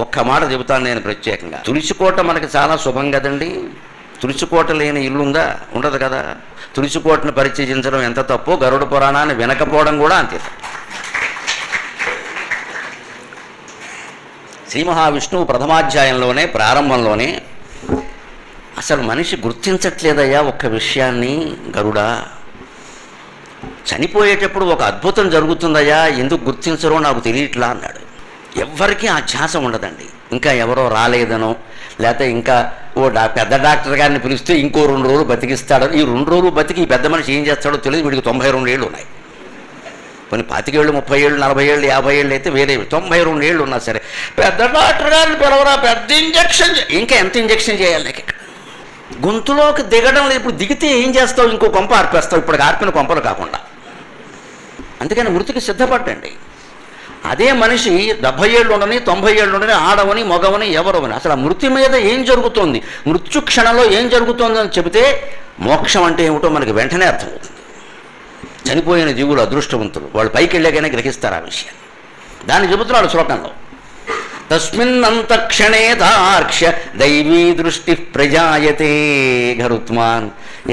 ఒక్క మాట చెబుతాను నేను ప్రత్యేకంగా. తులసికోట మనకి చాలా శుభం కదండి. తులసికోట లేని ఇల్లు ఉందా? ఉండదు కదా. తులసికోటను పరిచయించడం ఎంత తప్పో గరుడ పురాణాన్ని వినకపోవడం కూడా అంతే. శ్రీ మహావిష్ణువు ప్రథమాధ్యాయంలోనే ప్రారంభంలోనే అసలు మనిషి గుర్తించట్లేదయ్యా ఒక్క విషయాన్ని, గరుడా చనిపోయేటప్పుడు ఒక అద్భుతం జరుగుతుందయ్యా, ఎందుకు గుర్తించరో నాకు తెలియట్లా అన్నాడు. ఎవ్వరికీ ఆ ధ్యాస ఉండదండి. ఇంకా ఎవరో రాలేదనో, లేకపోతే ఇంకా పెద్ద డాక్టర్ గారిని పిలిస్తే ఇంకో 2 రోజులు బతికిస్తాడో, ఈ 2 రోజులు బతికి ఈ పెద్ద మనిషి ఏం చేస్తాడో తెలియదు. వీడికి 92 ఏళ్ళు ఉన్నాయి. కొన్ని 25 ఏళ్ళు, 30 ఏళ్ళు, 40 ఏళ్ళు, 50 ఏళ్ళు అయితే వేరే, 92 ఏళ్ళు ఉన్నా సరే పెద్ద డాక్టర్ గారిని పిలవరా, పెద్ద ఇంజక్షన్, ఇంకా ఎంత ఇంజక్షన్ చేయాలి నాకు? గొంతులోకి దిగడం లేదు. ఇప్పుడు దిగితే ఏం చేస్తావు? ఇంకో కొంప ఆర్పేస్తావు, ఇప్పుడు ఆర్పిన కొంపలు కాకుండా. అందుకని మృతికి సిద్ధపడ్డండి. అదే మనిషి 70 ఏళ్ళు ఉండని, 90 ఏళ్ళు ఉండని, ఆడవని మగవని ఎవరవని, అసలు ఆ మృతి మీద ఏం జరుగుతోంది, మృత్యు క్షణంలో ఏం జరుగుతోందని చెబితే మోక్షం అంటే ఏమిటో మనకి వెంటనే అర్థమవుతుంది. చనిపోయిన జీవులు అదృష్టవంతులు, వాళ్ళు పైకి వెళ్ళాకైనా గ్రహిస్తారు ఆ విషయాన్ని. దాన్ని చెబుతున్నాడు శ్లోకంలో. తస్మిన్నంతక్షణే తార్క్ష్య దైవీ దృష్టి ప్రజాయతే. గరుత్మాన్,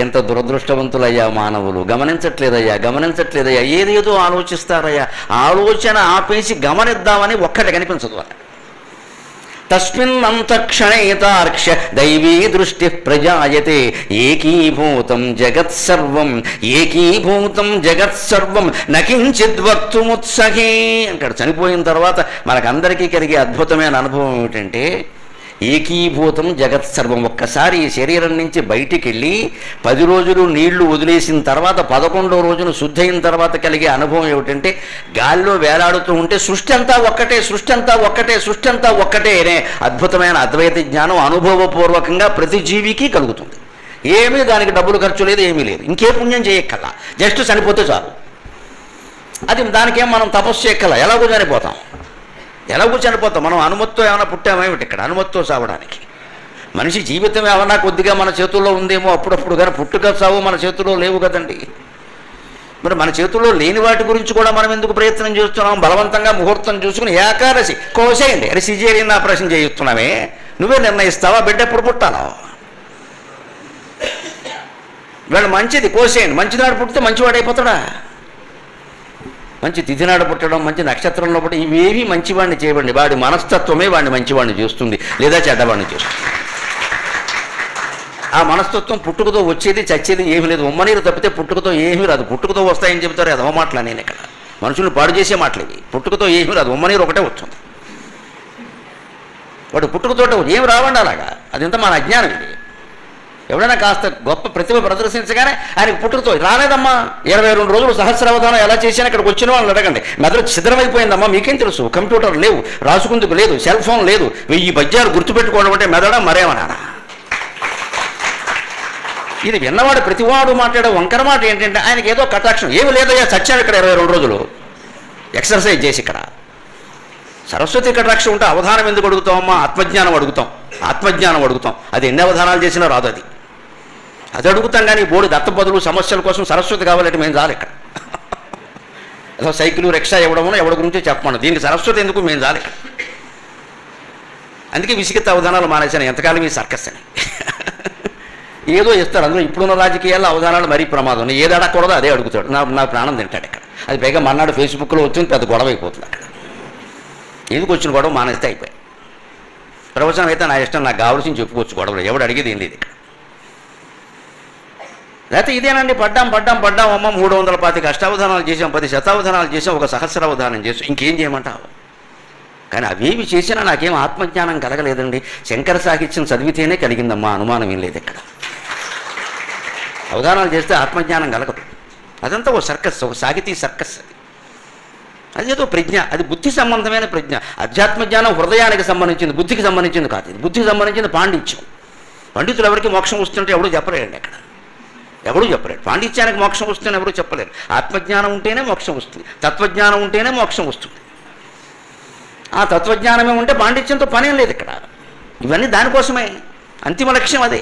ఎంత దురదృష్టవంతులయ్యా మానవులు. గమనించట్లేదయ్యా, ఏదేదో ఆలోచిస్తారయ్యా. ఆలోచన ఆపేసి గమనిద్దామని ఒక్కటి కనిపించదు అన్న. తస్మిన్నంతక్షణే తార్క్ష్య దైవీ దృష్టి ప్రజాయతే. ఏకీభూతం జగత్సర్వం నకించిద్ వక్తుముత్సహే అంటాడు. చనిపోయిన తర్వాత మనకందరికీ కలిగే అద్భుతమైన అనుభవం ఏమిటంటే, ఏకీభూతం జగత్సర్వం. ఒక్కసారి ఈ శరీరం నుంచి బయటికి వెళ్ళి 10 రోజులు నీళ్లు వదిలేసిన తర్వాత 11వ రోజున శుద్ధి అయిన తర్వాత కలిగే అనుభవం ఏమిటంటే, గాల్లో వేలాడుతూ ఉంటే సృష్టి అంతా ఒక్కటే అనే అద్భుతమైన అద్వైత జ్ఞానం అనుభవపూర్వకంగా ప్రతి జీవికి కలుగుతుంది. ఏమీ దానికి డబ్బులు ఖర్చు లేదు, ఏమీ లేదు, ఇంకే పుణ్యం చేయక్కల, జస్ట్ చనిపోతే చాలు. అది దానికేం మనం తపస్సు చేయక్కల, ఎలాగో చనిపోతాం. మనం అనుమతితో ఏమైనా పుట్టామేమిటి ఇక్కడ? అనుమతితో సావడానికి. మనిషి జీవితం ఏమన్నా కొద్దిగా మన చేతుల్లో ఉందేమో అప్పుడప్పుడు, కానీ పుట్టుక సావు మన చేతుల్లో లేవు కదండి. మరి మన చేతుల్లో లేని వాటి గురించి కూడా మనం ఎందుకు ప్రయత్నం చేస్తున్నాం? బలవంతంగా ముహూర్తం చూసుకుని ఏకాదశి కోసేయండి అని సిజేరియన్ ఆపరేషన్ చేయిస్తున్నామే, నువ్వే నిర్ణయిస్తావా బిడ్డ ఎప్పుడు పుట్టాలో? వీళ్ళు మంచిది కోసేయండి, మంచినాడు పుట్టితే మంచివాడైపోతాడా? మంచి తిథినాడు పుట్టడం, మంచి నక్షత్రంలో పుట్టడం, ఇవేవి మంచివాడిని చేయబండి. వాడి మనస్తత్వమే వాడిని మంచివాడిని చేస్తుంది, లేదా చెడ్డవాడిని చేస్తుంది. ఆ మనస్తత్వం పుట్టుకతో వచ్చేది చచ్చేది ఏమీ లేదు. ఉమ్మనీరు తప్పితే పుట్టుకతో ఏమీ రాదు. పుట్టుకతో వస్తాయని చెబుతారు, అదవ మాటలు నేను ఇక్కడ. మనుషులు పాడు చేసే మాటలు ఇవి. పుట్టుకతో ఏమీ రాదు, ఉమ్మనీరు ఒకటే వస్తుంది. వాడు పుట్టుకతో ఏమి రావండి అలాగా. అదంతా మన అజ్ఞానం ఇది. ఎవడైనా కాస్త గొప్ప ప్రతిభ ప్రదర్శించగానే ఆయనకు పుట్టుకతో రాలేదమ్మా, 22 రోజులు సహస్రావధానం ఎలా చేశాను ఇక్కడికి వచ్చిన వాళ్ళని అడగండి. మెదడు ఛిద్రమైపోయిందమ్మా, మీకేం తెలుసు? కంప్యూటర్ లేవు, రాసుకుందుకు లేదు, సెల్ ఫోన్ లేదు, 1000 పద్యాలు గుర్తుపెట్టుకోవడం అంటే మెదడా మరేమన్నా? ఇది విన్నవాడు ప్రతివాడు మాట్లాడే వంకర మాట ఏంటంటే, ఆయనకి ఏదో కటాక్షం. ఏమి లేదయ్యా, చచ్చాను ఇక్కడ 22 రోజులు ఎక్సర్సైజ్ చేసి. ఇక్కడ సరస్వతి కటాక్షం ఉంటే అవధానం ఎందుకు అడుగుతామమ్మా? ఆత్మజ్ఞానం అడుగుతాం. అది ఎన్ని అవధానాలు చేసినా రాదు. అది అడుగుతాం. కానీ బోడి దత్తపదులు సమస్యల కోసం సరస్వతి కావాలంటే మేము చాలు. ఇక్కడ ఏదో సైకిల్ రిక్షా ఇవ్వడమో ఎవరి గురించి చెప్పమను, దీనికి సరస్వతి ఎందుకు? మేము చాలు ఇక్కడ. అందుకే విసిగెత్త అవధానాలు మానేశాను. ఎంతకాలం ఈ సర్కస్ అని ఏదో ఇస్తారు. అందులో ఇప్పుడున్న రాజకీయాల్లో అవధానాలు మరీ ప్రమాదం. ఏది అడగకూడదో అదే అడుగుతాడు. నా ప్రాణం తింటాడు ఇక్కడ. అది పైగా మన్నాడు ఫేస్బుక్లో వచ్చింది, పెద్ద గొడవ అయిపోతుంది అక్కడ. ఎందుకు వచ్చిన గొడవ మానేస్తే అయిపోయి. ప్రవచనం అయితే నా ఇష్టం, నాకు కావాల్సింది చెప్పుకోవచ్చు, గొడవలు ఎవడు అడిగేది ఏం లేదు ఇక్కడ. లేకపోతే ఇదేనండి, పడ్డాం అమ్మ, 325 అష్టావధానాలు చేసాం, 10 శతావధానాలు చేసాం, 1 సహస్రావధానం చేసాం, ఇంకేం చేయమంటావు? కానీ అవేవి చేసినా నాకేం ఆత్మజ్ఞానం కలగలేదండి. శంకర సాహిత్యం చదివితేనే కలిగిందమ్మా, అనుమానం ఏం లేదు ఇక్కడ. అవధానాలు చేస్తే ఆత్మజ్ఞానం కలగదు. అదంతా ఒక సర్కస్, ఒక సాహితీ సర్కస్. అదేదో ప్రజ్ఞ, అది బుద్ధి సంబంధమైన ప్రజ్ఞ. అధ్యాత్మ జ్ఞానం హృదయానికి సంబంధించింది, బుద్ధికి సంబంధించింది కాదు. ఇది బుద్ధికి సంబంధించిన పాండిత్యం. పండితులు ఎవరికి మోక్షం వస్తుంటే ఎవడూ చెప్పలేరండి అక్కడ, ఎవడూ చెప్పలేరు. పాండిత్యానికి మోక్షం వస్తుందని ఎవరూ చెప్పలేరు. ఆత్మజ్ఞానం ఉంటేనే మోక్షం వస్తుంది, తత్వజ్ఞానం ఉంటేనే మోక్షం వస్తుంది. ఆ తత్వజ్ఞానమే ఉంటే పాండిత్యంతో పనేం లేదు ఇక్కడ. ఇవన్నీ దానికోసమే, అంతిమ లక్ష్యం అదే.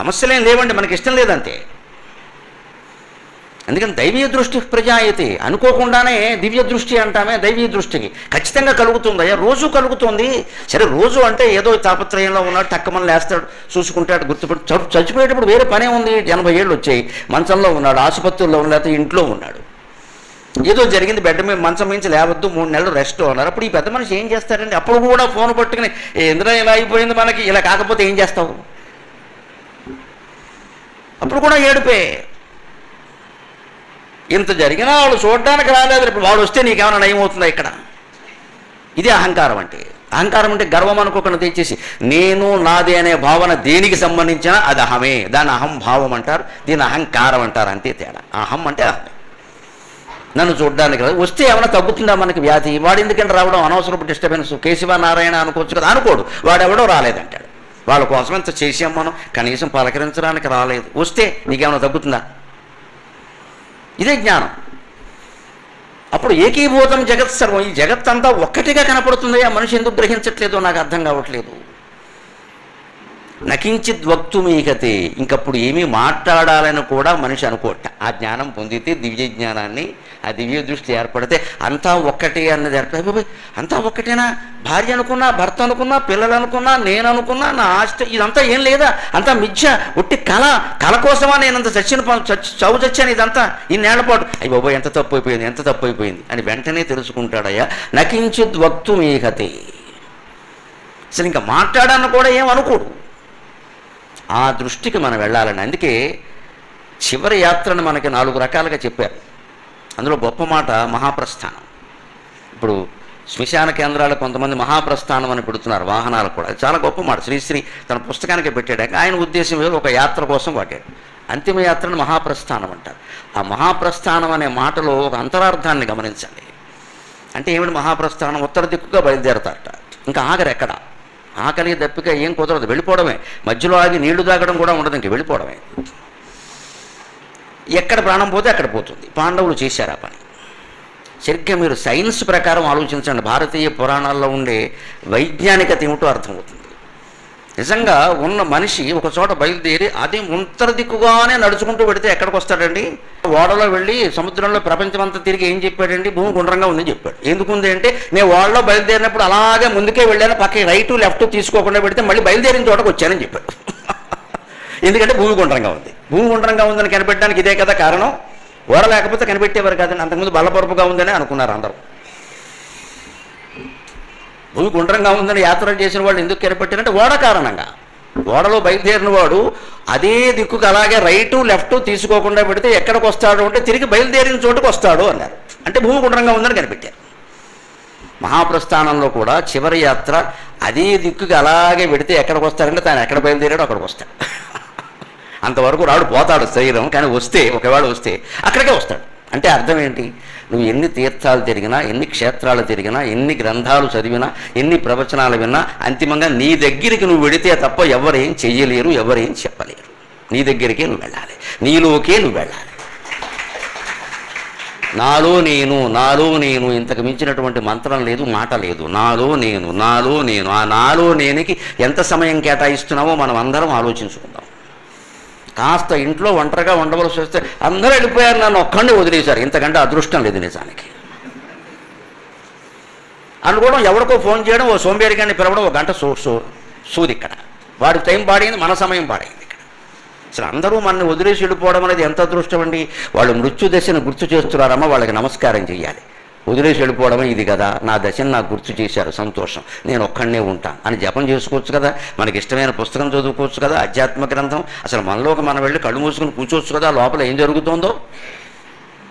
సమస్యలేం లేవండి, మనకి ఇష్టం లేదంతే. అందుకని దైవీయ దృష్టి ప్రజాయతి, అనుకోకుండానే దివ్య దృష్టి అంటామే. దైవీయ దృష్టికి ఖచ్చితంగా కలుగుతుందయ్యా, రోజు కలుగుతుంది. సరే రోజు అంటే ఏదో తాపత్రయంలో ఉన్నాడు, టక్కమని లేస్తాడు, చూసుకుంటాడు, గుర్తుపెట్టి చచ్చిపోయేటప్పుడు వేరే పనే ఉంది. 80 ఏళ్ళు వచ్చాయి, మంచంలో ఉన్నాడు, ఆసుపత్రిలో ఉన్నాడు, లేకపోతే ఇంట్లో ఉన్నాడు, ఏదో జరిగింది, బెడ్ మీద మంచం మించి లేవద్దు, 3 నెలలు రెస్ట్ అన్నారు. అప్పుడు ఈ పెద్ద మనిషి ఏం చేస్తారండి? అప్పుడు కూడా ఫోన్ పట్టుకుని ఎందులో ఇలా అయిపోయింది మనకి, ఇలా కాకపోతే ఏం చేస్తావు? అప్పుడు కూడా ఏడుపే. ఇంత జరిగినా వాళ్ళు చూడడానికి రాలేదు, ఇప్పుడు వాడు వస్తే నీకేమైనా నయం అవుతుందా ఇక్కడ? ఇది అహంకారం అంటే. అహంకారం అంటే గర్వం అనుకోకుండా తెచ్చేసి నేను నాది అనే భావన దేనికి సంబంధించిన అది అహమే. దాన్ని అహం భావం అంటారు, దీన్ని అహంకారం అంటారు, అంతే తేడా. అహం అంటే అహమే. నన్ను చూడడానికి రాదు, వస్తే ఏమైనా తగ్గుతుందా మనకి వ్యాధి? వాడు ఎందుకంటే రావడం అనవసరపు డిస్టర్బెన్స్. కేశవ నారాయణ అనుకోవచ్చు కదా, అనుకోడు. వాడెవడో రాలేదంటాడు. వాళ్ళ కోసం ఎంత చేసాం మనం, కనీసం పలకరించడానికి రాలేదు, వస్తే నీకేమైనా తగ్గుతుందా? ఇదే జ్ఞానం. అప్పుడు ఏకీభూతం జగత్ సర్వం, ఈ జగత్తంతా ఒక్కటిగా కనపడుతుంది. ఆ మనిషి ఎందుకు గ్రహించట్లేదో నాకు అర్థం కావట్లేదు. నకించిత్ వక్తుమీకతే, ఇంకప్పుడు ఏమీ మాట్లాడాలని కూడా మనిషి అనుకోట. ఆ జ్ఞానం పొందితే, దివ్య జ్ఞానాన్ని, ఆ దివ్య దృష్టి ఏర్పడితే అంతా ఒక్కటే అన్నది ఏర్పడి, అంతా ఒక్కటేనా? భార్య అనుకున్నా, భర్త అనుకున్నా, పిల్లలు అనుకున్నా, నేను అనుకున్నా, నా ఆస్తి, ఇదంతా ఏం లేదా? అంతా మిథ్య, ఒట్టి కళ కోసమా నేనంత చచ్చాను ఇదంతా ఇన్నేళ్ల పాటు? అయ్యి బాబోయ్, ఎంత తప్పు అయిపోయింది, ఎంత తప్పు అయిపోయింది అని వెంటనే తెలుసుకుంటాడయ్యా. నకించిత్ వక్తుమీకతే, అసలు ఇంకా మాట్లాడాలని కూడా ఏం అనుకోడు. ఆ దృష్టికి మనం వెళ్ళాలని. అందుకే చివరి యాత్రను మనకి 4 రకాలుగా చెప్పారు. అందులో గొప్ప మాట మహాప్రస్థానం. ఇప్పుడు శ్మశాన కేంద్రాలు కొంతమంది మహాప్రస్థానం అని పెడుతున్నారు, వాహనాలు కూడా. చాలా గొప్ప మాట. శ్రీశ్రీ తన పుస్తకానికి పెట్టాడు. ఆయన ఉద్దేశం వేరు, ఒక యాత్ర కోసం వాడాడు. అంతిమ యాత్రను మహాప్రస్థానం అంటారు. ఆ మహాప్రస్థానం అనే మాటలో ఒక అంతరార్థాన్ని గమనించండి. అంటే ఏమిటి మహాప్రస్థానం? ఉత్తర దిక్కుగా బయలుదేరతారట, ఇంకా ఆగరు ఎక్కడ. ఆకలి దప్పిక ఏం కుదరదు, వెళ్ళిపోవడమే. మధ్యలో ఆగి నీళ్లు తాగడం కూడా ఉండదు, ఇంక వెళ్ళిపోవడమే. ఎక్కడ ప్రాణం పోతే అక్కడ పోతుంది. పాండవులు చేశారు ఆ పని. సరిగ్గా మీరు సైన్స్ ప్రకారం ఆలోచించండి, భారతీయ పురాణాల్లో ఉండే వైజ్ఞానికత ఏమిటో అర్థమవుతుంది. నిజంగా ఉన్న మనిషి ఒక చోట బయలుదేరి అది ఉత్తర దిక్కుగానే నడుచుకుంటూ పెడితే ఎక్కడికి వస్తాడండి? ఓడలో వెళ్ళి సముద్రంలో ప్రపంచం అంతా తిరిగి ఏం చెప్పాడండి? భూమి గుండ్రంగా ఉందని చెప్పాడు. ఎందుకుంది అంటే, నేను ఓడలో బయలుదేరినప్పుడు అలాగే ముందుకే వెళ్ళాను, పక్కకి రైటు లెఫ్ట్ తీసుకోకుండా పెడితే మళ్ళీ బయలుదేరిన చోటకు వచ్చానని చెప్పాడు. ఎందుకంటే భూమి గుండ్రంగా ఉంది. భూమి గుండ్రంగా ఉందని కనిపెట్టడానికి ఇదే కదా కారణం. ఓడ లేకపోతే కనిపెట్టేవారు కాదండి. అంతకుముందు బల్లపరుపుగా ఉందని అనుకున్నారు అందరూ. భూమి గుండ్రంగా ఉందని యాత్ర చేసిన వాళ్ళు ఎందుకు కనిపెట్టారంటే ఓడ కారణంగా. ఓడలో బయలుదేరిన వాడు అదే దిక్కుకు అలాగే రైటు లెఫ్ట్ తీసుకోకుండా పెడితే ఎక్కడికి వస్తాడు అంటే తిరిగి బయలుదేరిన చోటుకు వస్తాడు అన్నారు. అంటే భూమి గుండ్రంగా ఉందని కనిపెట్టారు. మహాప్రస్థానంలో కూడా చివరి యాత్ర అదే దిక్కుకి అలాగే పెడితే ఎక్కడికి వస్తాడంటే తాను ఎక్కడ బయలుదేరాడో అక్కడికి వస్తాడు. అంతవరకు రాడు, పోతాడు శరీరం, కానీ వస్తే ఒకవేళ వస్తే అక్కడికే వస్తాడు. అంటే అర్థం ఏంటి? నువ్వు ఎన్ని తీర్థాలు తిరిగినా, ఎన్ని క్షేత్రాలు తిరిగినా, ఎన్ని గ్రంథాలు చదివినా, ఎన్ని ప్రవచనాలు విన్నా, అంతిమంగా నీ దగ్గరికి నువ్వు వెడితే తప్ప ఎవరేం చెయ్యలేరు, ఎవరేం చెప్పలేరు. నీ దగ్గరికే నువ్వు వెళ్ళాలి, నీలోకే నువ్వు వెళ్ళాలి. నాలో నేను, నాలో నేను, ఇంతకు మించినటువంటి మంత్రం లేదు, మాట లేదు. నాలో నేను, నాలో నేను. ఆ నాలో నేనుకి ఎంత సమయం కేటాయిస్తున్నావో మనం అందరం ఆలోచించుకుందాం. కాస్త ఇంట్లో ఒంటరిగా ఉండవలసి వస్తే అందరూ వెళ్ళిపోయారు, నన్ను ఒక్కడిని వదిలేశారు, ఇంతకంటే అదృష్టం లేదు నిజానికి అనుకోవడం. ఎవరికో ఫోన్ చేయడం, ఓ సోంబేరిగాన్ని పిలవడం, ఒక గంట సూది ఇక్కడ. వాడి టైం పాడైంది, మన సమయం పాడైంది ఇక్కడ. అసలు అందరూ మనల్ని వదిలేసి వెళ్ళిపోవడం అనేది ఎంత అదృష్టం అండి. వాళ్ళు మృత్యు దశను గుర్తు చేస్తున్నారమ్మా, వాళ్ళకి నమస్కారం చేయాలి. వదిలేసి వెళ్ళిపోవడమే ఇది కదా. నా దశను నాకు గుర్తు చేశారు, సంతోషం, నేను ఒక్కడనే ఉంటాను అని జపం చేసుకోవచ్చు కదా. మనకి ఇష్టమైన పుస్తకం చదువుకోవచ్చు కదా, ఆధ్యాత్మ గ్రంథం. అసలు మనలోకి మనం వెళ్ళి కళ్ళు మూసుకుని కూర్చోవచ్చు కదా. లోపల ఏం జరుగుతుందో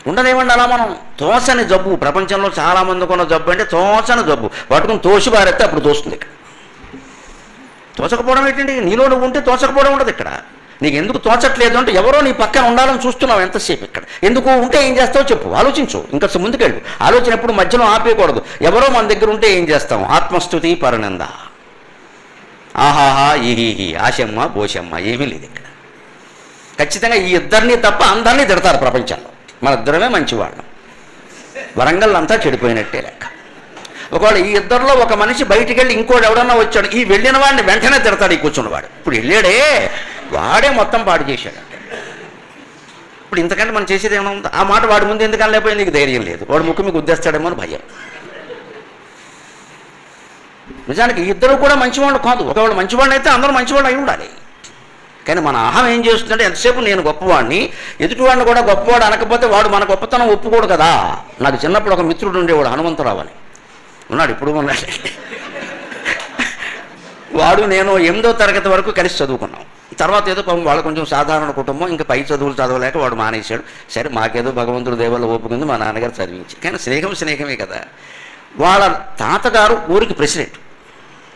ఉండదేమండి. అలా మనం తోసని జబ్బు, ప్రపంచంలో చాలామందికి ఉన్న జబ్బు అంటే తోసని జబ్బు. పట్టుకుని తోసి పారేస్తే అప్పుడు తోస్తుంది. ఇక్కడ తోచకపోవడం ఏంటండి? నీలో నువ్వు ఉంటే తోచకపోవడం ఉండదు. ఇక్కడ నీకు ఎందుకు తోచట్లేదు అంటే ఎవరో నీ పక్కన ఉండాలని చూస్తున్నావు ఎంతసేపు. ఇక్కడ ఎందుకు ఉంటే ఏం చేస్తావో చెప్పు, ఆలోచించు, ఇంకా ముందుకెళ్ళు. ఆలోచన ఎప్పుడు మధ్యలో ఆపేయకూడదు. ఎవరో మన దగ్గర ఉంటే ఏం చేస్తాం? ఆత్మస్తుతి పరనంద, ఆహాహా ఈహి, ఆశమ్మ బోషమ్మ ఏమీ లేదు ఇక్కడ. ఖచ్చితంగా ఈ ఇద్దరిని తప్ప అందరినీ తిడతారు ప్రపంచంలో. మన ఇద్దరమే మంచివాళ్ళం, వరంగల్ అంతా చెడిపోయినట్టే లెక్క. ఒకవేళ ఈ ఇద్దరిలో ఒక మనిషి బయటికి వెళ్ళి ఇంకోటి ఎవడన్నా వచ్చాడు, ఈ వెళ్ళిన వాడిని వెంటనే తిడతాడు ఈ కూర్చున్నవాడు. ఇప్పుడు వెళ్ళాడే వాడే మొత్తం పాడు చేశాడు. ఇప్పుడు ఇంతకంటే మనం చేసేది ఏమైనా ఉందా? ఆ మాట వాడి ముందు ఎందుకు అనలేకపోయి నీకు ధైర్యం లేదు, వాడు ముక్కు మీకు గుద్దేస్తాడేమో అని భయం. నిజానికి ఇద్దరు కూడా మంచివాళ్ళు కాదు. ఒకవేళ మంచివాళ్ళు అయితే అందరూ మంచివాళ్ళు అయి ఉండాలి. కానీ మన అహం ఏం చేస్తుందంటే ఎంతసేపు నేను గొప్పవాడిని, ఎదుటివాడిని కూడా గొప్పవాడు అనకపోతే వాడు మన గొప్పతనం ఒప్పుకోడు కదా. నాకు చిన్నప్పుడు ఒక మిత్రుడు ఉండేవాడు, హనుమంతరావు అని ఉన్నాడు, ఇప్పుడు ఉన్నాడు. వాడు నేను 8వ తరగతి వరకు కలిసి చదువుకున్నాం. తర్వాత ఏదో పాపం వాళ్ళు కొంచెం సాధారణ కుటుంబం, ఇంకా పై చదువులు చదవలేక వాడు మానేశాడు. సరే మాకేదో భగవంతుడు దేవాల ఓపుకుంది, మా నాన్నగారు చదివించి. కానీ స్నేహమే కదా. వాళ్ళ తాతగారు ఊరికి ప్రెసిడెంట్,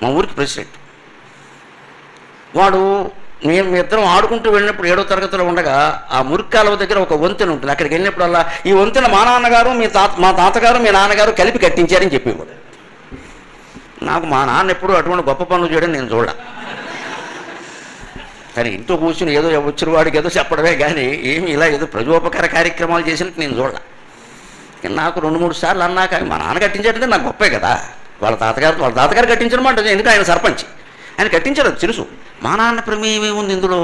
మా ఊరికి ప్రెసిడెంట్. వాడు మీ ఇద్దరం ఆడుకుంటూ వెళ్ళినప్పుడు 7వ తరగతిలో ఉండగా ఆ మురిక్కాలవ దగ్గర ఒక వంతెన ఉంటుంది. అక్కడికి వెళ్ళినప్పుడల్లా ఈ వంతెన మా నాన్నగారు మా తాతగారు మీ నాన్నగారు కలిపి కట్టించారని చెప్పేవాడు. నాకు మా నాన్న ఎప్పుడు అటువంటి గొప్ప పనులు చేయడం నేను చూడ. కానీ ఇంట్లో కూర్చుని ఏదో వచ్చిన వాడికి ఏదో చెప్పడమే కానీ ఏమి ఇలా ఏదో ప్రజోపకార కార్యక్రమాలు చేసినట్టు నేను చూడ. నాకు 2-3 సార్లు అన్నాక మా నాన్న కట్టించారంటే నాకు గొప్పే కదా. వాళ్ళ తాతగారు కట్టించడం అంటే ఎందుకు, ఆయన సర్పంచ్, ఆయన కట్టించారు, అది తెలుసు. మా నాన్న ప్రమేయం ఏముంది ఇందులో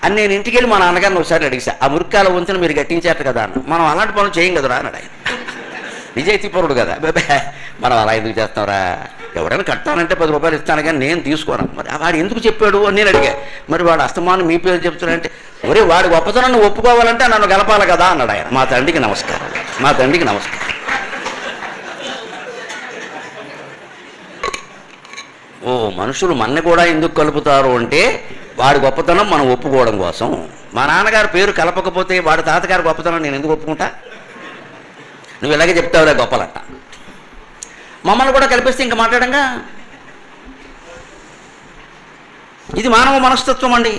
అని నేను ఇంటికి వెళ్ళి మా నాన్నగారిని ఒకసారి అడిగిసా, ఆ మురికాల వంతున మీరు కట్టించారు కదా అన్న. మనం అలాంటి పనులు చేయం కదరా అన్నాడు ఆయన. నిజాయితీపరుడు కదా. మనం అలా ఎందుకు చేస్తాంరా, ఎవరైనా కట్టాలంటే 10 రూపాయలు ఇస్తాను కానీ నేను తీసుకోను. మరి వాడు ఎందుకు చెప్పాడు అని నేను అడిగా. మరి వాడు అస్తమానం మీ పేరు చెప్తున్నాడంటే, ఒరే వాడి గొప్పతనాన్ని ఒప్పుకోవాలంటే నన్ను గలపాలి కదా అన్నాడు ఆయన. మా తండ్రికి నమస్కారం, మా తండ్రికి నమస్కారం. ఓ మనుషులు మన్ని కూడా ఎందుకు కలుపుతారు అంటే వాడి గొప్పతనం మనం ఒప్పుకోవడం కోసం. మా నాన్నగారి పేరు కలపకపోతే వాడి తాతగారి గొప్పతనం నేను ఎందుకు ఒప్పుకుంటా? నువ్వు ఇలాగే చెప్తావురా గొప్పలంట. మమ్మల్ని కూడా కల్పిస్తే ఇంకా మాట్లాడంగా. ఇది మానవ మనస్తత్వం అండి.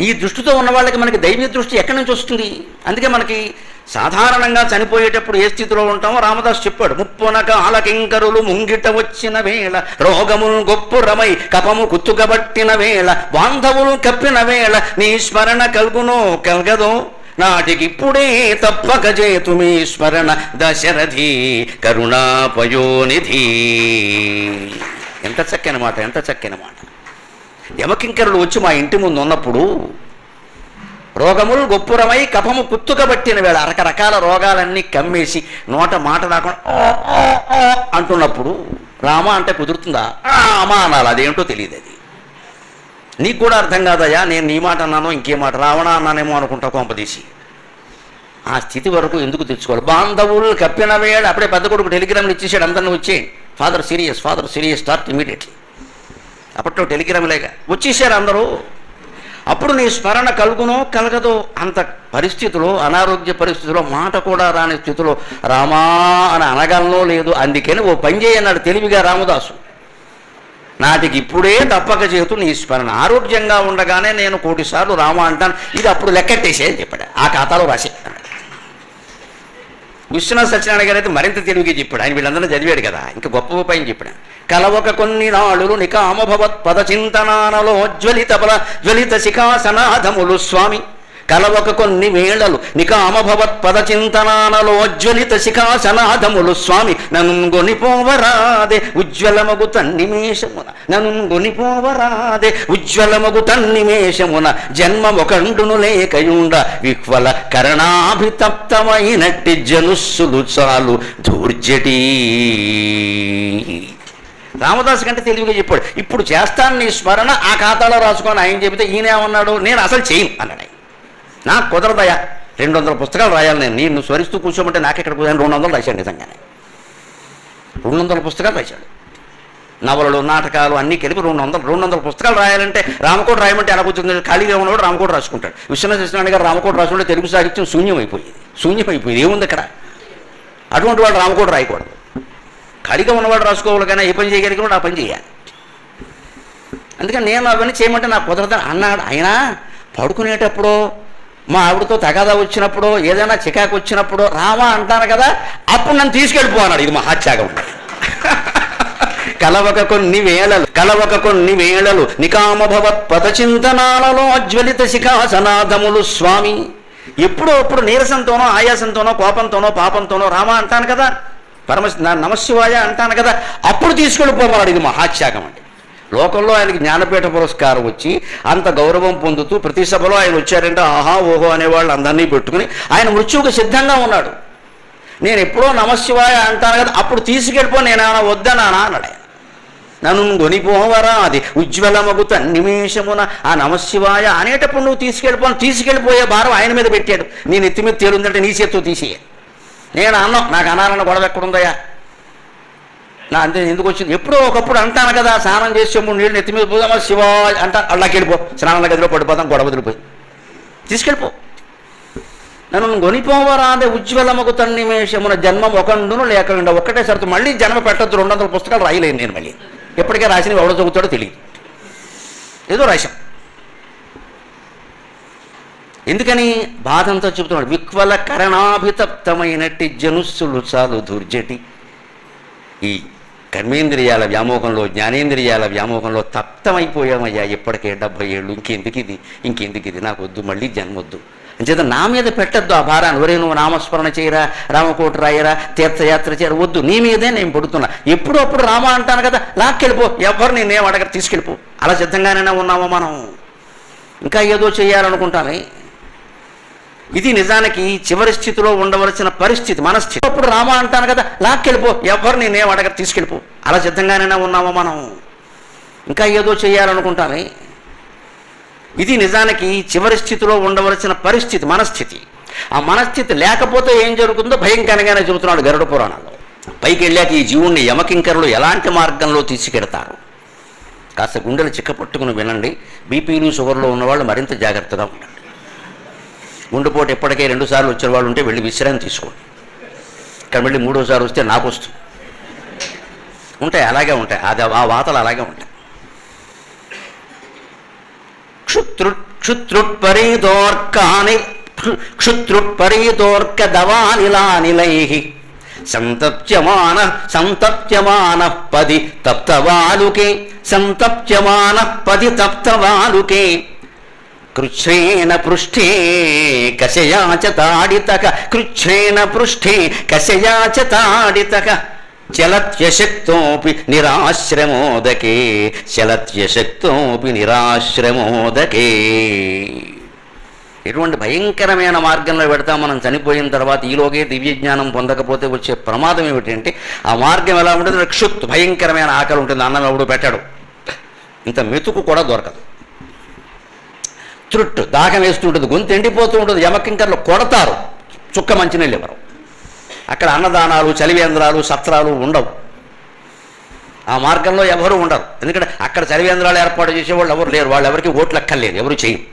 ఈ దృష్టితో ఉన్న వాళ్ళకి మనకి దైవీ దృష్టి ఎక్కడి నుంచి వస్తుంది? అందుకే మనకి సాధారణంగా చనిపోయేటప్పుడు ఏ స్థితిలో ఉంటామో రామదాసు చెప్పాడు. ముప్పునక ఆలకింకరులు ముంగిట వచ్చిన వేళ, రోగములు గొప్పురమై కపము కుత్తుకబట్టిన వేళ, బాంధవులు కప్పిన వేళ, నీ స్మరణ కల్గదో నాటికిప్పుడే తప్పక చేతుమీ స్మరణ దశరథి కరుణాపయోనిధి. ఎంత చక్కని మాట, ఎంత చక్కని మాట. యమకింకరులు వచ్చి మా ఇంటి ముందు ఉన్నప్పుడు, రోగములు గొప్పురమై కఫము కుత్తుకబట్టిన వేళ, రకరకాల రోగాలన్నీ కమ్మేసి నోట మాట రాకుండా అంటున్నప్పుడు, రామ అంటే కుదురుతుందా? అమా అనాలి. అదేంటో తెలియదు. అది నీకు కూడా అర్థం కాదయ్యా. నేను నీ మాట అన్నానో ఇంకే మాట, రావణ అన్నానేమో అనుకుంటా కొంపదీసి. ఆ స్థితి వరకు ఎందుకు తెచ్చుకోవాలి? బాంధవులు కప్పిన వేళ అప్పుడే పెద్ద కొడుకు టెలిగ్రామ్లు ఇచ్చేసాడు, అందరిని వచ్చి ఫాదర్ సీరియస్ స్టార్ట్ ఇమీడియట్లీ. అప్పట్లో టెలిగ్రామ్లేక వచ్చేసారు అందరూ. అప్పుడు నీ స్మరణ కలగదో అంత పరిస్థితిలో, అనారోగ్య పరిస్థితిలో, మాట కూడా రాని స్థితిలో రామా అని అనగలనో లేదు. అందుకని ఓ పని చేయన్నాడు తెలివిగా రామదాసు. నాటికి ఇప్పుడే తప్పక చేతు నీ స్మరణ. ఆరోగ్యంగా ఉండగానే నేను 1,000 సార్లు రామ అంటాను. ఇది అప్పుడు లెక్కెట్టేసే అని చెప్పాడు, ఆ ఖాతాలో రాసే. విశ్వనాథ సత్యనారాయణ గారు అయితే మరింత తెలివిగా చెప్పాడు. ఆయన వీళ్ళందరూ చదివాడు కదా, ఇంకా గొప్ప ఉపాయం చెప్పాడు. కలవక కొన్ని నాళులు నికామభవత్ పద చింతనానలో జ్వలిత శిఖాసనాధములు స్వామి. కలవక కొన్ని వేళలు నికామభవత్ పద చింతనానలో జ్వలిత శిఖాసనాధములు స్వామి. నన్ను గొనిపోవరాదే ఉజ్వలమగు తన్నిమేషమున, నన్ను గొనిపోవరాదే ఉజ్వలమగు తన్నిమేషమున, జన్మ ఒకండును లేకయుండ విహ్వల కరణాభితప్తమైనట్టి జనుస్సులు చాలు ధూర్జటి. రామదాసు కంటే తెలివిగా చెప్పాడు. ఇప్పుడు చేస్తాను నీ స్మరణ, ఆ ఖాతాలో రాసుకొని. ఆయన చెబితే ఈయనేమన్నాడు, నేను అసలు చేయను అన్నాడు. నాకు కుదరదయా, 200 పుస్తకాలు రాయాలి నేను నువ్వు స్మరిస్తూ కూర్చోమంటే నాకెక్కడ కుదరని 200 రాశాడు. నిజంగానే 200 పుస్తకాలు రాశాడు. నవలలు, నాటకాలు అన్నీ కలిపి 200 పుస్తకాలు రాయాలంటే రామకోట రాయమంటే ఎలా కూర్చుంది? ఖాళీగా ఉన్నవాడు రామకోట రాసుకుంటాడు. విశ్వనాథ సత్యనారాయణ గారు రామకోట రాసుకుంటే తెలుగు సాహిత్యం శూన్యమైపోయింది. ఏముంది అక్కడ? అటువంటి వాడు రామకోట రాయకూడదు. ఖాళీగా ఉన్నవాడు రాసుకోవాలి, కానీ ఏ పని చేయగలిగిన వాడు ఆ పని చేయాలి. అందుకని నేను అవన్నీ చేయమంటే నాకు కుదరదని అన్నాడు. అయినా పడుకునేటప్పుడు, మా ఆవిడతో తగాదా వచ్చినప్పుడు, ఏదైనా చికాకు వచ్చినప్పుడు రామా అంటాను కదా, అప్పుడు నన్ను తీసుకెళ్ళిపో అన్నాడు. ఇది మహాత్యాగం. కలవక కొన్ని వేళలు నికామభవత్ పదచింతనాలలో అజ్వలిత శిఖాసనాధములు స్వామి. ఎప్పుడో అప్పుడు నీరసంతోనో, ఆయాసంతోనో, కోపంతోనో, పాపంతోనో రామా అంటాను కదా, నమశివాయ అంటాను కదా, అప్పుడు తీసుకెళ్ళిపోమన్నాడు. ఇది మహాత్యాగం అండి. లోకంలో ఆయనకి జ్ఞానపీఠ పురస్కారం వచ్చి అంత గౌరవం పొందుతూ ప్రతి సభలో ఆయన వచ్చారంటే ఆహా ఓహో అనేవాళ్ళు అందరినీ పెట్టుకుని ఆయన మృత్యువుకు సిద్ధంగా ఉన్నాడు. నేను ఎప్పుడో నమశివాయ అంటాను కదా, అప్పుడు తీసుకెళ్ళిపో, నేనేమైనా వద్దనానా అన్నాడు ఆయన. నన్ను గొనిపోవరా అది ఉజ్వలమగుత నిమేషమున ఆ నమశివాయ అనేటప్పుడు నువ్వు తీసుకెళ్ళిపోయే భారం ఆయన మీద పెట్టాడు. నేను ఎత్తి మీద తేలుందంటే నీ చేత్తో తీసేయ. నేను అన్నాం, నాకు అనాలన్న గొడవ ఎక్కడుందయా, నా అంతే ఎందుకు వచ్చింది. ఎప్పుడో ఒకప్పుడు అంటాను కదా, స్నానం చేసే 3 నీళ్ళు ఎత్తి మీద పోదామా శివ అంటా, అళ్ళకి వెళ్ళిపో, స్నానాల గదిలో పడిపోతాం, గొడవ వదిలిపోయి తీసుకెళ్ళిపో. నన్ను గొనిపోవరా అదే ఉజ్వలమగు తన్నిమేషమున జన్మం ఒకండును లేకుండా ఒక్కటే సరితో మళ్ళీ జన్మ పెట్టద్దు. 200 పుస్తకాలు రాయలేను నేను మళ్ళీ, ఎప్పటికే రాసినవి ఎవడో చదువుతాడో తెలియదు, ఏదో రాశాం. ఎందుకని బాధంతో చెబుతున్నాడు, విక్వల కరణాభితప్తమైనట్టి జనుస్సులు చాలు దుర్జటి. ఈ కర్మేంద్రియాల వ్యామోహంలో జ్ఞానేంద్రియాల వ్యామోహంలో తప్తమైపోయామయ్యా, ఇప్పటికే 70 ఏళ్ళు, ఇంకెందుకు ఇది నాకు వద్దు, మళ్ళీ జన్మొద్దు అంచేత నా మీద పెట్టద్దు ఆ భారాన్ని. ఒరే నువ్వు నామస్మరణ చేయరా, రామకోట రాయరా, తీర్థయాత్ర చేయరా, వద్దు, నీ మీదే నేను పడుతున్నా. ఎప్పుడప్పుడు రామ అంటాను కదా, లాక్కెళ్ళిపో, ఎవరు నేనేం అడగరు, తీసుకెళ్ళిపో. అలా సిద్ధంగానైనా ఉన్నామో మనం, ఇంకా ఏదో చేయాలనుకుంటానే. ఇది నిజానికి చివరి స్థితిలో ఉండవలసిన పరిస్థితి, మనస్థితి. అప్పుడు రామ అంటాను కదా, లాక్కెళ్ళిపో, ఎవరు నేనేం అడగరు, తీసుకెళ్ళిపో. అలా సిద్ధంగానైనా ఉన్నామో మనం, ఇంకా ఏదో చేయాలనుకుంటానే. ఇది నిజానికి చివరి స్థితిలో ఉండవలసిన పరిస్థితి, మనస్థితి. ఆ మనస్థితి లేకపోతే ఏం జరుగుతుందో భయంకరంగానే చెబుతున్నాడు గరుడ పురాణంలో. పైకి వెళ్ళాక ఈ జీవుణ్ణి యమకింకరులు ఎలాంటి మార్గంలో తీసుకెడతారు, కాస్త గుండెలు చిక్కపట్టుకుని వినండి. బీపీలు షుగర్లో ఉన్నవాళ్ళు మరింత జాగ్రత్తగా ఉండండి. గుండెపోటు ఎప్పటికే 2 సార్లు వచ్చిన వాళ్ళు ఉంటే వెళ్ళి విశ్రాంతి తీసుకోండి. ఇక్కడ మళ్ళీ 3వ సారి వస్తే నాకు వస్తుంది. ఉంటాయి, అలాగే ఉంటాయి, అది ఆ వాతలు అలాగే ఉంటాయి. క్షుత్రుట్పరీదోర్క దవానిలానిలైః సంతప్యమాన పది తప్తవాలుకే కృచ్ఛ్రేణ పృష్ఠే కశయాచ తాడితక చలత్యశక్తోపి నిరాశ్రమోదకే. ఎటువంటి భయంకరమైన మార్గంలో పెడతాం మనం చనిపోయిన తర్వాత. ఈలోగే దివ్యజ్ఞానం పొందకపోతే వచ్చే ప్రమాదం ఏమిటంటే, ఆ మార్గం ఎలా ఉంటుంది, క్షుత్ భయంకరమైన ఆకలి ఉంటుంది, అన్నం ఎవడు పెట్టాడు, ఇంత మెతుకు కూడా దొరకదు. త్రుట్టు దాహం వేస్తుంటుంది, గొంతు ఎండిపోతూ ఉంటుంది, యమకింకర్లు కొడతారు, చుక్క మంచినీళ్ళు ఇవ్వరు. అక్కడ అన్నదానాలు, చలివేంద్రాలు, సత్రాలు ఉండవు. ఆ మార్గంలో ఎవరు ఉండరు. ఎందుకంటే అక్కడ చలివేంద్రాలు ఏర్పాటు చేసేవాళ్ళు ఎవరు లేరు, వాళ్ళు ఎవరికి ఓట్లు అక్కర్లేదు, ఎవరు చేయరు.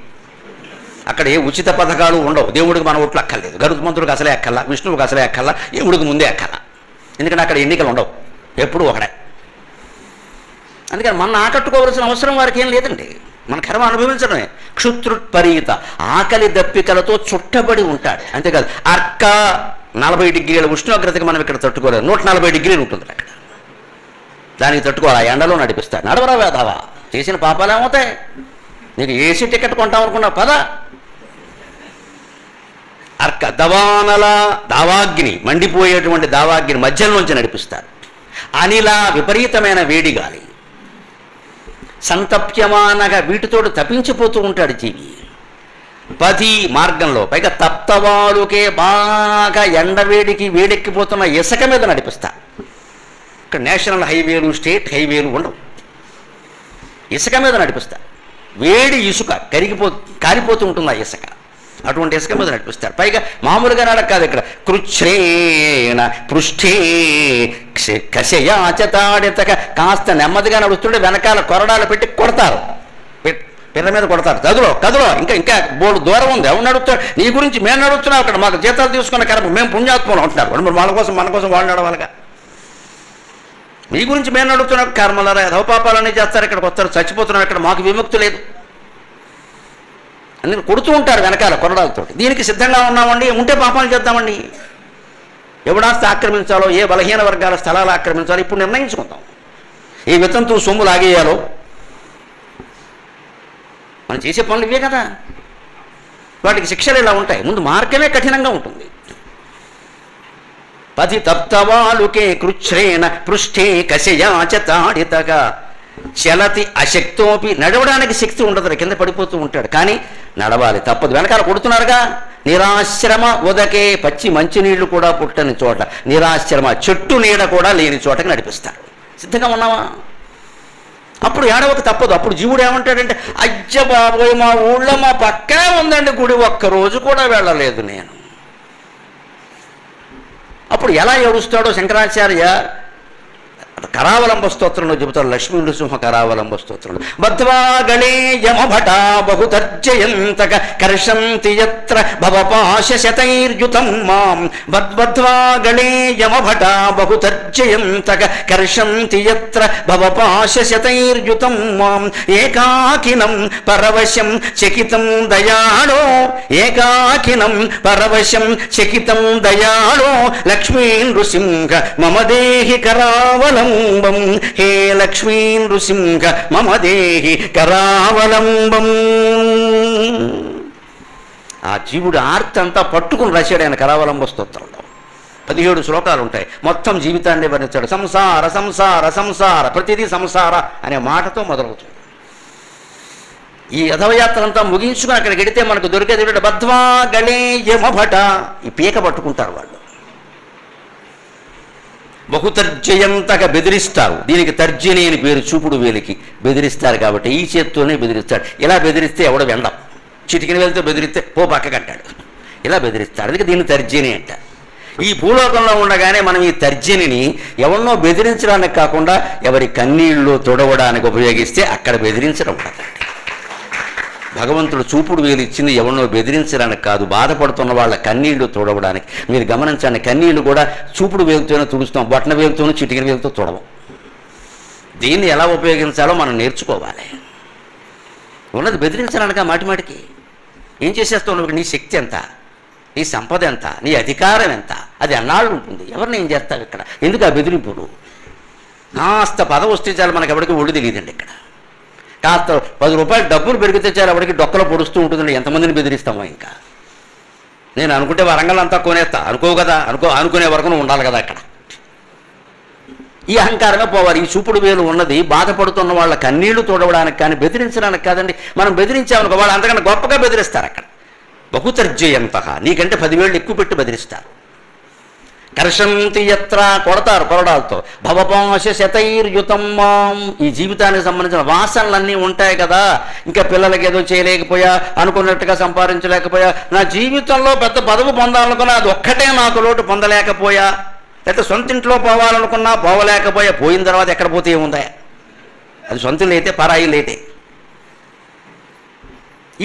అక్కడ ఏ ఉచిత పథకాలు ఉండవు. దేవుడికి మన ఓట్లు అక్కర్లేదు, గరుత్మంతుడికి అసలే అక్కల్లా, విష్ణువుకి అసలే అక్కల్లా, దేవుడికి ముందే అక్కల్లా. ఎందుకంటే అక్కడ ఎన్నికలు ఉండవు, ఎప్పుడూ ఒకడే. అందుకని మన ఆకట్టుకోవాల్సిన అవసరం వారికి ఏం లేదండి, మన కర్మ అనుభవించడమే. క్షుత్రుట్పరీత ఆకలి దప్పికలతో చుట్టబడి ఉంటాడు, అంతేకాదు. అర్క 40 డిగ్రీల ఉష్ణోగ్రతకి మనం ఇక్కడ తట్టుకోలేదు, 140 డిగ్రీలు ఉంటుంది అక్కడ, దానికి తట్టుకోవాలి. ఆ ఎండలో నడిపిస్తాడు. నడవరా వేదావా, చేసిన పాపాలు ఏమవుతాయి. నీకు ఏసీ టికెట్ కొంటామనుకున్నావు పద. అర్క దవానల దావాగ్ని, మండిపోయేటువంటి దావాగ్ని మధ్యలోంచి నడిపిస్తారు. అనిల విపరీతమైన వేడి గాలి, సంతప్యమానగా వీటితోటి తప్పించిపోతూ ఉంటాడు జీవి. పది మార్గంలో, పైగా తప్తవాలుకే బాగా ఎండవేడికి వేడెక్కిపోతున్న ఇసుక మీద నడిపిస్తా. ఇక్కడ నేషనల్ హైవేలు, స్టేట్ హైవేలు ఉండవు, ఇసుక మీద నడిపిస్తా. వేడి ఇసుక కారిపోతూ ఉంటుంది ఆ ఇసుక, అటువంటి ఇసుక మీద నడిపిస్తాడు. పైగా మామూలుగా నడక కాదు, ఇక్కడ కృచ్ఛ్రేణ పృష్ఠే కశయాచతాడితక, కాస్త నెమ్మదిగా నడుస్తుంటే వెనకాల కొరడాలు పెట్టి కొడతారు, పిల్ల మీద కొడతారు. కదులో ఇంకా బోర్డు దూరం ఉంది, ఎవరు నడుస్తాడు, నీ గురించి మేము నడుస్తున్నాం, అక్కడ మాకు జీతాలు తీసుకున్న కర్మ, మేము పుణ్యాత్మలు అంటున్నారు. మన కోసం వాళ్ళు నడవాలిగా. మీ గురించి మేము నడుస్తున్నాం, కర్మలరా యథోపాపాలన్నీ చేస్తారు, ఇక్కడికి వస్తారు, చచ్చిపోతున్నాం, ఇక్కడ మాకు విముక్తి లేదు. అందుకని కొడుతూ ఉంటారు వెనకాల కొరడాలతో. దీనికి సిద్ధంగా ఉన్నామండి, ఉంటే పాపాలు చేద్దామండి. ఎవడాస్తి ఆక్రమించాలో, ఏ బలహీన వర్గాల స్థలాలు ఆక్రమించాలో ఇప్పుడు నిర్ణయించుకుందాం. ఏ వితంతు సొమ్ము లాగేయాలో, మనం చేసే పనులు ఇవే కదా. వాటికి శిక్షలు ఇలా ఉంటాయి. ముందు మార్గమే కఠినంగా ఉంటుంది. పతి తప్తవాలుకే కృచ్ఛ్రేణ పృష్ఠే కశయాచ తాడితగా చలతి అశక్తోపి, నడవడానికి శక్తి ఉండదు, కింద పడిపోతూ ఉంటాడు, కానీ నడవాలి తప్పదు. వెనకాల కొడుతున్నారుగా. నిరాశ్రమ ఉదకే, పచ్చి మంచినీళ్లు కూడా పుట్టని చోట, నిరాశ్రమ చెట్టు నీడ కూడా లేని చోటకి నడిపిస్తాడు. సిద్ధంగా ఉన్నావా? అప్పుడు ఏడవక తప్పదు. అప్పుడు జీవుడు ఏమంటాడంటే, అజ్జ బాబోయ్, మా ఊళ్ళో మా పక్కనే ఉందండి గుడి, ఒక్కరోజు కూడా వెళ్ళలేదు నేను. అప్పుడు ఎలా ఏడుస్తాడో శంకరాచార్య కరావలంబ స్తోత్రంలో చెబుతారు. లక్ష్మీ నృసింహ కరావలంబ స్తోత్రంలో, బద్ధ్వా గళే యమభటా బహుతర్జయంతక కర్షంతి యత్ర భవపాశశతైర్యుతం మాం, బద్ధ్వా గళే యమభటా బహుతర్జయంతక కర్షంతి యత్ర భవపాశశతైర్యుతం మాం, ఏకాకినం పరవశం చకితం దయాళో, ఏకాకినం పరవశం చకితం దయాళో, లక్ష్మీ నృసింహ మమ దేహి కరావలం, హే లక్ష్మీ నృసింహ మమ దేహి కరావలంబం. ఆ జీవుడు ఆర్తి అంతా పట్టుకుని రాశాడు ఆయన కరావలంబ స్తోత్రంలో. 17 శ్లోకాలు ఉంటాయి. మొత్తం జీవితాన్ని వర్ణించాడు. సంసార సంసార సంసార, ప్రతిదీ సంసార అనే మాటతో మొదలవుతుంది. ఈ యథవయాత్ర అంతా ముగించుకుని అక్కడికి వెడితే మనకు దొరికేది బద్ధ్వా గళే యమభట, ఈ పీక పట్టుకుంటారు వాళ్ళు. బహుతర్జయంతగా బెదిరిస్తారు. దీనికి తర్జని అని పేరు, చూపుడు వేలికి బెదిరిస్తారు కాబట్టి ఈ చేత్తోనే బెదిరిస్తాడు. ఇలా బెదిరిస్తే ఎవడో వెండం, చిటికిన వేలితో బెదిరిస్తే పో పక్కకంటాడు, ఇలా బెదిరిస్తాడు. అందుకే దీన్ని తర్జని అంట. ఈ భూలోకంలో ఉండగానే మనం ఈ తర్జనిని ఎవరినో బెదిరించడానికి కాకుండా ఎవరి కన్నీళ్ళు తుడవడానికి ఉపయోగిస్తే అక్కడ బెదిరించడం ఉండదండి. భగవంతుడు చూపుడు వేలు ఇచ్చింది ఎవరినో బెదిరించడానికి కాదు, బాధపడుతున్న వాళ్ళ కన్నీళ్లు తుడవడానికి. మీరు గమనించండి, కన్నీళ్లు కూడా చూపుడు వేలుతోనే తుడుస్తాం, బొట్టన వేలుతోనూ చిటికిన వేలుతో తుడవం. దీన్ని ఎలా ఉపయోగించాలో మనం నేర్చుకోవాలి. ఉన్నది బెదిరించడానిక మాటిమాటికి ఏం చేసేస్తావు నువ్వు? నీ శక్తి ఎంత, నీ సంపద ఎంత, నీ అధికారం ఎంత, అది అన్నాళ్ళు ఉంటుంది. ఎవరిని ఏం చేస్తావు ఇక్కడ? ఎందుకు ఆ బెదిరింపులు? కాస్త పదవి వస్తే చాలు, మనకి ఎవరికి ఒళ్ళు తెలియదండి. ఇక్కడ కాస్త 10 రూపాయలు డబ్బులు పెరిగితే చాలు ఎవరికి డొక్కలో పొడుస్తూ ఉంటుందండి. ఎంతమందిని బెదిరిస్తామో. ఇంకా నేను అనుకుంటే వరంగల్ అంతా కొనేస్తా అనుకోవు కదా, అనుకునే వరకు ఉండాలి కదా అక్కడ. ఈ అహంకారమే పోవాలి. ఈ చూపుడు వేలు ఉన్నది బాధపడుతున్న వాళ్ళ కన్నీళ్లు తోడవడానికి కానీ బెదిరించడానికి కాదండి. మనం బెదిరించామనుకో వాళ్ళు అంతకన్నా గొప్పగా బెదిరిస్తారు. అక్కడ బహుతర్జయంత, నీకంటే 10 వేళ్ళు ఎక్కువ పెట్టి బెదిరిస్తారు. కర్షంతి యత్ర, కొడతారు కొరడాలతో. భవపాశ శతైర్యుతం మాం, ఈ జీవితానికి సంబంధించిన వాసనలన్నీ ఉంటాయి కదా. ఇంకా పిల్లలకి ఏదో చేయలేకపోయా, అనుకున్నట్టుగా సంపాదించలేకపోయా, నా జీవితంలో పెద్ద పదవి పొందాలనుకున్నా అది ఒక్కటే నాకు లోటు, పొందలేకపోయా. లేకపోతే సొంత ఇంట్లో పోవాలనుకున్నా పోవలేకపోయా. పోయిన తర్వాత ఎక్కడ పోతే ఏముందా? అది సొంత లేతే పరాయి లేటే.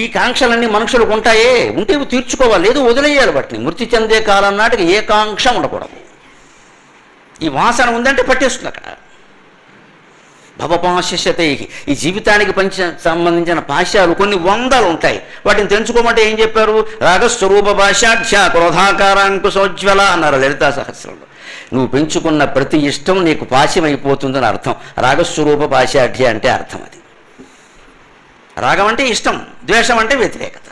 ఈ కాంక్షలన్నీ మనుషులకు ఉంటాయే, ఉంటే తీర్చుకోవాలి, లేదు వదిలేయాలి వాటిని. మృతి చెందే కాలం నాటికి ఏ కాంక్ష ఉండకూడదు. ఈ వాసన ఉందంటే పట్టేస్తుంది అక్కడ. భవపాశశతై, ఈ జీవితానికి సంబంధించిన పాశాలు కొన్ని 100 ఉంటాయి. వాటిని తెంచుకోమంటే ఏం చెప్పారు? రాగస్వరూప భాషాఢ్య క్రోధాకారాంకుశోజ్వల అన్నారు లలితా సహస్రంలో. నువ్వు పెంచుకున్న ప్రతి ఇష్టం నీకు పాశ్యమైపోతుందని అర్థం. రాగస్వరూప భాషాఢ్య అంటే అర్థం అది. రాగం అంటే ఇష్టం, ద్వేషం అంటే వ్యతిరేకత.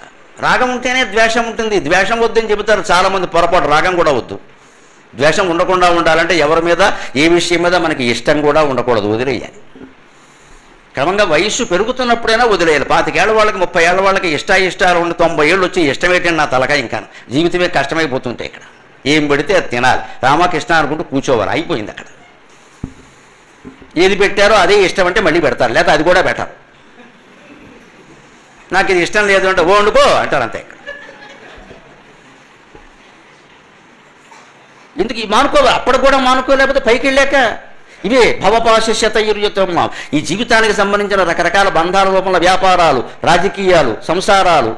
రాగం ఉంటేనే ద్వేషం ఉంటుంది. ద్వేషం వద్దని చెబుతారు చాలామంది, పొరపాటు. రాగం కూడా వద్దు. ద్వేషం ఉండకుండా ఉండాలంటే ఎవరి మీద, ఏ విషయం మీద మనకి ఇష్టం కూడా ఉండకూడదు, వదిలేయాలి. క్రమంగా వయస్సు పెరుగుతున్నప్పుడైనా వదిలేయాలి. 25 ఏళ్ళ వాళ్ళకి, 30 ఏళ్ళ వాళ్ళకి ఇష్టాలు ఉండి 90 ఏళ్ళు వచ్చి ఇష్టం ఏంటంటే నా తలక ఇంకా జీవితమే కష్టమైపోతుంటాయి. ఇక్కడ ఏం పెడితే అది తినాలి, రామకృష్ణ అనుకుంటూ కూర్చోవాలి, అయిపోయింది అక్కడ. ఏది పెట్టారో అదే ఇష్టం అంటే మళ్ళీ పెడతారు, లేకపోతే అది కూడా పెట్టారు. నాకు ఇది ఇష్టం లేదు అంటే ఓ వండుకో అంటారు, అంతే. ఎందుకు ఈ మానుకోవాలి? అప్పుడు కూడా మానుకోలేకపోతే పైకి వెళ్ళాక ఇవే భవపాశశతైర్యుతం. ఈ జీవితానికి సంబంధించిన రకరకాల బంధాల రూపంలో వ్యాపారాలు, రాజకీయాలు, సంసారాలు,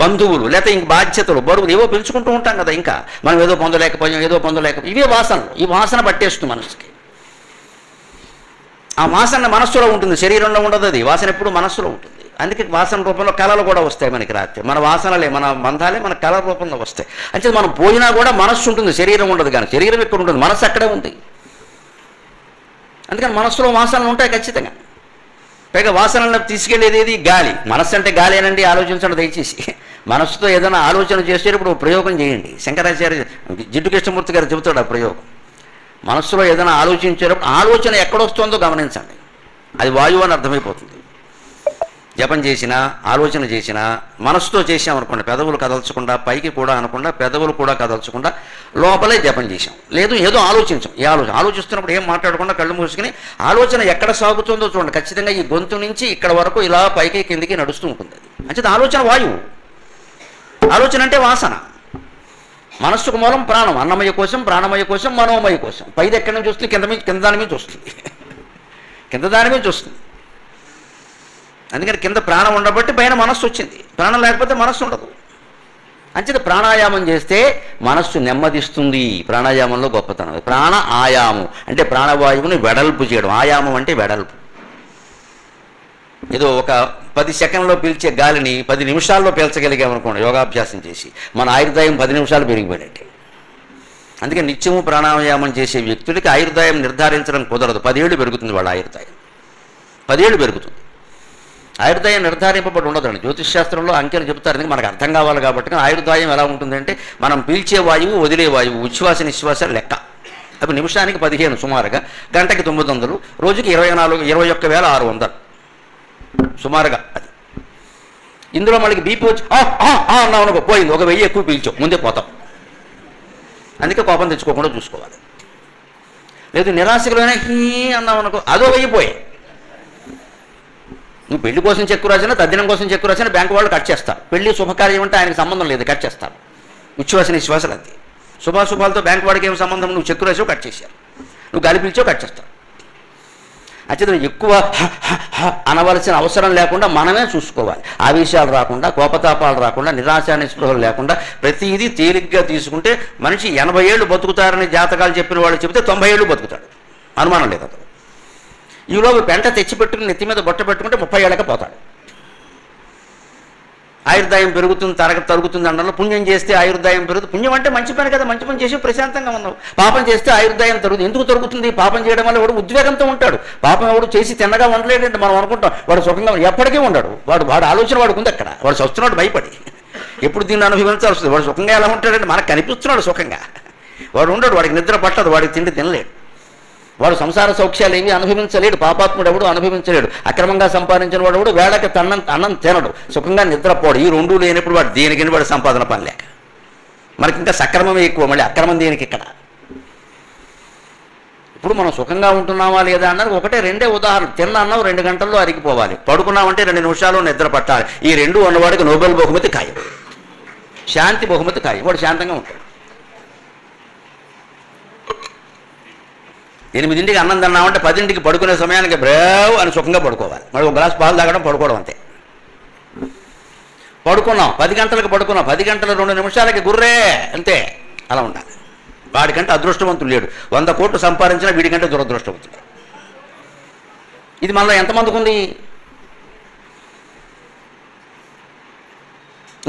బంధువులు, లేకపోతే ఇంక బాధ్యతలు, బరువులు ఏవో పెంచుకుంటూ ఉంటాం కదా. ఇంకా మనం ఏదో పొందలేకపోయాం, ఇవే వాసనలు. ఈ వాసన పట్టేస్తుంది మనసుకి. ఆ వాసన మనస్సులో ఉంటుంది, శరీరంలో ఉండదు. అది వాసన ఎప్పుడు మనస్సులో ఉంటుంది. అందుకే వాసన రూపంలో కళలు కూడా వస్తాయి మనకి. రాత్రి మన వాసనలే, మన బంధాలే మన కళ రూపంలో వస్తాయి. అంటే మనం పోయినా కూడా మనస్సు ఉంటుంది, శరీరం ఉండదు. కానీ శరీరం ఎక్కడ ఉంటుంది, మనస్సు అక్కడే ఉంది. అందుకని మనస్సులో వాసనలు ఉంటాయి ఖచ్చితంగా. పైగా వాసనలను తీసుకెళ్లేది ఏది? గాలి. మనస్సు అంటే గాలి అనండి, ఆలోచించండి దయచేసి. మనస్సుతో ఏదైనా ఆలోచన చేసేటప్పుడు ప్రయోగం చేయండి. శంకరాచార్య జిడ్డు కృష్ణమూర్తి గారు చెబుతాడు ఆ ప్రయోగం. మనస్సులో ఏదైనా ఆలోచించేటప్పుడు ఆలోచన ఎక్కడొస్తుందో గమనించండి. అది వాయువు అని అర్థమైపోతుంది. జపం చేసినా ఆలోచన చేసినా మనసుతో చేసామనుకోండి, పెదవులు కదల్చకుండా, పైకి కూడా అనకుండా, పెదవులు కూడా కదల్చకుండా లోపలే జపం చేసాం. లేదు ఏదో ఆలోచించాం, ఏ ఆలోచిస్తున్నప్పుడు ఏం మాట్లాడకుండా కళ్ళు మూసుకుని ఆలోచన ఎక్కడ సాగుతుందో చూడండి. ఖచ్చితంగా ఈ గొంతు నుంచి ఇక్కడ వరకు ఇలా పైకి కిందికి నడుస్తూ ఉంటుంది. అంచేది ఆలోచన వాయువు. ఆలోచన అంటే వాసన. మనస్సుకు మూలం ప్రాణం, అన్నమయ కోసం, ప్రాణమయ కోసం, మనోమయ కోసం. పైది ఎక్కడి నుంచి వస్తుంది? కింద దాని మీద వస్తుంది. కింద దాని మీద వస్తుంది. అందుకని కింద ప్రాణం ఉండబట్టి పైన మనస్సు వచ్చింది. ప్రాణం లేకపోతే మనస్సు ఉండదు. అంచేత ప్రాణాయామం చేస్తే మనస్సు నెమ్మదిస్తుంది. ప్రాణాయామంలో గొప్పతనం ప్రాణ ఆయామం అంటే ప్రాణవాయువుని వెడల్పు చేయడం. ఆయామం అంటే వెడల్పు. ఏదో ఒక 10 సెకండ్లో పీల్చే గాలిని 10 నిమిషాల్లో పీల్చగలిగామనుకోండి యోగాభ్యాసం చేసి, మన ఆయుర్దాయం 10 నిమిషాలు పెరిగిపోయినట్టే. అందుకే నిత్యము ప్రాణాయామం చేసే వ్యక్తులకి ఆయుర్దాయం నిర్ధారించడం కుదరదు. 10 ఏళ్ళు పెరుగుతుంది వాళ్ళ ఆయుర్దాయం. 10 ఏళ్ళు పెరుగుతుంది. ఆయుర్దాయం నిర్ధారింపబడి ఉండదండి. జ్యోతిష్ శాస్త్రంలో అంకెలు చెబుతారు. ఎందుకంటే మనకు అర్థం కావాలి కాబట్టి. ఆయుర్దాయం ఎలా ఉంటుందంటే మనం పీల్చే వాయువు, వదిలే వాయువు, ఉచ్ఛ్వాస నిశ్వాస లెక్క. అవి నిమిషానికి 15 సుమారుగా, గంటకి 900, రోజుకి 21,600 సుమారుగా. అది ఇందులో మనకి బీపీ వచ్చి అన్నావు అనుకో, పోయింది. 1000 ఎక్కువ పీల్చావు, ముందే పోతాం. అందుకే కోపం తెచ్చుకోకుండా చూసుకోవాలి. లేదు నిరాశకులైనా హీ అన్నావు అనుకో, అదో 1000 పోయాయి. నువ్వు పెళ్లి కోసం చెక్కు రాసినా, తద్దినం కోసం చెక్కు రాసినా బ్యాంకు వాళ్ళు కట్ చేస్తారు. పెళ్లి శుభకార్యం అంటే ఆయనకు సంబంధం లేదు, కట్ చేస్తారు. ఉచ్ఛ్వాస నిశ్వాసాలు అంతే. శుభాశుభాలతో బ్యాంకు వాడికి ఏం సంబంధం? నువ్వు చెక్కు రాసావు, కట్ చేశారు. నువ్వు గాలి పీల్చావు, కట్ చేస్తారు. అయితే ఎక్కువ అనవలసిన అవసరం లేకుండా మనమే చూసుకోవాలి. ఆవేశాలు రాకుండా, కోపతాపాలు రాకుండా, నిరాశ నిస్పృహలు లేకుండా ప్రతిదీ తేలిగ్గా తీసుకుంటే మనిషి 80 ఏళ్ళు బతుకుతారని జాతకాలు చెప్పిన వాళ్ళు చెబితే 90 ఏళ్ళు బతుకుతాడు. అనుమానం లేదు. అతను ఈలోపు పెంట తెచ్చిపెట్టుకుని నెత్తి మీద బొట్ట పెట్టుకుంటే 30 ఏళ్ళకి పోతాడు. ఆయుర్దాయం పెరుగుతుంది, తరుగుతుంది అనడంలో పుణ్యం చేస్తే ఆయుర్దాయం పెరుగుతుంది. పుణ్యం అంటే మంచి పని కదా, మంచి పని చేసి ప్రశాంతంగా ఉన్నావు. పాపం చేస్తే ఆయుర్దాయం తరుగుతుంది. ఎందుకు తరుగుతుంది? పాపం చేయడం వల్ల వాడు ఉద్వేగంతో ఉంటాడు. పాపం ఎవడు చేసి తిన్నగా ఉండలేడంటే మనం అనుకుంటాం. వాడు సుఖంగా ఎప్పటికీ ఉండడు. వాడు ఆలోచన వాడికి ఉంది అక్కడ. వాడు చస్తున్నాడు భయపడి. ఎప్పుడు దీన్ని అనుభవించాల్సి వస్తుంది. వాడు సుఖంగా ఎలా ఉంటాడంటే మనకు కనిపిస్తున్నాడు సుఖంగా. వాడు ఉండడు, వాడికి నిద్ర పట్టదు, వాడికి తిండి తినలేడు, వాడు సంసార సౌఖ్యాలు ఏమీ అనుభవించలేడు. పాపాత్ముడు ఎవడు అనుభవించలేడు. అక్రమంగా సంపాదించిన వాడు ఎవడు వేళకి అన్నం తినడు, సుఖంగా నిద్రపోడు. ఈ రెండూ లేనప్పుడు వాడు దేనికని వాడు సంపాదన పని లేక. మనకి ఇంకా సక్రమమే ఎక్కువ, మళ్ళీ అక్రమం దేనికి ఇక్కడ. ఇప్పుడు మనం సుఖంగా ఉంటున్నామా లేదా అన్నారు ఒకటే, 2 ఉదాహరణ. తిన్న అన్నం 2 గంటల్లో అరిగిపోవాలి, పడుకున్నామంటే 2 నిమిషాల్లో నిద్ర పట్టాలి. ఈ 2 ఉన్నవాడికి నోబెల్ బహుమతి ఖాయం, శాంతి బహుమతి ఖాయం. వాడు శాంతంగా ఉంటాడు. 8ంటికి అన్నం తిన్నామంటే 10ంటికి పడుకునే సమయానికి బ్రేవ్ అని సుఖంగా పడుకోవాలి. మరి ఒక గ్లాస్ పాలు తాగడం, పడుకోవడం అంతే. పడుకున్నాం 10 గంటలకు పడుకున్నాం, 10 గంటల 2 నిమిషాలకి గుర్రే అంతే. అలా ఉండాలి. వాడికంటే అదృష్టవంతుడు లేడు. 100 కోట్లు సంపాదించినా వీడికంటే దురదృష్టవంతుడు. ఇది మనలో ఎంతమందికి ఉంది?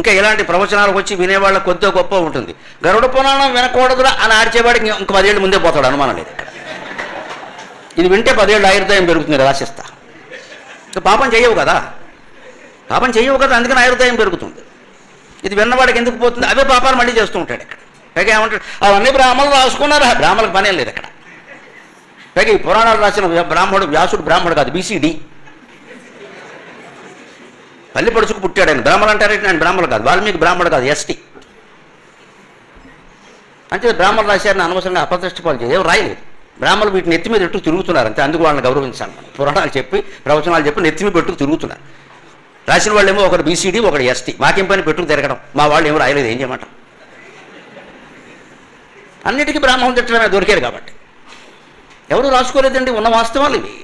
ఇంకా ఇలాంటి ప్రవచనాలకు వచ్చి వినేవాళ్ళ కొద్దిగా గొప్ప ఉంటుంది. గరుడ పురాణం వినకూడదురా అని ఆడిచేవాడికి ఇంక 10 ఏళ్ళు ముందే పోతాడు, అనుమానం లేదు. ఇది వింటే 10 ఏళ్ళు ఆయుర్దాయం పెరుగుతుంది, రాసిస్తా. పాపం చేయవు కదా, అందుకని ఆయుర్దాయం పెరుగుతుంది. ఇది విన్నవాడికి ఎందుకు పోతుంది? అవే పాపాలు మళ్ళీ చేస్తూ ఉంటాడు ఇక్కడ. పైగా ఏమంటాడు, అవన్నీ బ్రాహ్మణులు రాసుకున్నారా? బ్రాహ్మణులకు పనేం లేదు అక్కడ. పైగా ఈ పురాణాలు రాసిన వ్యాసుడు బ్రాహ్మణుడు కాదు, BCD. పల్లి పడుచుకు పుట్టాడు ఆయన. బ్రాహ్మణులు అంటారేంటి? నేను బ్రాహ్మణులు కాదు. వాల్మీకి బ్రాహ్మణుడు కాదు, ST. అంటే బ్రాహ్మణులు రాశారని అనవసరంగా అపదృష్టి పాలు చేయవు, రాయలేదు. బ్రాహ్మణులు వీటిని నెత్తి మీద పెట్టుకు తిరుగుతున్నారు అంతే. అందుకు వాళ్ళని గౌరవించాలి. పురాణాలు చెప్పి ప్రవచనాలు చెప్పి నెత్తి మీద పెట్టుకు తిరుగుతున్నారు. రాసిన వాళ్ళు ఏమో ఒకటి BCD, ఒకటి ST. మాకేం పని పెట్టుకు తిరగడం? మా వాళ్ళు ఏమో రాయలేదు, ఏం చేయమంటాం? అన్నిటికీ బ్రాహ్మణులు తిట్టడమే దొరికారు కాబట్టి. ఎవరు రాసుకోలేదండి, ఉన్న వాస్తవాలు ఇవి.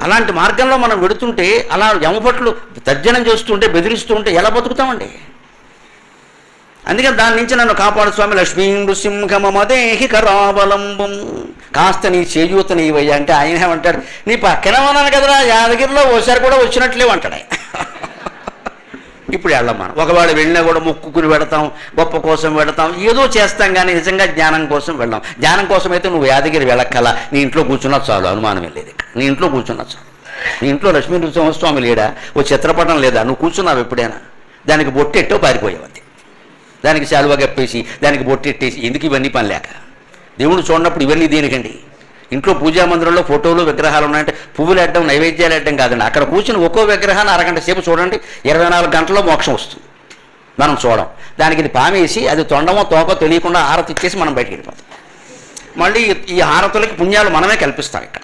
అలాంటి మార్గంలో మనం వెడుతుంటే, అలా యమపట్లు తర్జనం చేస్తుంటే, బెదిరిస్తూ ఉంటే ఎలా బతుకుతామండి? అందుకని దాని నుంచి నన్ను కాపాడు స్వామి. లక్ష్మీ నృసింహమదేహి కరావలంబం, కాస్త నీ చేయూత నీవయ్యా అంటే ఆయన ఏమంటాడు, నీ పక్కనే ఉన్నాను కదరా, యాదగిరిలో ఓసారి కూడా వచ్చినట్లేవు అంటాడు. ఇప్పుడు వెళ్ళం మనం. ఒకవేళ వెళ్ళినా కూడా మొక్కుకుని పెడతాం, గొప్ప కోసం పెడతాం, ఏదో చేస్తాం, కానీ నిజంగా జ్ఞానం కోసం వెళ్ళాం. జ్ఞానం కోసం అయితే నువ్వు యాదగిరి వెళ్ళక్కల, నీ ఇంట్లో కూర్చున్నా చాలు, అనుమానం లేదు. నీ ఇంట్లో కూర్చున్నా చాలు. నీ ఇంట్లో లక్ష్మీ నృసింహస్వామి లేడా? ఓ చిత్రపటం లేదా? నువ్వు కూర్చున్నావు ఎప్పుడైనా? దానికి బొట్టెట్టో పారిపోయావు అంతే. దానికి శాలువా కప్పేసి, దానికి బొట్టెట్టేసి, ఎందుకు ఇవన్నీ పని లేక? దేవుడు చూడనప్పుడు ఇవన్నీ దేనికండి? ఇంట్లో పూజా మందిరంలో ఫోటోలు విగ్రహాలు ఉన్నాయంటే పువ్వులు వేయడం నైవేద్యాలు వేయడం కాదండి. అక్కడ కూర్చుని ఒక్కో విగ్రహాన్ని అరగంట సేపు చూడండి, 24 గంటల్లో మోక్షం వస్తుంది. మనం చూడం. దానికి ఇది పామేసి అది తొండమో తోకో తెలియకుండా హారతి ఇచ్చేసి మనం బయటికి వెళ్ళిపోతాం. మళ్ళీ ఈ హారతులకి పుణ్యాలు మనమే కల్పిస్తాం. ఇక్కడ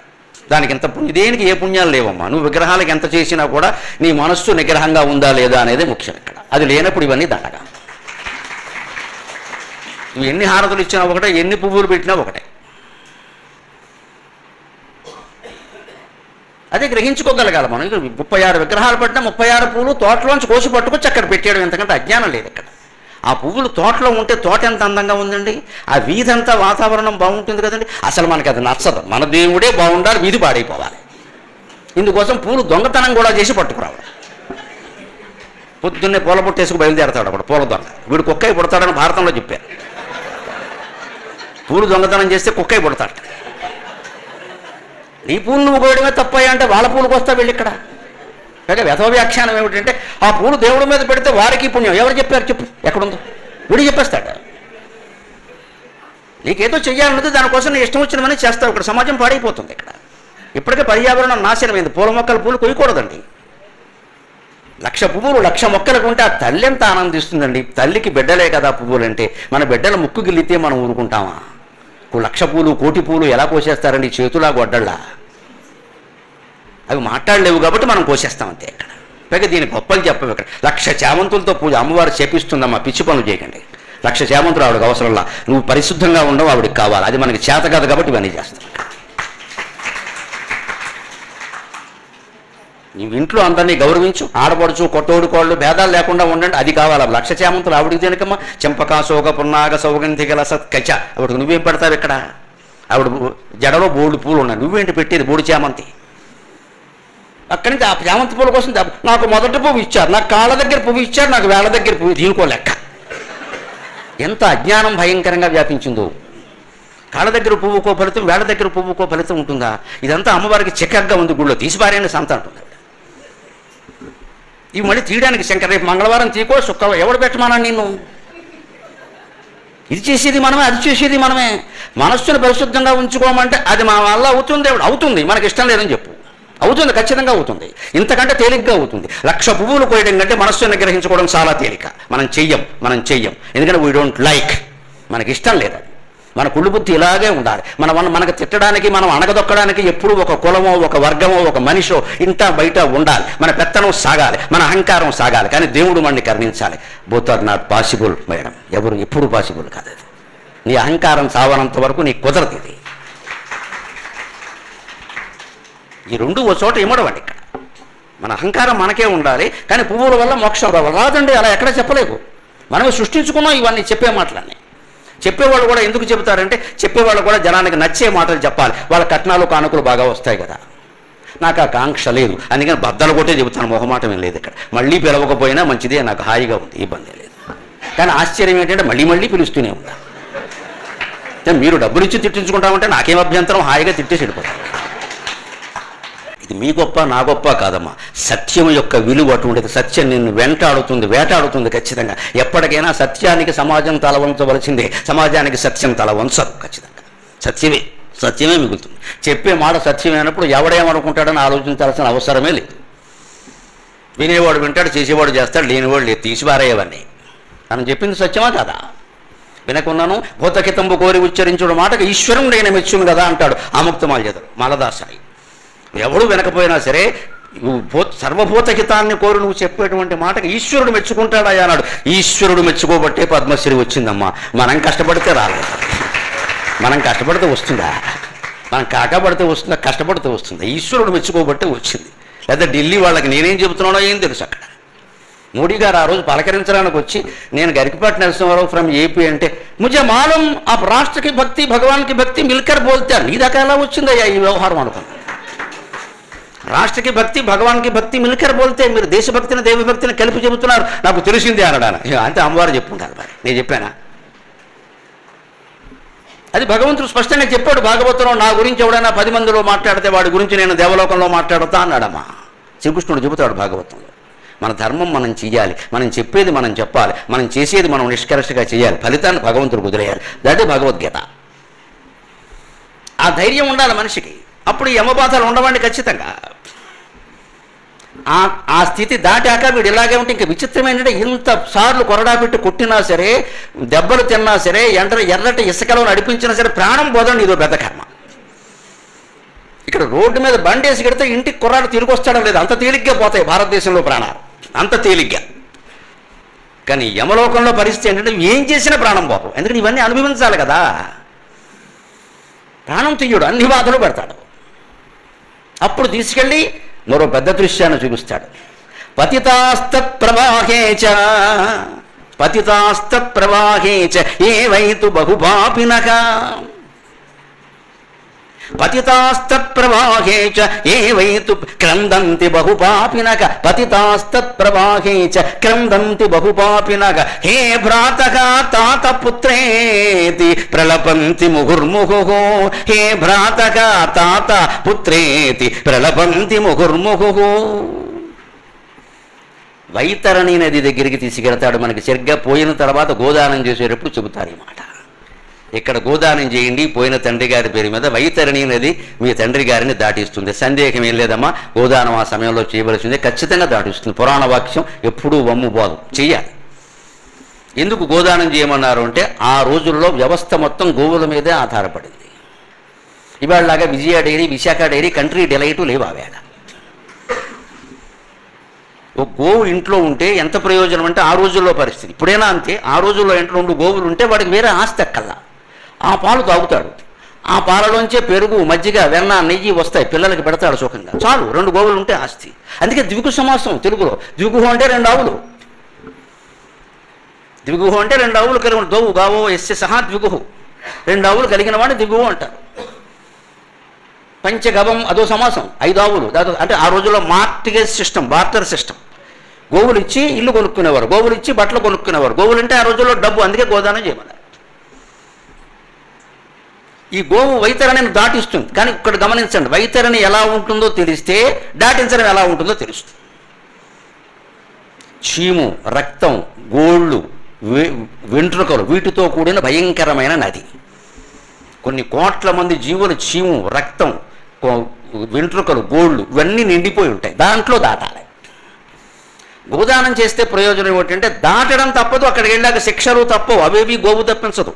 దానికి ఎంత దేనికి ఏ పుణ్యాలు లేవమ్మా. నువ్వు విగ్రహాలకు ఎంత చేసినా కూడా నీ మనస్సు నిగ్రహంగా ఉందా లేదా అనేది ముఖ్యం. ఇక్కడ అది లేనప్పుడు ఇవన్నీ దండగా. నువ్వు ఎన్ని హారతులు ఇచ్చినా ఒకటే, ఎన్ని పువ్వులు పెట్టినా ఒకటే. అదే గ్రహించుకోగలగాలి మనం. 36 విగ్రహాలు పట్టినా 36 పువ్వులు తోటలోంచి కోసి పట్టుకొచ్చి అక్కడ పెట్టేయడం ఎంతకంటే అజ్ఞానం లేదు. ఇక్కడ ఆ పువ్వులు తోటలో ఉంటే తోట ఎంత అందంగా ఉందండి. ఆ వీధంతా వాతావరణం బాగుంటుంది కదండి. అసలు మనకి అది నచ్చదు. మన దేవుడే బాగుండాలి, వీధి పాడైపోవాలి. ఇందుకోసం పూలు దొంగతనం కూడా చేసి పట్టుకురావాలి. పొద్దున్నే పూల పుట్టేసుకు బయలుదేరతాడు అప్పుడు పూల దొంగ. వీడు కుక్కై పుడతాడని భారతంలో చెప్పారు. పూలు దొంగతనం చేస్తే కుక్కై పుడతాడు. నీ పూలు నువ్వు కోయడమే తప్పయ్యా అంటే వాళ్ళ పూలకు వస్తా వెళ్ళి. ఇక్కడ పైగా వ్యథో వ్యాఖ్యానం ఏమిటంటే ఆ పూలు దేవుడి మీద పెడితే వారికి పుణ్యం. ఎవరు చెప్పారు చెప్పు, ఎక్కడుందో వీడు చెప్పేస్తాడు. నీకేదో చెయ్యాలన్నది దానికోసం నీ ఇష్టం వచ్చినవని చేస్తావు. ఇక్కడ సమాజం పాడైపోతుంది. ఇక్కడ ఇప్పటికే పర్యావరణం నాశనమైంది. పూల మొక్కలు పూలు కొయ్యకూడదండి. 1,00,000 పువ్వులు 1,00,000 మొక్కలకు ఉంటే ఆ తల్లి ఎంత ఆనందిస్తుందండి. తల్లికి బిడ్డలే కదా పువ్వులు అంటే. మన బిడ్డల ముక్కు గిల్లితే మనం ఊరుకుంటామా? 1,00,000 పూలు 1,00,000 పూలు ఎలా కోసేస్తారండి? చేతులా గొడ్డళ్ళ. అవి మాట్లాడలేవు కాబట్టి మనం కోసేస్తాం అంతే. ఇక్కడ పైగా దీని గొప్పలు చెప్పవు. ఇక్కడ 1,00,000 చామంతులతో పూజ అమ్మవారు చేపిస్తుందమ్మా. పిచ్చి పనులు చేయకండి. 1,00,000 చామంతులు ఆవిడకి అవసరంలా. నువ్వు పరిశుద్ధంగా ఉండవు, ఆవిడకి కావాలి. అది మనకి చేత కాదు కాబట్టి ఇవన్నీ చేస్తాం. నువ్వు ఇంట్లో అందరినీ గౌరవించు. ఆడపడుచు కొట్టోడు కోళ్ళు భేదాలు లేకుండా ఉండండి. అది కావాలి. 1,00,000 చామంతులు ఆవిడికి దేనికమ్మా? చెంపక సోగ పున్నాగ సౌగంధి గల సత్కచ. ఆవిడకి నువ్వేం పెడతావు? ఇక్కడ ఆవిడ జడలో బోర్డు పూలు ఉన్నాయి. నువ్వేంటి పెట్టేది? బోడి చామంతి. అక్కడి నుంచి ఆ చామంతి పూల కోసం నాకు మొదటి పువ్వు ఇచ్చారు, నాకు కాళ్ళ దగ్గర పువ్వు ఇచ్చారు, నాకు వేళ్ళ దగ్గర పువ్వు. దీనికో లెక్క. ఎంత అజ్ఞానం భయంకరంగా వ్యాపించిందో. కాళ్ళ దగ్గర పువ్వుకో ఫలితం, వేళ్ళ దగ్గర పువ్వుకో ఫలితం ఉంటుందా? ఇదంతా అమ్మవారికి చిక్కగా ఉంది. గుళ్ళో తీసిపారేని సంత అంటుంది. ఇవి మళ్ళీ తీయడానికి శంకర్ రేపు మంగళవారం తీకో శుక్రవారం ఎవడు పెట్టమన్నా నిన్ను? ఇది చేసేది మనమే, అది చేసేది మనమే. మనస్సును పరిశుద్ధంగా ఉంచుకోమంటే అది మన వల్ల అవుతుంది. అవుతుంది, మనకి ఇష్టం లేదని చెప్పు. అవుతుంది, ఖచ్చితంగా అవుతుంది. ఇంతకంటే తేలిగ్గా అవుతుంది. 1,00,000 పువ్వులు కోయడం కంటే మనస్సును గ్రహించుకోవడం చాలా తేలిక. మనం చెయ్యం. ఎందుకంటే వీ డోంట్ లైక్. మనకి ఇష్టం లేదు. మన కుళ్ళు బుద్ధి ఇలాగే ఉండాలి. మనకు తిట్టడానికి, మనం అణగదొక్కడానికి ఎప్పుడూ ఒక కులమో, ఒక వర్గమో, ఒక మనిషో ఇంట బయట ఉండాలి. మన పెత్తనం సాగాలి, మన అహంకారం సాగాలి. కానీ దేవుడు మనని కరుణించాలి. Both are not possible madam. ఎప్పుడు పాసిబుల్ కాదు. అది నీ అహంకారం సావనంత వరకు నీకు కుదరదు. ఇది ఈ రెండు ఓ చోట ఇమ్మడవండి. ఇక్కడ మన అహంకారం మనకే ఉండాలి. కానీ పువ్వుల వల్ల మోక్షం రాదండి. అలా ఎక్కడ చెప్పలేవు. మనమే సృష్టించుకున్నాం ఇవన్నీ చెప్పే మాటలన్నీ. చెప్పేవాళ్ళు కూడా ఎందుకు చెబుతారంటే చెప్పేవాళ్ళు కూడా జనానికి నచ్చే మాటలు చెప్పాలి. వాళ్ళ కట్నాలు కానుకలు బాగా వస్తాయి కదా. నాకు ఆ కాంక్ష లేదు, అందుకని బద్దలు కొట్టే చెబుతాను. మొహమాటం ఏం లేదు. ఇక్కడ మళ్ళీ పిలవకపోయినా మంచిదే, నాకు హాయిగా ఉంది, ఇబ్బంది లేదు. కానీ ఆశ్చర్యం ఏంటంటే మళ్ళీ పిలుస్తూనే ఉంటా. మీరు డబ్బులు ఇచ్చి తిట్టించుకుంటామంటే నాకేం అభ్యంతరం, హాయిగా తిట్టేసి వెళ్ళిపోతాను. ఇది మీ గొప్ప నా గొప్ప కాదమ్మా. సత్యం యొక్క విలువ అటువంటిది. సత్యం నిన్ను వేటాడుతుంది ఖచ్చితంగా. ఎప్పటికైనా సత్యానికి సమాజం తల వంచవలసిందే. సమాజానికి సత్యం తల వంచదు. ఖచ్చితంగా సత్యమే మిగులుతుంది. చెప్పే మాట సత్యమైనప్పుడు ఎవడేమనుకుంటాడని ఆలోచించాల్సిన అవసరమే లేదు. వినేవాడు వింటాడు, చేసేవాడు చేస్తాడు, లేనివాడు లేదు. తీసిపారేయవన్నీ. మనం చెప్పింది సత్యమా కాదా? వినకున్నాను భూతకితంబు కోరి ఉచ్చరించుడు మాటకు ఈశ్వరుడైన మెచ్చును కదా అంటాడు ఆముక్తమాల చేత మాలదాసాయి. ఎవడు వినకపోయినా సరే సర్వభూతహితాన్ని కోరి నువ్వు చెప్పేటువంటి మాటకి ఈశ్వరుడు మెచ్చుకుంటాడా అన్నాడు. ఈశ్వరుడు మెచ్చుకోబట్టే పద్మశ్రీ వచ్చిందమ్మా. మనం కష్టపడితే రాలేదు. మనం కష్టపడితే వస్తుందా? మనం కాకపడితే వస్తుందా? కష్టపడితే వస్తుందా? ఈశ్వరుడు మెచ్చుకోబట్టే వచ్చింది. లేదా ఢిల్లీ వాళ్ళకి నేనేం చెబుతున్నానో ఏం తెలుసు. అక్కడ మోడీ గారు ఆ రోజు పలకరించడానికి వచ్చి నేను గరికపాటి నరసింహారావు ఫ్రమ్ ఏపీ అంటే ముజే మాలూమ్ ఆప్ రాష్ట్రకి భక్తి భగవాన్కి భక్తి మిల్కర్ బోల్తారు. నీ దాకా ఎలా వచ్చిందయ్యా ఈ వ్యవహారం అనుకున్నాను. రాష్ట్రకి భక్తి భగవాన్కి భక్తి మిల్కర్ బోల్తే మీరు దేశభక్తిని దైవభక్తిని కలిపి చెబుతున్నారు. నాకు తెలిసిందే అనడానికి అంతే. అమ్మవారు చెప్పుకుంటారు. మరి నేను చెప్పానా? అది భగవంతుడు స్పష్టంగా చెప్పాడు భాగవతంలో. నా గురించి ఎవడైనా 10 మందిలో మాట్లాడితే వాడి గురించి నేను దేవలోకంలో మాట్లాడుతా అన్నాడమ్మా. శ్రీకృష్ణుడు చెబుతాడు భాగవతంలో. మన ధర్మం మనం చెయ్యాలి, మనం చెప్పేది మనం చెప్పాలి, మనం చేసేది మనం నిష్కర్షగా చేయాలి. ఫలితాన్ని భగవంతుడు కుదిరేయాలి. అదే భగవద్గీత. ఆ ధైర్యం ఉండాలి మనిషికి. అప్పుడు యమబాధలు ఉండవండి ఖచ్చితంగా. ఆ స్థితి దాటాక వీడు ఇలాగే ఉంటే ఇంకా విచిత్రం ఏంటంటే, ఇంత సార్లు కొరడా పెట్టి కొట్టినా సరే, దెబ్బలు తిన్నా సరే, ఎర్రటి ఇసుకలో నడిపించినా సరే ప్రాణం పోదండి. ఇదో పెద్ద కర్మ. ఇక్కడ రోడ్డు మీద బండి వేసి కడితే ఇంటికి కుర్రాడు తిరిగి వస్తాడం లేదు, అంత తేలిగ్గా పోతాయి భారతదేశంలో ప్రాణాలు, అంత తేలిగ్గా. కానీ యమలోకంలో పరిస్థితి ఏంటంటే ఏం చేసినా ప్రాణం పోతాం. ఎందుకంటే ఇవన్నీ అనుభవించాలి కదా. ప్రాణం తీయడు, అన్ని బాధలు పెడతాడు. అప్పుడు తీసుకెళ్ళి మరో పెద్ద దృశ్యాన్ని చూపిస్తాడు. పతితాస్తత్ ప్రవాహే చ ఏవైతు బహుపాపినః. పతితాస్తత్ ప్రవాహే చ ఏవైతు క్రందంతి బహుపాపినః. పతితాస్తత్ ప్రవాహే చ క్రందంతి బహుపాపినః. హే భ్రాతః తాత పుత్రేతి ప్రలపంతి ముహుర్ముహుః. హే భ్రాతః తాత పుత్రేతి ప్రలపంతి ముహుర్ముహుః. వైతరణి నది దగ్గరికి తీసుకెళ్తాడు. మనకి సరిగ్గా పోయిన తర్వాత గోదానం చేసేటప్పుడు చెబుతారు ఈ మాట. ఇక్కడ గోదానం చేయండి పోయిన తండ్రి గారి పేరు మీద, వైతరణి నది మీ తండ్రి గారిని దాటిస్తుంది. సందేహం ఏం లేదమ్మా, గోదానం ఆ సమయంలో చేయవలసిందే, ఖచ్చితంగా దాటిస్తుంది. పురాణ వాక్యం ఎప్పుడూ వమ్ము పోదు, చెయ్యాలి. ఎందుకు గోదానం చేయమన్నారు అంటే, ఆ రోజుల్లో వ్యవస్థ మొత్తం గోవుల మీదే ఆధారపడింది. ఇవాళలాగా విజయ డైరీ, విశాఖ డైరీ, కంట్రీ డిలైటు లేవు ఆవేళ. ఒక గోవు ఇంట్లో ఉంటే ఎంత ప్రయోజనం అంటే ఆ రోజుల్లో పరిస్థితి. ఇప్పుడైనా అంతే. ఆ రోజుల్లో ఇంట్లో 2 గోవులు ఉంటే వాడికి వేరే ఆస్తి అక్కల్లా. ఆ పాలు తాగుతాడు, ఆ పాలలోంచే పెరుగు, మజ్జిగ, వెన్న, నెయ్యి వస్తాయి, పిల్లలకి పెడతాడు సుఖంగా. చాలు, 2 గోవులు ఉంటే ఆస్తి. అందుకే ద్విగు సమాసం తెలుగులో. ద్విగుహు అంటే 2 ఆవులు. ద్విగుహు అంటే 2 ఆవులు కలిగిన, దోవు గావో ఎస్య సహా ద్విగుహు, 2 ఆవులు కలిగిన వాడిని ద్విగుహు అంటారు. పంచగవం అదో సమాసం, 5 ఆవులు. అంటే ఆ రోజుల్లో మార్టిగేజ్ సిస్టమ్, బార్టర్ సిస్టమ్. గోవులు ఇచ్చి ఇల్లు కొనుక్కునేవారు, గోవులు ఇచ్చి బట్టలు కొనుక్కునేవారు. గోవులు అంటే ఆ రోజుల్లో డబ్బు, అందుకే గోదానం చేయమన్నారు. ఈ గోవు వైతరణిని దాటిస్తుంది. కానీ ఇక్కడ గమనించండి, వైతరణి ఎలా ఉంటుందో తెలిస్తే దాటించడం ఎలా ఉంటుందో తెలుస్తుంది. చీము, రక్తం, గోళ్ళు, వెంట్రుకలు, వీటితో కూడిన భయంకరమైన నది. కొన్ని కోట్ల మంది జీవుల చీము, రక్తం, వెంట్రుకలు, గోళ్ళు ఇవన్నీ నిండిపోయి ఉంటాయి. దాంట్లో దాటాలి. గోదానం చేస్తే ప్రయోజనం ఏమిటంటే, దాటడం తప్పదు, అక్కడికి వెళ్ళాక శిక్షలు తప్పవు, అవేవి గోవు తప్పించదు.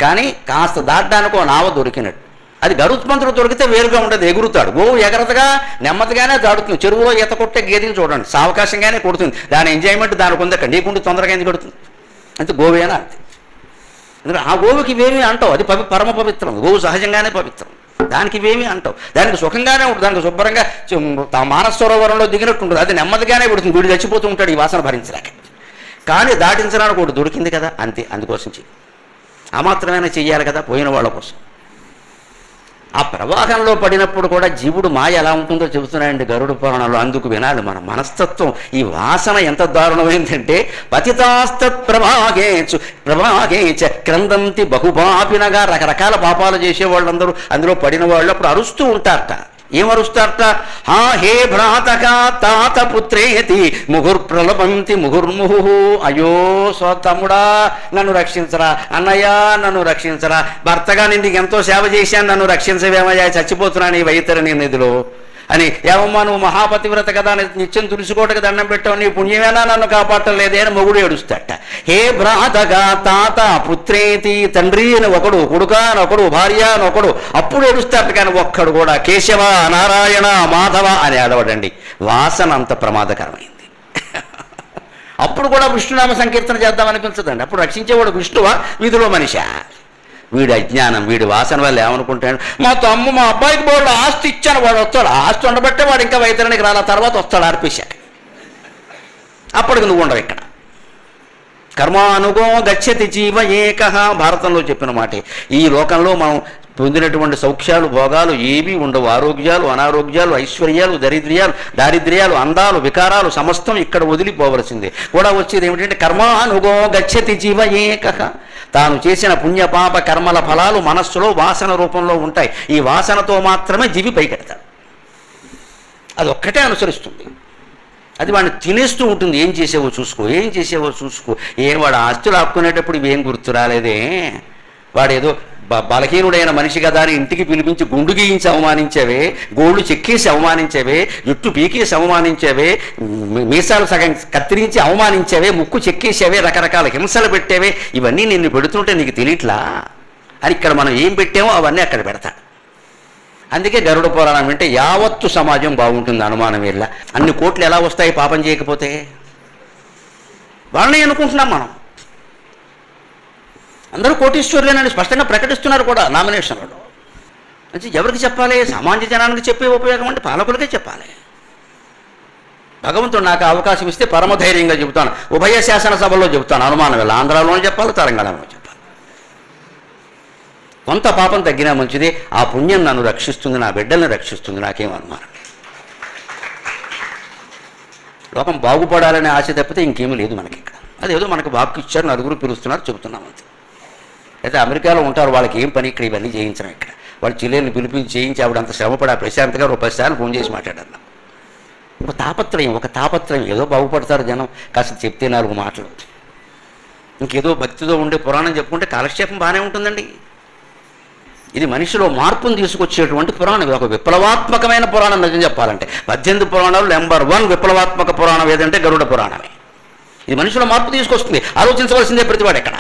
కానీ కాస్త దాటడానికో నావ దొరికినట్టు. అది గరుత్మంతుడు దొరికితే వేరుగా ఉండదు, ఎగురుతాడు. గోవు ఎగరతగా నెమ్మదిగానే దాడుతుంది. చెరువులో ఈత కొట్టే గేదెని చూడండి, సావకాశంగానే కొడుతుంది. దాని ఎంజాయ్మెంట్ దానికి ఉంది. అక్కడ నీకుండి తొందరగా ఎందుకు కొడుతుంది? అంతే, గోవేనా అంతే. ఎందుకంటే ఆ గోవుకి ఇవేమీ అంటావు, అది పరమ పవిత్రం. గోవు సహజంగానే పవిత్రం, దానికి ఇవేమీ అంటావు. దానికి సుఖంగానే ఉంటుంది, దానికి శుభ్రంగా మానస సరోవరంలో దిగినట్టు ఉంటుంది. అది నెమ్మదిగానే పెడుతుంది. వీడు చచ్చిపోతూ ఉంటాడు ఈ వాసన భరించలేక. కానీ దాటించడానికి ఒకటి దొరికింది కదా, అంతే. అందుకోసం చెయ్యి, ఆ మాత్రమైనా చెయ్యాలి కదా పోయిన వాళ్ళ కోసం. ఆ ప్రవాహంలో పడినప్పుడు కూడా జీవుడు మాయ ఎలా ఉంటుందో చెబుతున్నాయండి గరుడ పురాణంలో. అందుకు వినాలి మన మనస్తత్వం. ఈ వాసన ఎంత దారుణమైందంటే, పతితాస్తత్ ప్రవాహే చ క్రందంతి బహుపాపినగా. రకరకాల పాపాలు చేసేవాళ్ళందరూ అందులో పడిన వాళ్ళు అప్పుడు అరుస్తూ ఉంటారట. ఏమరుస్తారట? హే భ్రాతక తాత పుత్రేతి ముహుర్ప్రలపంతి ముహుర్ముహు. అయ్యో తమ్ముడా నన్ను రక్షించరా, అన్నయ్య నన్ను రక్షించరా, భర్తగా నేను ఎంతో సేవ చేశాను, నన్ను రక్షించవేమయ్యా, చచ్చిపోతున్నాను ఈ వైతరణి నదిలో అని. ఏమమ్మా నువ్వు మహాపతివ్రత కదా, నిత్యం తులసికోటకి దండం పెట్టావు, నీ పుణ్యమేనా నన్ను కాపాడటం లేదే అని మొగుడు ఏడుస్తాట. హే భ్రాతగా తాత పుత్రేతి, తండ్రి అని ఒకడు, కొడుక అని ఒకడు, భార్య అని ఒకడు, అప్పుడు ఏడుస్తారట. కానీ ఒక్కడు కూడా కేశవ, నారాయణ, మాధవ అని ఏడవడండి. వాసన అంత ప్రమాదకరమైంది. అప్పుడు కూడా విష్ణునామ సంకీర్తన చేద్దామనిపించదండి. అప్పుడు రక్షించేవాడు విష్ణువా, వీధిలో మనిషా? వీడి అజ్ఞానం, వీడి వాసన వల్ల ఏమనుకుంటాడు, మా అబ్బాయికి బోర్డు ఆస్తి ఇచ్చాను, వాడు వస్తాడు, ఆస్తి ఉండబట్టే వాడు ఇంకా వైతరణికి రాల, తర్వాత వస్తాడు ఆర్పేశాక. అప్పటికి నువ్వు ఉండవు ఇక్కడ. కర్మానుగో గచ్చతి జీవ ఏకః, భారతంలో చెప్పిన మాటే. ఈ లోకంలో మనం పొందినటువంటి సౌఖ్యాలు, భోగాలు ఏవీ ఉండవు. ఆరోగ్యాలు, అనారోగ్యాలు, ఐశ్వర్యాలు, దారిద్ర్యాలు, అందాలు, వికారాలు సమస్తం ఇక్కడ వదిలిపోవలసిందే. కూడా వచ్చేది ఏమిటంటే, కర్మానుగో గచ్చతి జీవ ఏకః. తాను చేసిన పుణ్యపాప కర్మల ఫలాలు మనస్సులో వాసన రూపంలో ఉంటాయి. ఈ వాసనతో మాత్రమే జీవి పైకెడతాడు. అది ఒక్కటే అనుసరిస్తుంది. అది వాడిని తినేస్తూ ఉంటుంది. ఏం చేసేవో చూసుకో, ఏం చేసేవో చూసుకో. వాడు ఆస్తులు ఆపుకునేటప్పుడు ఇవేం గుర్తు రాలేదే, వాడేదో బలహీనుడైన మనిషి కదా అని ఇంటికి పిలిపించి గుండు గీయించి అవమానించేవే, గోళ్ళు చెక్కేసి అవమానించేవే, జుట్టు పీకేసి అవమానించేవే, మీసాలు సగం కత్తిరించి అవమానించేవే, ముక్కు చెక్కేసేవే, రకరకాల హింసలు పెట్టేవే, ఇవన్నీ నిన్ను పెడుతుంటే నీకు తెలియట్లా అని ఇక్కడ మనం ఏం పెట్టామో అవన్నీ అక్కడ పెడతాడు. అందుకే గరుడ పురాణం వింటే యావత్తు సమాజం బాగుంటుంది, అనుమానం వెళ్ళ. అన్ని కోట్లు ఎలా వస్తాయి పాపం చేయకపోతే? వాళ్ళని అనుకుంటున్నాం మనం. అందరూ కోటీశ్వరులేనని స్పష్టంగా ప్రకటిస్తున్నారు కూడా నామినేషన్లలో. అంటే ఎవరికి చెప్పాలి? సామాన్య జనానికి చెప్పే ఉపయోగం అంటే పాలకులకే చెప్పాలి. భగవంతుడు నాకు అవకాశం ఇస్తే పరమధైర్యంగా చెబుతాను, ఉభయ శాసనసభలో చెబుతాను, అనుమానం వెళ్ళ. ఆంధ్రాలోనే చెప్పాలి, తెలంగాణలో చెప్పాలి. కొంత పాపం తగ్గినా మంచిదే, ఆ పుణ్యం నన్ను రక్షిస్తుంది, నా బిడ్డల్ని రక్షిస్తుంది, నాకేం అనుమానం. లోకం బాగుపడాలనే ఆశ తప్పితే ఇంకేమీ లేదు మనకి ఇక్కడ. అదేదో మనకు వాక్కు ఇచ్చారు, నలుగురు పిలుస్తున్నారు, చెబుతున్నాం అంతే. అయితే అమెరికాలో ఉంటారు, వాళ్ళకి ఏం పని ఇక్కడ ఇవన్నీ చేయించడం. ఇక్కడ వాళ్ళు చెల్లెల్ని పిలిపించి చేయించి ఆవిడంత శ్రమపడి ప్రశాంతగా 10 సార్లు ఫోన్ చేసి మాట్లాడారు. ఒక తాపత్రయం ఏదో బాగుపడతారు జనం, కాస్త చెప్తే 4 మాటలు. ఇంకేదో భక్తితో ఉండే పురాణం చెప్పుకుంటే కాలక్షేపం బాగానే ఉంటుందండి. ఇది మనిషిలో మార్పును తీసుకొచ్చేటువంటి పురాణం. ఇది ఒక విప్లవాత్మకమైన పురాణం. నిజం చెప్పాలంటే 18 పురాణాలు నెంబర్ 1 విప్లవాత్మక పురాణం ఏదంటే గరుడ పురాణమే. ఇది మనిషిలో మార్పు తీసుకొస్తుంది. ఆలోచించవలసిందే ప్రతివాడు. ఎక్కడ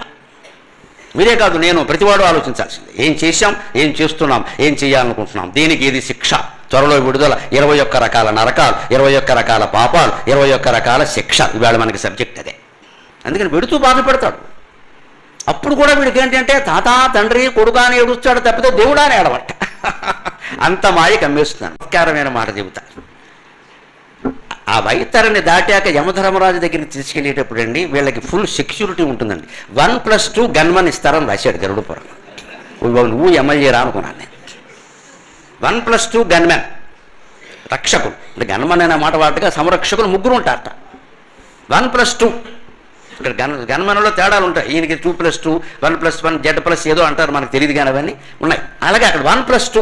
మీరే కాదు, నేను, ప్రతివాడు ఆలోచించాల్సిందే. ఏం చేశాం, ఏం చేస్తున్నాం, ఏం చేయాలనుకుంటున్నాం, దేనికి ఏది శిక్ష, త్వరలో విడుదల, 21 రకాల నరకాలు, 21 రకాల పాపాలు, 21 రకాల శిక్ష. ఇవాళ మనకి సబ్జెక్ట్ అదే. అందుకని వెడుతూ బాధపడతాడు. అప్పుడు కూడా వీడికి ఏంటంటే తాత తండ్రి కొడుకు అని ఏడుస్తాడు తప్పితే దేవుడా అని ఏడవట. అంత మాయ కమ్మేస్తున్నాను. నమస్కారమైన మాట చెబుతా. ఆ వైతరిని దాటాక యమధర్మరాజు దగ్గరికి తీసుకెళ్ళేటప్పుడు అండి వీళ్ళకి ఫుల్ సెక్యూరిటీ ఉంటుందండి. 1+2 గన్మన్ ఇస్తారని రాశాడు గరుడ పురాణం. నువ్వు ఎమ్మెల్యే రా అనుకున్నాను నేను. 1+2 గన్మెన్, రక్షకులు. అంటే గన్మన్ అనే మాట వాటిగా సంరక్షకులు 3 ఉంటారట. 1+2 ఇక్కడ గన్మన్లో తేడాలు ఉంటాయి. ఈయనకి 2+2, 1+1, Z+ ఏదో అంటారు, మనకు తెలియదు కానీ అవన్నీ ఉన్నాయి. అలాగే అక్కడ 1+2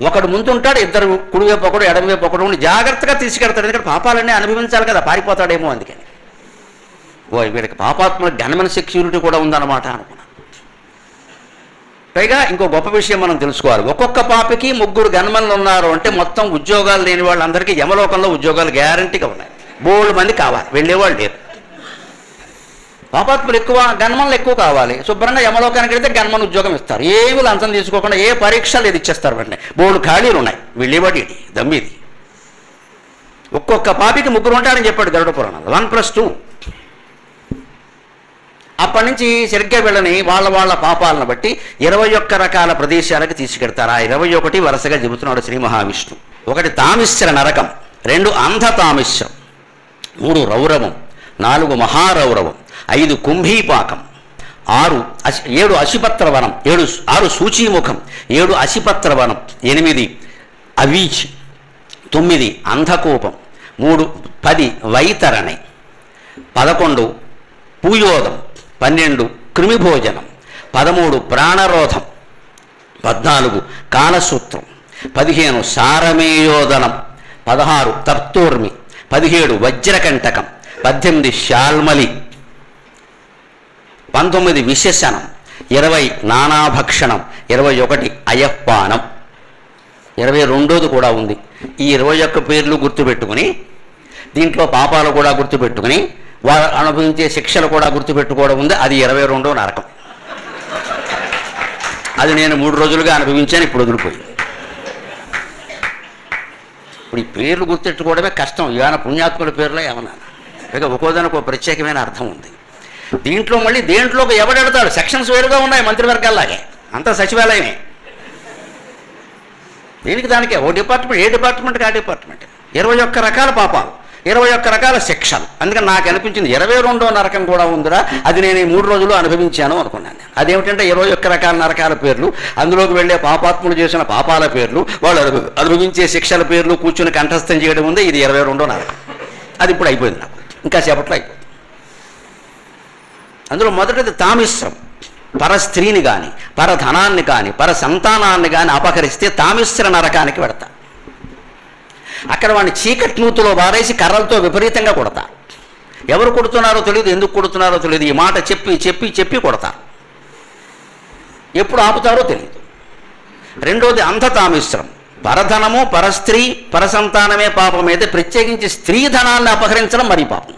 ఒకడు ముందు ఉంటాడు, ఇద్దరు కుడివైపు ఒకడు ఎడమవైపు ఒకడు ఉండి జాగ్రత్తగా తీసుకెడతాడు. ఎందుకంటే పాపాలన్నీ అనుభవించాలి కదా, పారిపోతాడేమో అందుకని. వీడికి పాపాత్మక గన్మన్ సెక్యూరిటీ కూడా ఉందన్నమాట అనుకున్నాను. పైగా ఇంకో గొప్ప విషయం మనం తెలుసుకోవాలి. ఒక్కొక్క పాపకి 3 గన్మన్లు ఉన్నారు అంటే మొత్తం ఉద్యోగాలు లేని వాళ్ళందరికీ యమలోకంలో ఉద్యోగాలు గ్యారంటీగా ఉన్నాయి. బోల్డ్ మంది కావాలి, వెళ్ళేవాళ్ళు లేరు. పాపాత్ములు ఎక్కువ, గన్మన్లు ఎక్కువ కావాలి. శుభ్రంగా యమలోకానికి వెళ్తే గన్మన్ ఉద్యోగం ఇస్తారు. ఏమి లంచం తీసుకోకుండా ఏ పరీక్ష లేదు, ఇచ్చేస్తారు. వెంటనే బోర్డు ఖాళీలు ఉన్నాయి, వెళ్ళేవాడి దమ్మిది. ఒక్కొక్క పాపికి 3 ఉంటారని చెప్పాడు గరుడ పురాణంలో. 1+2. అప్పటి నుంచి సరిగ్గా వెళ్ళని వాళ్ళ పాపాలను బట్టి 21 రకాల ప్రదేశాలకు తీసుకెడతారు. ఆ 21 వరుసగా చెబుతున్నాడు శ్రీ మహావిష్ణు. 1 తామిశ్ర నరకం, 2 అంధ తామిశ్రం, 3 రౌరవం, 4 మహారౌరవం, 5 కుంభీపాకం, 7 అశిపత్రవనం, 6 సూచీముఖం, 7 అశిపత్రవనం, 8 అవీచి, 9 అంధకూపం, 10 వైతరణి, 11 పూయోదం, 12 కృమిభోజనం, 13 ప్రాణరోధం, 14 కాలసూత్రం, 15 సారమేయోదనం, 16 తప్తోర్మి, 17 వజ్రకంటకం, 18 శాల్మలి, 19 విశేషణం, 20 నానాభక్షణం, 21 అయఃపానం. 22ది కూడా ఉంది. ఈ 21 పేర్లు గుర్తుపెట్టుకుని, దీంట్లో పాపాలు కూడా గుర్తుపెట్టుకుని, వారు అనుభవించే శిక్షలు కూడా గుర్తుపెట్టుకోవడం ఉంది. అది 22వ నరకం. అది నేను 3 రోజులుగా అనుభవించాను, ఇప్పుడు వదిలిపోయి. ఇప్పుడు ఈ పేర్లు గుర్తెట్టుకోవడమే కష్టం. ఏమైనా పుణ్యాత్ముల పేర్లో ఏమన్నా, ఇక ఒక్కోదానికి ఒక ప్రత్యేకమైన అర్థం ఉంది. దీంట్లో మళ్ళీ దేంట్లోకి ఎవడెడతాడు, సెక్షన్స్ వేరుగా ఉన్నాయి మంత్రివర్గాల్లాగే, అంతా సచివాలయమే. దీనికి దానికే ఓ డిపార్ట్మెంట్, ఏ డిపార్ట్మెంట్కి ఆ డిపార్ట్మెంట్. 21 రకాల పాపాలు, 21 రకాల శిక్షలు. అందుకని నాకు అనిపించింది 22వ నరకం కూడా ఉందిరా, అది నేను ఈ 3 రోజులు అనుభవించాను అనుకున్నాను. అదేమిటంటే 21 రకాల నరకాల పేర్లు, అందులోకి వెళ్ళే పాపాత్ములు చేసిన పాపాల పేర్లు, వాళ్ళు అనుభవించే శిక్షల పేర్లు కూర్చుని కంఠస్థం చేయడం ఉంది. ఇది 22వ నరకం. అది ఇప్పుడు అయిపోయింది నాకు, ఇంకా సేపట్లో అయిపోయింది. అందులో మొదటిది తామిశ్రం. పర స్త్రీని కానీ, పర ధనాన్ని కానీ, పర సంతానాన్ని కానీ అపహరిస్తే తామిశ్ర నరకానికి పెడతా. అక్కడ వాడిని చీకటి నూతులో వారేసి కర్రలతో విపరీతంగా కొడతారు. ఎవరు కొడుతున్నారో తెలియదు, ఎందుకు కొడుతున్నారో తెలియదు. ఈ మాట చెప్పి చెప్పి చెప్పి కొడతారు. ఎప్పుడు ఆపుతారో తెలియదు. రెండోది అంధతామిశ్రం, పరధనము, పరస్త్రీ, పరసంతానమే పాపం అయితే ప్రత్యేకించి స్త్రీ ధనాన్ని అపహరించడం మరీ పాపం.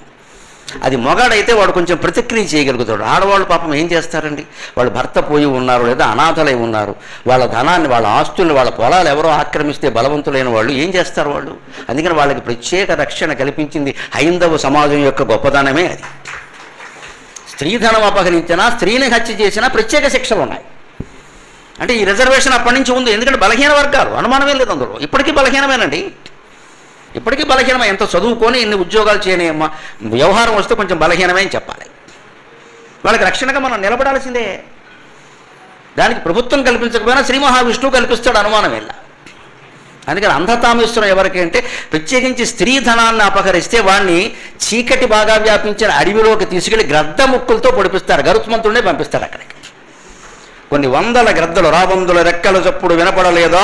అది మొగాడైతే వాడు కొంచెం ప్రతిక్రియ చేయగలుగుతాడు. ఆడవాళ్ళు పాపం ఏం చేస్తారండి, వాళ్ళు భర్త పోయి ఉన్నారు లేదా అనాథలై ఉన్నారు, వాళ్ళ ధనాన్ని, వాళ్ళ ఆస్తుల్ని, వాళ్ళ పొలాలు ఎవరో ఆక్రమిస్తే బలవంతులైన వాళ్ళు ఏం చేస్తారు వాళ్ళు. అందుకని వాళ్ళకి ప్రత్యేక రక్షణ కల్పించింది హైందవ సమాజం యొక్క గొప్పదనమే అది. స్త్రీధనం అపహరించినా, స్త్రీని హత్య చేసినా ప్రత్యేక శిక్షలు ఉన్నాయి. అంటే ఈ రిజర్వేషన్ అప్పటి నుంచి ఉంది. ఎందుకంటే బలహీన వర్గాలు, అనుమానమే లేదు అందులో. ఇప్పటికీ బలహీనమేనండి, ఇప్పటికీ బలహీనమే. ఎంత చదువుకొని ఎన్ని ఉద్యోగాలు చేయలేమ్మా, వ్యవహారం వస్తే కొంచెం బలహీనమే అని చెప్పాలి. వాళ్ళకి రక్షణగా మనం నిలబడాల్సిందే. దానికి ప్రభుత్వం కల్పించకపోయినా శ్రీ మహావిష్ణువు కల్పిస్తాడు, అనుమానం వెళ్ళ. అందుకని అంధతామిశ్రం ఎవరికి అంటే ప్రత్యేకించి స్త్రీ ధనాన్ని అపహరిస్తే వాడిని చీకటి బాగా వ్యాపించిన అడవిలోకి తీసుకెళ్లి గ్రద్ద ముక్కులతో పొడిపిస్తారు, గరుత్మంతుడినే పంపిస్తారు అక్కడికి. కొన్ని వందల గ్రద్దలు, రాబందుల రెక్కల చప్పుడు వినపడలేదా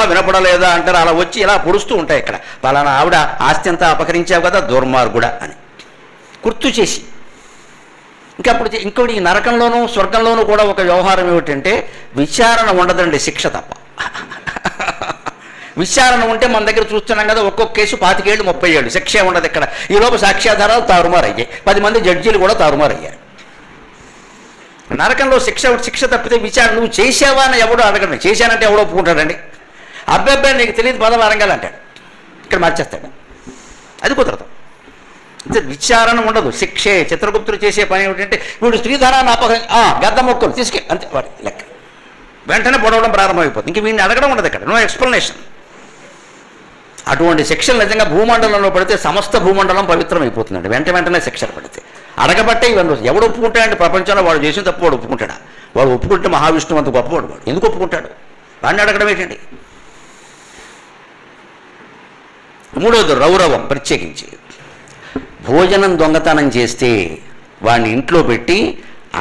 అంటారు. అలా వచ్చి ఇలా పొడుస్తూ ఉంటాయి. ఇక్కడ పలానా ఆవిడ ఆస్తి అంతా అపహరించావు కదా దుర్మార్గుడా అని గుర్తు చేసి. ఇంకోటి ఈ నరకంలోనూ స్వర్గంలోనూ కూడా ఒక వ్యవహారం ఏమిటంటే విచారణ ఉండదండి, శిక్ష తప్ప. విచారణ ఉంటే మన దగ్గర చూస్తున్నాం కదా, ఒక్కొక్క కేసు 25 ఏళ్ళు 30 ఏళ్ళు, శిక్షే ఉండదు ఇక్కడ. ఈలోపు సాక్ష్యాధారాలు తారుమారయ్యాయి, 10 మంది జడ్జీలు కూడా తారుమారయ్యారు. నరకంలో శిక్ష తప్పితే విచారణ నువ్వు చేసావా అని ఎవడో అడగండి. చేశానంటే ఎవడో ఒప్పుకుంటాడండి. అబ్బాయి నీకు తెలియదు పదవారంగాలు అంటాడు, ఇక్కడ మార్చేస్తాడు. అది కుదరదు. విచారణ ఉండదు, శిక్షే. చిత్రగుప్తుడు చేసే పని ఏమిటంటే వీడు స్త్రీధనాన్ని గద్ద మొక్కలు తీసుకే, అంతే వాడి లెక్క. వెంటనే పొడవడం ప్రారంభమైపోతుంది. ఇంక వీడిని అడగడం ఉండదు ఇక్కడ, నో ఎక్స్ప్లెనేషన్. అటువంటి శిక్షలు నిజంగా భూమండలంలో పడితే సమస్త భూమండలం పవిత్రమైపోతుందండి, వెంటనే శిక్షలు పడితే. అడగబట్టే ఇవన్నీ ఎవడు ఒప్పుకుంటాడంటే ప్రపంచంలో వాడు చేసిన తప్పు వాడు ఒప్పుకుంటాడా? వాడు ఒప్పుకుంటే మహావిష్ణువు అంత గొప్పవాడు, వాడు ఎందుకు ఒప్పుకుంటాడు? వాడిని అడగడం ఏంటండి. మూడవది రౌరవం. ప్రత్యేకించి భోజనం దొంగతనం చేస్తే వాడిని ఇంట్లో పెట్టి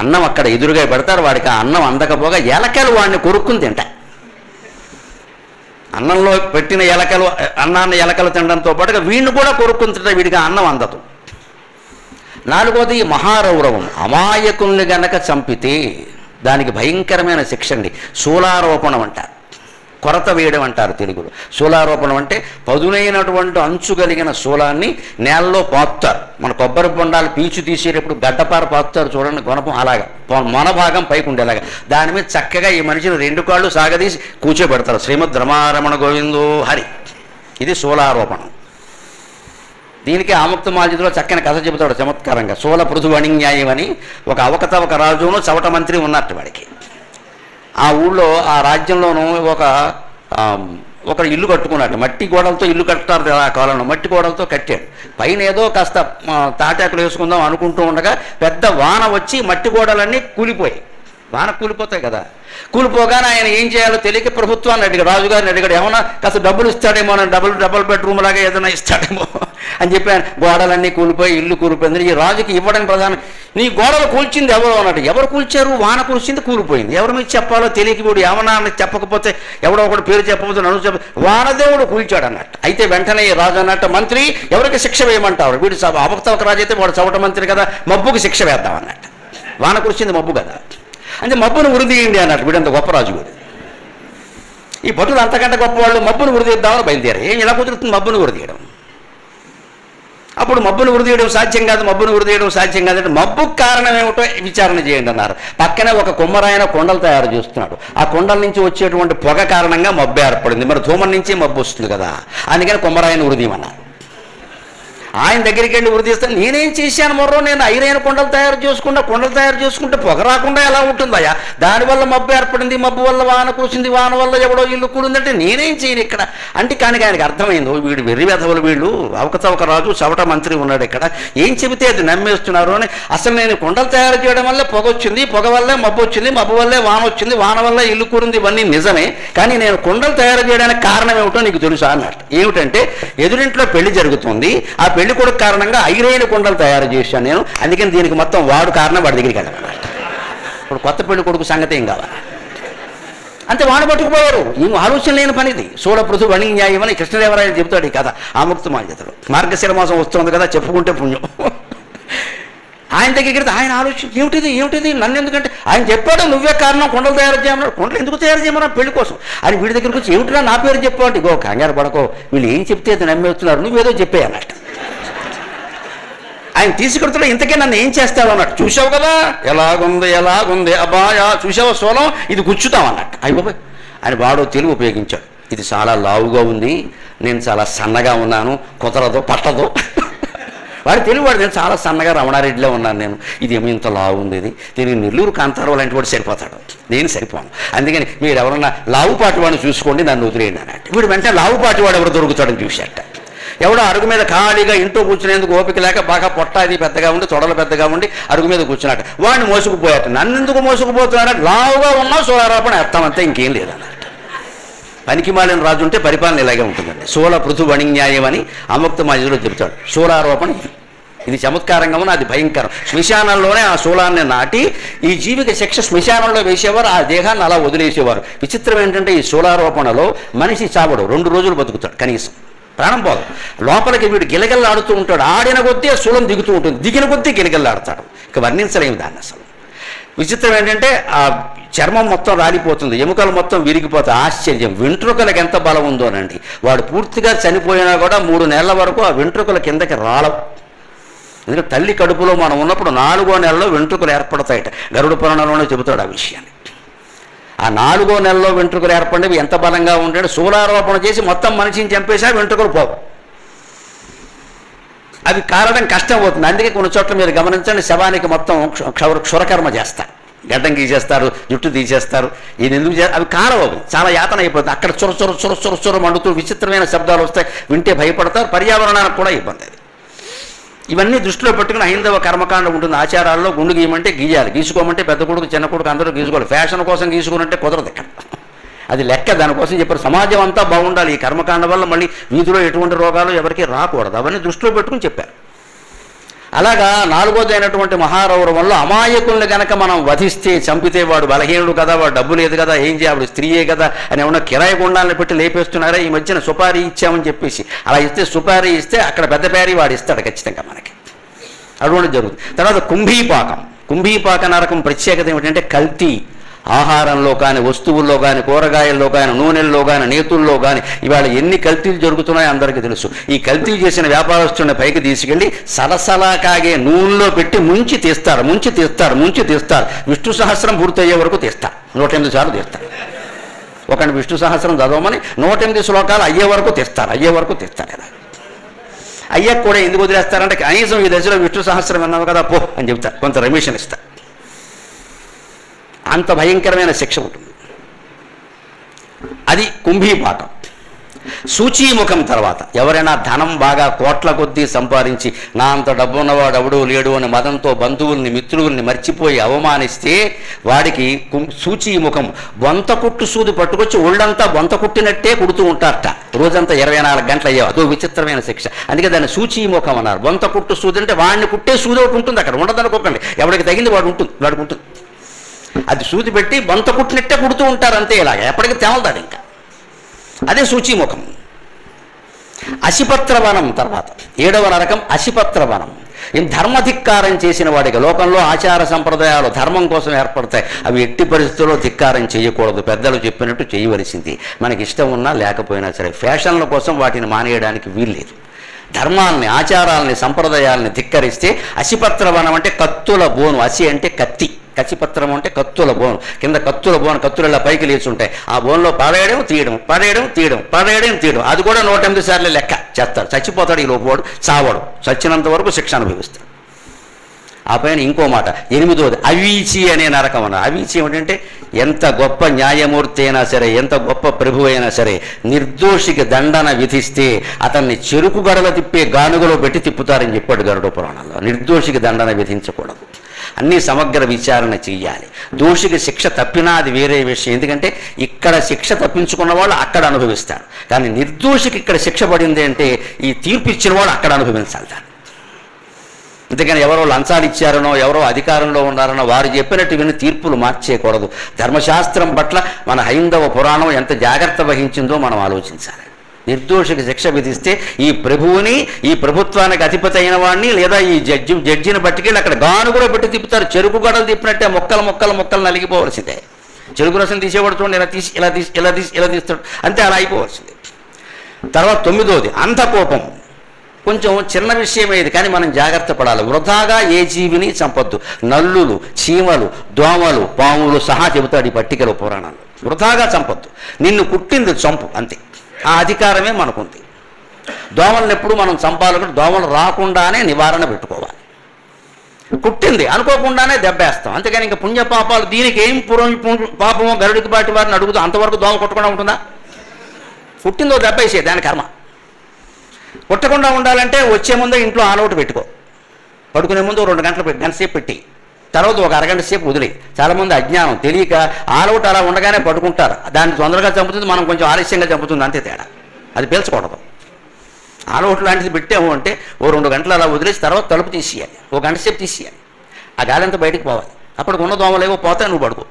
అన్నం అక్కడ ఎదురుగా పెడతారు. వాడికి ఆ అన్నం అందకపోగా ఎలకలు వాడిని కొరుక్కుని తింటాయి. అన్నంలో పెట్టిన అన్నాన్ని ఎలకలు తినడంతో పాటుగా వీడిని కూడా కొరుక్కుని తింటాయి, వీడికి అన్నం అందదు. నాలుగోది మహారౌరవం. అమాయకుల్ని గనక చంపితే దానికి భయంకరమైన శిక్ష అండి. శూలారోపణం అంటారు, కొరత వేయడం అంటారు తెలుగులో. శూలారోపణం అంటే పదునైనటువంటి అంచు కలిగిన శూలాన్ని నేలలో పాతుతారు. మన కొబ్బరి బొండాలు పీచు తీసేటప్పుడు గడ్డపార పాతుతారు చూడండి, గుణపం అలాగా మొన భాగం పైకి ఉండేలాగా. దాని మీద చక్కగా ఈ మనిషిని 2 కాళ్ళు సాగదీసి కూర్చోబెడతారు. శ్రీమద్ రమారమణ గోవిందో హరి. ఇది శూలారోపణం. దీనికి ఆముక్తమాల్యలో చక్కని కథ చెబుతాడు చమత్కారంగా. శూల పృథువణిన్యాయం అని ఒక అవకతవక రాజును చవట మంత్రి ఉన్నట్టు వాడికి. ఆ ఊళ్ళో ఆ రాజ్యంలోనూ ఒక ఇల్లు కట్టుకున్నాడు. మట్టి గోడలతో ఇల్లు కట్టారు ఆ కాలంలో, మట్టి గోడలతో కట్టాడు. పైన ఏదో కాస్త తాటాకులు వేసుకుందాం అనుకుంటూ ఉండగా పెద్ద వాన వచ్చి మట్టి గోడలన్నీ కూలిపోయాయి. వాన కూలిపోతాయి కదా, కూలిపోగానే ఆయన ఏం చేయాలో తెలియక ప్రభుత్వాన్ని అడిగాడు, రాజుగారిని అడిగాడు. ఏమన్నా కాస్త డబ్బులు ఇస్తాడేమో, డబుల్ బెడ్రూమ్ లాగా ఏదైనా ఇస్తాడేమో అని చెప్పాను. గోడలన్నీ కూలిపోయి ఇల్లు కూలిపోయింది. ఈ రాజుకి ఇవ్వడానికి ప్రధాన, నీ గోడలు కూల్చింది ఎవరు అన్నట్టు. ఎవరు కూల్చారు? వాన కూల్చింది, కూలిపోయింది. ఎవరి మీద చెప్పాలో తెలియక వీడు ఏమన్నా చెప్పకపోతే, ఎవడో ఒకటి పేరు చెప్పకపోతే నన్ను వానదేవుడు కూల్చాడు అన్నట్టు. అయితే వెంటనే రాజు అన్నట్టు, మంత్రి ఎవరికి శిక్ష వేయమంటారు? వీడు అవకతవక రాజు అయితే వాడు చవట మంత్రి కదా, మబ్బుకి శిక్ష వేద్దాం అన్నట్టు. వాన కురిచింది మబ్బు కదా, అంటే మబ్బును ఉరిదీయండి అన్నట్టు. వీడంత గొప్ప రాజు వీడు. ఈ భటులు అంతకంటే గొప్ప వాళ్ళు మబ్బును ఉరిదీద్దామని బయలుదేరారు. ఏం ఇలా కుదురుతుంది మబ్బును ఉరిదీయడం? అప్పుడు మబ్బును ఉరిదీయడం సాధ్యం కాదు, మబ్బును ఉరిదీయడం సాధ్యం కాదంటే మబ్బుకు కారణం ఏమిటో విచారణ చేయండి అన్నారు. పక్కనే ఒక కుమ్మరాయన కొండలు తయారు చేస్తున్నాడు. ఆ కొండల నుంచి వచ్చేటువంటి పొగ కారణంగా మబ్బు ఏర్పడింది. మరి ధూమం నుంచి మబ్బు వస్తుంది కదా, అందుకని కుమ్మరాయన ఉరిదీయమన్నారు. ఆయన దగ్గరికి వెళ్ళి ఉరిదీస్తాను. నేనేం చేశాను మొర్రో, నేను ఐరైన కొండలు తయారు చేసుకుంటే పొగ రాకుండా ఎలా ఉంటుందయ్యా? దానివల్ల మబ్బు ఏర్పడింది, మబ్బు వల్ల వాన కూర్చుంది, వాన వల్ల ఎవడో ఇల్లు కూడిందంటే నేనేం చేయను ఇక్కడ అంటే. కానీ ఆయనకి అర్థమైంది, వీడు వెర్రి వెధవులు వీళ్ళు, అవకతవక రాజు చవట మంత్రి ఉన్నాడు ఇక్కడ, ఏం చెబితే అది నమ్మేస్తున్నారు అని. అసలు నేను కొండలు తయారు చేయడం వల్లే పొగ వచ్చింది, పొగ వల్లే మబ్బు వచ్చింది, మబ్బు వల్లే వాన వచ్చింది, వాన వల్ల ఇల్లు కూరింది, ఇవన్నీ నిజమే. కానీ నేను కొండలు తయారు చేయడానికి కారణం ఏమిటో నీకు తెలుసా అన్నట్టు. ఏమిటంటే ఎదురింట్లో పెళ్లి జరుగుతుంది, ఆ పెళ్లి కొడుకు కారణంగా ఐరైన కొండలు తయారు చేశాను నేను, అందుకని దీనికి మొత్తం వాడు కారణం, వాడి దగ్గరికి వెళ్ళాలి. ఇప్పుడు కొత్త పెళ్లి కొడుకు సంగతి ఏం కావాలి అంతే, వాడు పట్టుకుపోయారు. ఏం ఆలోచన లేని పనిది. శూల పృథు వణి న్యాయం అని కృష్ణదేవరాయలు చెబుతాడు ఈ కథ ఆముక్తమాల్యతలో. మార్గశిర మాసం వస్తుంది కదా, చెప్పుకుంటే పుణ్యం. ఆయన దగ్గరికి వెళ్తే ఆయన ఆలోచించి ఏమిటిది నన్ను ఎందుకంటే ఆయన చెప్పాడు నువ్వే కారణం కొండలు తయారు చేయమన్నాడు. కొండలు ఎందుకు తయారు చేయమన్నా పెళ్లి కోసం అని వీడి దగ్గరికి వచ్చి ఏమిటినా నా పేరు చెప్పావంటే ఇగో కంగారు పడకో వీళ్ళు ఏం చెప్తే అది నమ్మేస్తున్నారు నువ్వేదో చెప్పాయి అన్నట్టు. ఆయన తీసుకెడుతున్నా ఇంతకే నన్ను ఏం చేస్తావు అన్నట్టు. చూసావు కదా ఎలాగుంది అబ్బాయా చూసావా సోలం ఇది గుచ్చుతాం అన్నట్టు. అయిపోయి ఆయన వాడో తెలుగు ఉపయోగించాడు. ఇది చాలా లావుగా ఉంది, నేను చాలా సన్నగా ఉన్నాను, కుదరదు పట్టదు. వాడు తెలుగువాడు నేను చాలా సన్నగా రమణారెడ్డిలో ఉన్నాను, నేను ఇదేమో ఇంత లావు ఉంది, ఇది దీనికి నెల్లూరు కాంతారావు లాంటి వాడు సరిపోతాడు, నేను సరిపోను, అందుకని మీరు ఎవరన్నా లావుపాటి వాడిని చూసుకోండి నన్ను వదిలేయండి అన్నట్టు. వీడు వెంటనే లావుపాటి వాడు ఎవరు దొరుకుతాడని చూశాట. ఎవడో అరుగు మీద ఖాళీగా ఇంట్లో కూర్చునేందుకు ఓపిక లేక బాగా పొట్ట అది పెద్దగా ఉండి తొడలు పెద్దగా ఉండి అరుగు మీద కూర్చున్నట్ట. వాడిని మోసుకుపోయాట. నన్ను ఎందుకు మోసుకుపోతున్నాడు, లావుగా ఉన్నా సోలారోపణ ఎత్తామంతే ఇంకేం లేదన్నట్టు. పనికి మాలిన రాజు ఉంటే పరిపాలన ఇలాగే ఉంటుందండి. సోల పృథు వణిన్యాయం అని అముక్త మాజీలో చెబుతాడు. సోలారోపణ ఇది చమత్కారంగా ఉన్న అది భయంకరం. శ్మశానంలోనే ఆ శూలాన్ని నాటి ఈ జీవికి శిక్ష శ్మశానంలో వేసేవారు, ఆ దేహాన్ని అలా వదిలేసేవారు. విచిత్రం ఏంటంటే ఈ శూలారోపణలో మనిషి చావడు, 2 రోజులు బతుకుతాడు కనీసం, ప్రాణం పోదు. లోపలికి వీడు గిలగిల్లాడుతూ ఉంటాడు. ఆడిన కొద్దీ ఆ శూలం దిగుతూ ఉంటుంది, దిగిన కొద్దీ గిలగిల్లాడతాడు. ఇక వర్ణించలేము దాన్ని అసలు. విచిత్రం ఏంటంటే ఆ చర్మం మొత్తం రాలిపోతుంది, ఎముకలు మొత్తం విరిగిపోతాయి. ఆశ్చర్యం, వెంట్రుకలకు ఎంత బలం ఉందోనండి. వాడు పూర్తిగా చనిపోయినా కూడా 3 నెలల వరకు ఆ వెంట్రుకల కిందకి రాలవు. ఎందుకంటే తల్లి కడుపులో మనం ఉన్నప్పుడు 4వ నెలలో వెంట్రుకలు ఏర్పడతాయట. గరుడ పురాణంలోనే చెబుతాడు ఆ విషయాన్ని. ఆ 4వ నెలలో వెంట్రుకలు ఏర్పడినవి ఎంత బలంగా ఉంటాడు. శూలారోపణ చేసి మొత్తం మనిషిని చంపేసా వెంట్రుకలు పోవు. అవి కారడం కష్టం అవుతుంది. అందుకే కొన్ని చోట్ల మీరు గమనించండి, శవానికి మొత్తం క్షురకర్మ చేస్తారు, గడ్డం గీసేస్తారు, జుట్టు తీసేస్తారు. ఇది ఎందుకు అవి కారవవు, చాలా యాతన అయిపోతుంది. అక్కడ చొర మండుతూ విచిత్రమైన శబ్దాలు వస్తాయి, వింటే భయపడతారు, పర్యావరణానికి కూడా ఇబ్బంది. అది ఇవన్నీ దృష్టిలో పెట్టుకుని హైందవ కర్మకాండం ఉంటుంది. ఆచారాల్లో గుండు గీయమంటే గీయాలి, గీసుకోమంటే పెద్ద కొడుకు చిన్న కొడుకు అందరూ గీసుకోవాలి. ఫ్యాషన్ కోసం గీసుకున్నట్టే కుదరదు ఇక్కడ, అది లెక్క. దానికోసం చెప్పారు సమాజం అంతా బాగుండాలి. ఈ కర్మకాండం వల్ల మళ్ళీ వీధిలో ఎటువంటి రోగాలు ఎవరికి రాకూడదు, అవన్నీ దృష్టిలో పెట్టుకుని చెప్పారు. అలాగా 4వది అయినటువంటి మహారౌరవంలో అమాయకుల్ని గనక మనం వధిస్తే, చంపితే వాడు బలహీనుడు కదా, వాడు డబ్బు లేదు కదా, ఏం చేయాలి, స్త్రీయే కదా అని ఏమన్నా కిరాయి గుండాలను పెట్టి లేపేస్తున్నారా. ఈ మధ్యన సుపారీ ఇచ్చామని చెప్పేసి అలా ఇస్తే, సుపారీ ఇస్తే అక్కడ పెద్ద పేరీ వాడు ఇస్తాడు ఖచ్చితంగా మనకి, అటువంటి జరుగుతుంది. తర్వాత కుంభీపాక నరకం ప్రత్యేకత ఏమిటంటే కల్తీ ఆహారంలో కానీ, వస్తువుల్లో కానీ, కూరగాయల్లో కానీ, నూనెల్లో కానీ, నేతుల్లో కానీ ఇవాళ ఎన్ని కల్తీలు జరుగుతున్నాయో అందరికీ తెలుసు. ఈ కల్తీలు చేసిన వ్యాపారస్తుడిని పైకి తీసుకెళ్ళి సలసలా కాగే నూనెలో పెట్టి ముంచి తీస్తారు. విష్ణు సహస్రం పూర్తయ్యే వరకు తీస్తారు, 108 సార్లు తీస్తారు. ఒకటి విష్ణు సహస్రం చదవమని 108 శ్లోకాలు అయ్యే వరకు తీస్తారు. ఇలా అయ్యాక కూడా ఎందుకు వదిలేస్తారంటే కనీసం ఈ దశలో విష్ణు సహస్రం విన్నావు కదా పో అని చెప్తారు, కొంత రెమిషన్ ఇస్తారు. అంత భయంకరమైన శిక్ష ఉంటుంది. అది కుంభీపాకం. సూచీముఖం తర్వాత ఎవరైనా ధనం బాగా కోట్ల కొద్దీ సంపాదించి నా అంత డబ్బు ఉన్నవాడు ఎవడూ లేడు అని మదంతో బంధువుల్ని మిత్రుల్ని మర్చిపోయి అవమానిస్తే వాడికి సూచీముఖం, బొంత కుట్టు సూది పట్టుకొచ్చి ఒళ్ళంతా బొంత కుట్టినట్టే కుడుతూ ఉంటారట రోజంతా 24 గంటలు అయ్యావు. అదో విచిత్రమైన శిక్ష. అందుకే దాన్ని సూచీముఖం అన్నారు. బొంత కుట్టు సూది అంటే వాడిని కుట్టే సూది ఒకటి ఉంటుంది, అక్కడ ఉండదనుకోకండి, ఎవరికి తగింది వాడికి ఉంటుంది. అది సూది పెట్టి బొంత కుట్టినట్టే కుడుతూ ఉంటారు అంతే, ఇలాగ ఎప్పటికీ తెమలదాడు ఇంకా. అదే సూచీముఖం. అశిపత్రవనం తర్వాత 7వ నరకం అశిపత్రవనం. ధర్మధిక్కారం చేసిన వాడికి లోకంలో ఆచార సంప్రదాయాలు ధర్మం కోసం ఏర్పడతాయి, అవి ఎట్టి పరిస్థితుల్లో ధిక్కారం చేయకూడదు, పెద్దలు చెప్పినట్టు చేయవలసింది. మనకి ఇష్టం ఉన్నా లేకపోయినా సరే ఫ్యాషన్ల కోసం వాటిని మానేయడానికి వీల్లేదు. ధర్మాల్ని, ఆచారాలని, సంప్రదాయాలని ధిక్కరిస్తే అశిపత్రవనం అంటే కత్తుల బోను. అసి అంటే కత్తి, కచిపత్రం అంటే కత్తుల బోను. కింద కత్తుల బోను, కత్తులలో పైకి లేచి ఉంటాయి. ఆ బోన్లో పడేయడం తీయడం. అది కూడా 108 సార్లు లెక్క చేస్తాడు. చచ్చిపోతాడు ఈ లోపు, వాడు చావడు, చచ్చినంత వరకు శిక్ష అనుభవిస్తాడు. ఆ పైన ఇంకో మాట 8వది అవీచి అనే నరకం అన్నారు. అవీచి ఏమిటంటే ఎంత గొప్ప న్యాయమూర్తి అయినా సరే, ఎంత గొప్ప ప్రభు అయినా సరే, నిర్దోషికి దండన విధిస్తే అతన్ని చెరుకు గడల తిప్పే గానుగలో పెట్టి తిప్పుతారని చెప్పాడు గరుడ పురాణంలో. నిర్దోషికి దండన విధించకూడదు, అన్నీ సమగ్ర విచారణ చెయ్యాలి. దోషికి శిక్ష తప్పినా అది వేరే విషయం, ఎందుకంటే ఇక్కడ శిక్ష తప్పించుకున్న వాళ్ళు అక్కడ అనుభవిస్తారు. కానీ నిర్దోషికి ఇక్కడ శిక్ష పడింది అంటే ఈ తీర్పు ఇచ్చిన వాళ్ళు అక్కడ అనుభవించాలి దాన్ని. అందుకని ఎవరో లంచాలు ఇచ్చారనో, ఎవరో అధికారంలో ఉన్నారనో వారు చెప్పినట్టు విని తీర్పులు మార్చేయకూడదు. ధర్మశాస్త్రం పట్ల మన హైందవ పురాణం ఎంత జాగ్రత్త వహించిందో మనం ఆలోచించాలి. నిర్దోషికి శిక్ష విధిస్తే ఈ ప్రభువుని, ఈ ప్రభుత్వానికి అధిపతి అయిన వాడిని లేదా ఈ జడ్జిని పట్టుకెళ్ళి అక్కడ గాను కూడా పెట్టి తిప్పుతారు. చెరుకు గడలు తిప్పినట్టే మొక్కలు నలిగిపోవలసిందే. చెరుకు రసం తీసేవాడు చూడండి, ఇలా తీస్తాడు, అంతే అలా అయిపోవలసిందే. తర్వాత 9వది అంధకోపం. కొంచెం చిన్న విషయమే ఇది, కానీ మనం జాగ్రత్త పడాలి. వృధాగా ఏ జీవిని చంపొద్దు. నల్లులు, చీమలు, దోమలు, పాములు సహా చెబుతాడు ఈ పట్టికలో పురాణాలు. వృధాగా చంపొద్దు. నిన్ను కుట్టింది చంపు, అంతే. ఆ అధికారమే మనకుంది. దోమలను ఎప్పుడు మనం చంపాలనుకుంటే దోమలు రాకుండానే నివారణ పెట్టుకోవాలి. కుట్టింది అనుకోకుండానే దెబ్బేస్తాం, అంతేగాని ఇంకా పుణ్యపాపాలు దీనికి ఏం పాపమో గరుడికి బాటి వారిని అడుగుతూ అంతవరకు దోమ కొట్టకుండా ఉంటుందా? కుట్టిందో దెబ్బేసే, దాని కర్మ. కొట్టకుండా ఉండాలంటే వచ్చే ముందే ఇంట్లో ఆలౌట్ పెట్టుకో. పడుకునే ముందు 2 గంట సేపు పెట్టి తర్వాత ఒక అరగంట సేపు వదిలి. చాలామంది అజ్ఞానం తెలియక ఆలౌట్ అలా ఉండగానే పడుకుంటారు. దాన్ని తొందరగా చంపుతుంది, మనం కొంచెం ఆలస్యంగా చంపుతుంది, అంతే తేడా. అది పీల్చకూడదు. ఆలౌట్ లాంటిది పెట్టాము అంటే 2 గంటలు అలా వదిలేసి తర్వాత తలుపు తీసేయాలి, 1 గంట సేపు తీసేయాలి. ఆ గాలంతా బయటికి పోవాలి. అప్పటికి ఉన్న దోమలేవో పోతాయి, నువ్వు పడుకో.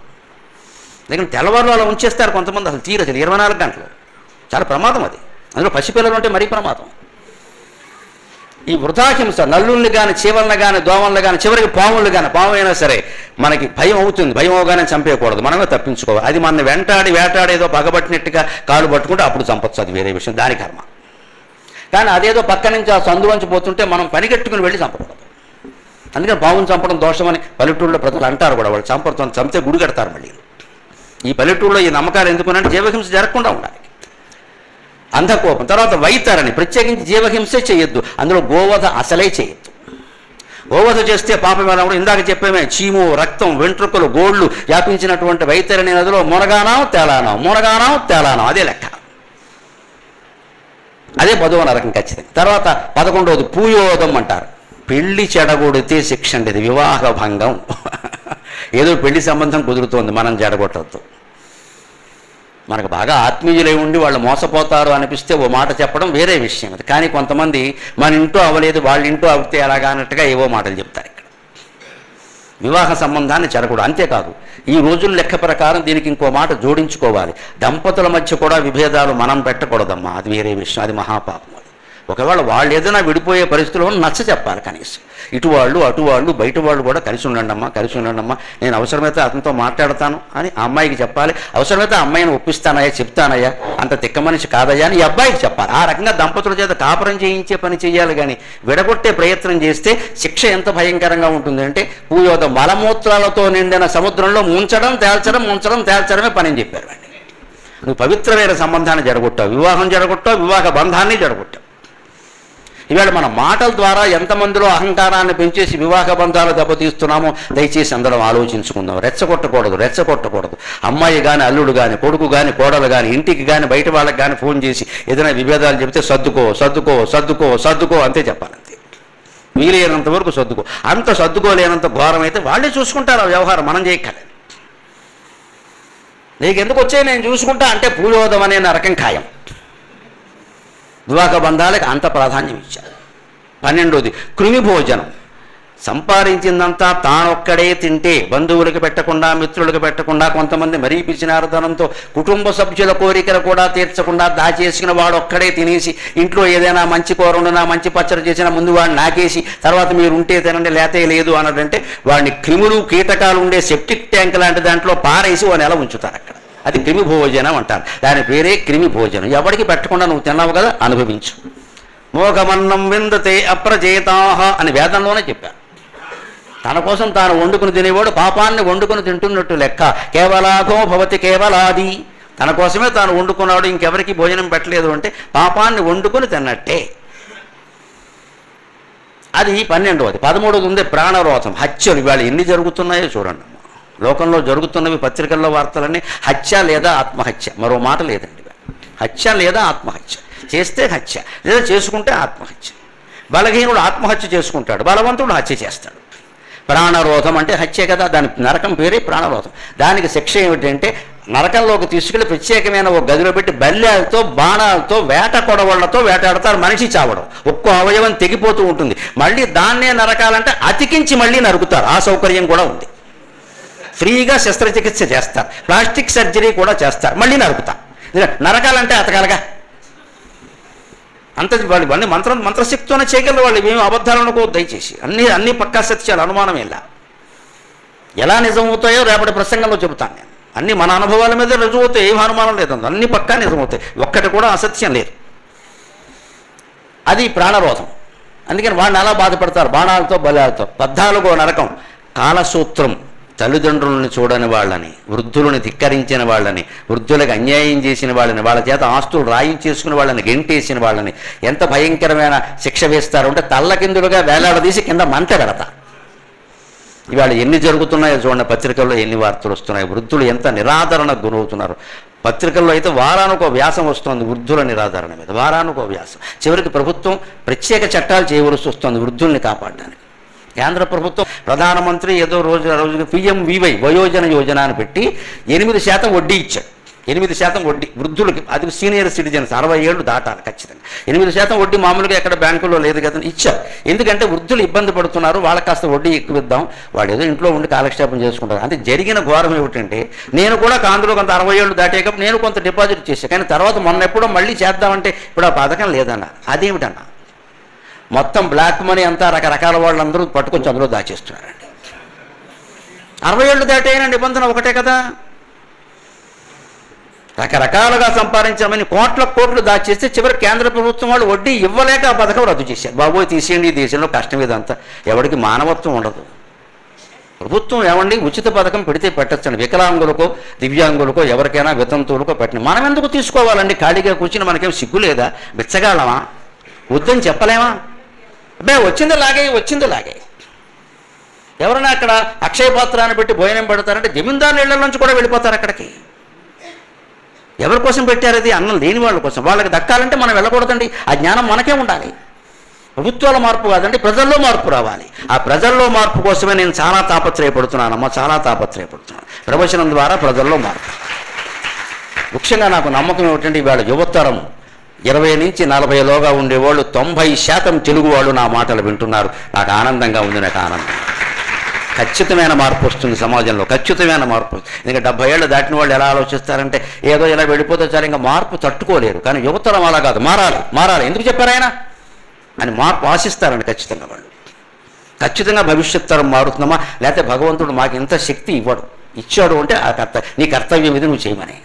లేకపోతే తెల్లవారులు అలా ఉంచేస్తారు కొంతమంది, అసలు 24 గంటలు. చాలా ప్రమాదం అది. అందులో పసిపిల్లలు ఉంటే మరీ ప్రమాదం. ఈ వృధాహింస, నల్లుల్ని కానీ, చీవలను కానీ, దోమలను కానీ, చివరికి పాములు కానీ, పాము అయినా సరే మనకి భయం అవుతుంది. భయం అవగానే చంపేయకూడదు, మనమే తప్పించుకోవాలి. అది మన వేటాడేదో పగబట్టినట్టుగా కాలు పట్టుకుంటే అప్పుడు చంపొచ్చు, అది వేరే విషయం, దాని కర్మ. కానీ అదేదో పక్క నుంచి ఆ సందులోంచి పోతుంటే మనం పనిగట్టుకుని వెళ్ళి చంపకూడదు. అందుకని పాముని చంపడం దోషమని పల్లెటూళ్ళలో ప్రజలు అంటారు కూడా. వాళ్ళు చంపితే గుడి కడతారు మళ్ళీ. ఈ పల్లెటూళ్ళలో ఈ నమ్మకాలు ఎందుకునంటే జీవహింస జరగకుండా ఉండాలి. అంధకోపం. తర్వాత వైతరణి, ప్రత్యేకించి జీవహింసే చేయొద్దు. అందులో గోవధ అసలే చేయొద్దు. గోవధ చేస్తే పాపం ఎలా కూడా ఇందాక చెప్పేమే, చీము, రక్తం, వెంట్రుకలు, గోళ్ళు వ్యాపించినటువంటి వైతరణి నదిలో మునగానం తేలానం అదే లెక్క. అదే 10వ నరకం ఖచ్చితంగా. తర్వాత 11వది పూయోదం అంటారు. పెళ్లి చెడగొడితే శిక్ష అండి. ఇది వివాహ భంగం. ఏదో పెళ్లి సంబంధం కుదురుతోంది, మనం చెడగొట్టద్దు. మనకు బాగా ఆత్మీయులై ఉండి వాళ్ళు మోసపోతారు అనిపిస్తే ఓ మాట చెప్పడం వేరే విషయం అది. కానీ కొంతమంది మన ఇంట్లో అవ్వలేదు, వాళ్ళ ఇంట్లో అవుతే అలాగా అన్నట్టుగా ఏవో మాటలు చెప్తారు. ఇక్కడ వివాహ సంబంధాన్ని చెడకూడదు. అంతేకాదు, ఈ రోజుల లెక్క ప్రకారం దీనికి ఇంకో మాట జోడించుకోవాలి. దంపతుల మధ్య కూడా విభేదాలు మనం పెట్టకూడదమ్మా, అది వేరే విషయం, అది మహాపాపం. ఒకవేళ వాళ్ళు ఏదైనా విడిపోయే పరిస్థితుల్లో నచ్చ చెప్పాలి కనీసం. ఇటు వాళ్ళు అటు వాళ్ళు బయట వాళ్ళు కూడా కలిసి ఉండండమ్మా, నేను అవసరమైతే అతనితో మాట్లాడతాను అని ఆ అమ్మాయికి చెప్పాలి. అవసరమైతే అమ్మాయిని ఒప్పిస్తానయ్యా, చెప్తానయ్యా, అంత తిక్క మనిషి కాదయ్యా అని ఈ అబ్బాయికి చెప్పాలి. ఆ రకంగా దంపతుల చేత కాపురం చేయించే పని చేయాలి. కానీ విడగొట్టే ప్రయత్నం చేస్తే శిక్ష ఎంత భయంకరంగా ఉంటుంది అంటే, పూయోదం, మలమూత్రాలతో నిండిన సముద్రంలో ముంచడం తేల్చడమే పని అని చెప్పారు. నువ్వు పవిత్రమైన సంబంధాన్ని జరగొట్టావు, వివాహం జరగొట్టావు, వివాహ బంధాన్ని జరగొట్టావు. ఇవాళ మన మాటల ద్వారా ఎంతమందిలో అహంకారాన్ని పెంచేసి వివాహ బంధాలు దెబ్బతీస్తున్నామో దయచేసి అందరం ఆలోచించుకుందాం. రెచ్చగొట్టకూడదు. అమ్మాయి కానీ, అల్లుడు కానీ, కొడుకు కానీ, కోడలు కానీ, ఇంటికి కానీ, బయట వాళ్ళకి కానీ ఫోన్ చేసి ఏదైనా విభేదాలు చెబితే సర్దుకో అంతే చెప్పాలంతే. వీలైనంత వరకు సర్దుకో. అంత సర్దుకోలేనంత ఘోరమైతే వాళ్ళే చూసుకుంటారు ఆ వ్యవహారం, మనం చేయక్కర్లేదు. నీకెందుకు వచ్చాయి నేను చూసుకుంటా అంటే పూయోదం అనే నరకం ఖాయం. వివాహ బంధాలకు అంత ప్రాధాన్యం ఇచ్చారు. 12వది కృమి భోజనం. సంపాదించిందంతా తానొక్కడే తింటే, బంధువులకు పెట్టకుండా, మిత్రులకు పెట్టకుండా, కొంతమంది మరీ పిచ్చినారతనంతో కుటుంబ సభ్యుల కోరికలు కూడా తీర్చకుండా దాచేసుకుని వాడు ఒక్కడే తినేసి, ఇంట్లో ఏదైనా మంచి కూర వండినా, మంచి పచ్చడి చేసినా ముందు వాడిని నాకేసి తర్వాత మీరు ఉంటే తినండి లేతే లేదు అన్నదంటే వాడిని క్రిములు కీటకాలు ఉండే సెప్టిక్ ట్యాంక్ లాంటి దాంట్లో పారేసి వాడిని ఎలా ఉంచుతారు అక్కడ. అది క్రిమి భోజనం అంటారు. దాని పేరే క్రిమి భోజనం. ఎవరికి పెట్టకుండా నువ్వు తిన్నావు కదా, అనుభవించు. మోఘమన్నం విందతే అప్రజేతాహ అని వేదంలోనే చెప్పారు. తన కోసం తాను వండుకుని తినేవాడు పాపాన్ని వండుకుని తింటున్నట్టు లెక్క. కేవలాగో భవతి కేవలాది. తన కోసమే తాను వండుకున్నాడు, ఇంకెవరికి భోజనం పెట్టలేదు అంటే పాపాన్ని వండుకొని తిన్నట్టే. అది 12వది. 13వది ఉంది ప్రాణరోధం, హత్యలు. ఇవాళ ఎన్ని జరుగుతున్నాయో చూడండి. లోకంలో జరుగుతున్నవి పత్రికల్లో వార్తలన్నీ హత్య లేదా ఆత్మహత్య, మరో మాట లేదండి. హత్య లేదా ఆత్మహత్య, చేస్తే హత్య లేదా చేసుకుంటే ఆత్మహత్య. బలహీనుడు ఆత్మహత్య చేసుకుంటాడు, బలవంతుడు హత్య చేస్తాడు. ప్రాణరోధం అంటే హత్య కదా, దాని నరకం పేరే ప్రాణరోధం. దానికి శిక్ష ఏమిటంటే నరకంలోకి తీసుకెళ్లి ప్రత్యేకమైన ఒక గదిలో పెట్టి బల్యాలతో, బాణాలతో, వేట కొడవళ్లతో వేటాడతారు. మనిషి చావడం, ఒక్కో అవయవం తెగిపోతూ ఉంటుంది. మళ్ళీ దాన్నే నరకాలంటే అతికించి మళ్ళీ నరుకుతారు. ఆ సౌకర్యం కూడా ఉంది. ఫ్రీగా శస్త్రచికిత్స చేస్తారు, ప్లాస్టిక్ సర్జరీ కూడా చేస్తారు, మళ్ళీ నరుకుతారు. నరకాలంటే అతకాలగా వాళ్ళు ఇవన్నీ మంత్రశక్తితోనే చేయగలరు. వాళ్ళు ఏమి అబద్ధాలు అనుకోవద్దు దయచేసి. అన్నీ పక్కా సత్యాలు, అనుమానం ఎలా నిజమవుతాయో రేపటి ప్రసంగంలో చెబుతాను నేను. అన్నీ మన అనుభవాల మీద రుజువుతాయి, ఏం అనుమానం లేదండి. అన్నీ పక్కా నిజమవుతాయి, ఒక్కటి కూడా అసత్యం లేదు. అది ప్రాణరోధం. అందుకని వాడిని అలా బాధపడతారు బాణాలతో బలాలతో. 14వ నరకం కాలసూత్రం. తల్లిదండ్రులను చూడని వాళ్ళని, వృద్ధులను ధిక్కరించిన వాళ్ళని, వృద్ధులకు అన్యాయం చేసిన వాళ్ళని, వాళ్ళ చేత ఆస్తులు రాయించేసుకుని వాళ్ళని గెంటేసిన వాళ్ళని ఎంత భయంకరమైన శిక్ష వేస్తారు అంటే తల్లకిందులుగా వేలాడదీసి కింద మంట పెడతారు. ఇవాళ ఎన్ని జరుగుతున్నాయో చూడండి, పత్రికల్లో ఎన్ని వార్తలు వస్తున్నాయి. వృద్ధులు ఎంత నిరాదరణకు గురవుతున్నారు. పత్రికల్లో అయితే వారానికో వ్యాసం వస్తుంది వృద్ధుల నిరాదరణ మీద, వారానికో వ్యాసం. చివరికి ప్రభుత్వం ప్రత్యేక చట్టాలు చేయవలసి వస్తుంది వృద్ధుల్ని కాపాడడానికి. కేంద్ర ప్రభుత్వం ప్రధానమంత్రి ఏదో రోజుకి PMVY వయోజన యోజన అని పెట్టి 8% వడ్డీ ఇచ్చాడు. 8% వడ్డీ వృద్ధులకి, అది సీనియర్ సిటిజన్స్ 60 ఏళ్ళు దాటాలి ఖచ్చితంగా. 8% వడ్డీ మామూలుగా ఎక్కడ బ్యాంకుల్లో లేదు కదా, ఇచ్చారు. ఎందుకంటే వృద్ధులు ఇబ్బంది పడుతున్నారు, వాళ్ళకి కాస్త వడ్డీ ఎక్కువ ఇద్దాం, వాడు ఏదో ఇంట్లో ఉండి కాలక్షేపం చేసుకుంటారు. అంటే జరిగిన ఘోరం ఏమిటంటే, నేను కూడా అందులో కొంత 60 ఏళ్ళు దాటాక నేను కొంత డిపాజిట్ చేశాను, కానీ తర్వాత మొన్న ఎప్పుడో మళ్ళీ చేద్దామంటే ఇప్పుడు ఆ పథకం లేదన్న. అదేమిటన్నా, మొత్తం బ్లాక్ మనీ అంతా రకరకాల వాళ్ళందరూ పట్టుకొని అందులో దాచేస్తున్నారండి. 60 ఏళ్ళు దాటైన నిబంధన ఒకటే కదా. రకరకాలుగా సంపాదించామని కోట్లు దాచేస్తే చివరి కేంద్ర ప్రభుత్వం వాళ్ళు వడ్డీ ఇవ్వలేక ఆ పథకం రద్దు చేశారు. బాబోయ్ తీసేయండి, ఈ దేశంలో కష్టం ఇదంతా. ఎవరికి మానవత్వం ఉండదు. ప్రభుత్వం ఏమండి ఉచిత పథకం పెడితే పెట్టచ్చండి. వికలాంగులకో దివ్యాంగులకో ఎవరికైనా వితంతువులకో పెట్టండి. మనం ఎందుకు తీసుకోవాలండి? ఖాళీగా కూర్చుని మనకేం సిగ్గు లేదా? బిచ్చగాళ్ళమా? వద్దని చెప్పలేమా? అబ్బే వచ్చింది లాగే. ఎవరైనా అక్కడ అక్షయ పాత్రాన్ని పెట్టి భోజనం పెడతారంటే జమీందారుల ఇళ్ల నుంచి కూడా వెళ్ళిపోతారు అక్కడికి. ఎవరి కోసం పెట్టారు? అది అన్నం లేని వాళ్ళ కోసం. వాళ్ళకి దక్కాలంటే మనం వెళ్ళకూడదండి. ఆ జ్ఞానం మనకే ఉండాలి. ప్రభుత్వాల మార్పు కాదండి, ప్రజల్లో మార్పు రావాలి. ఆ ప్రజల్లో మార్పు కోసమే నేను చాలా తాపత్రయపడుతున్నానమ్మా, చాలా తాపత్రయపడుతున్నాను. ప్రవచనం ద్వారా ప్రజల్లో మార్పు. ముఖ్యంగా నాకు నమ్మకం ఏమిటంటే, ఇవాళ యువతరం 20 నుంచి 40లోగా ఉండేవాళ్ళు 90% తెలుగు వాళ్ళు నా మాటలు వింటున్నారు. నాకు ఆనందంగా ఉంది. నాకు ఆనందం. ఖచ్చితమైన మార్పు వస్తుంది సమాజంలో, ఖచ్చితమైన మార్పు. ఇంకా 70 ఏళ్ళు దాటిన వాళ్ళు ఎలా ఆలోచిస్తారంటే ఏదో ఇలా వెళ్ళిపోతే చాలు, ఇంకా మార్పు తట్టుకోలేరు. కానీ యువతరం అలా కాదు, మారాలి. ఎందుకు చెప్పారు ఆయన అని మార్పు ఆశిస్తారండి ఖచ్చితంగా వాళ్ళు. ఖచ్చితంగా భవిష్యత్ తరం మారుతుందమ్మా, లేకపోతే భగవంతుడు మాకు ఇంత శక్తి ఇచ్చాడు అంటే నీ కర్తవ్యం ఇది నువ్వు చేయమని.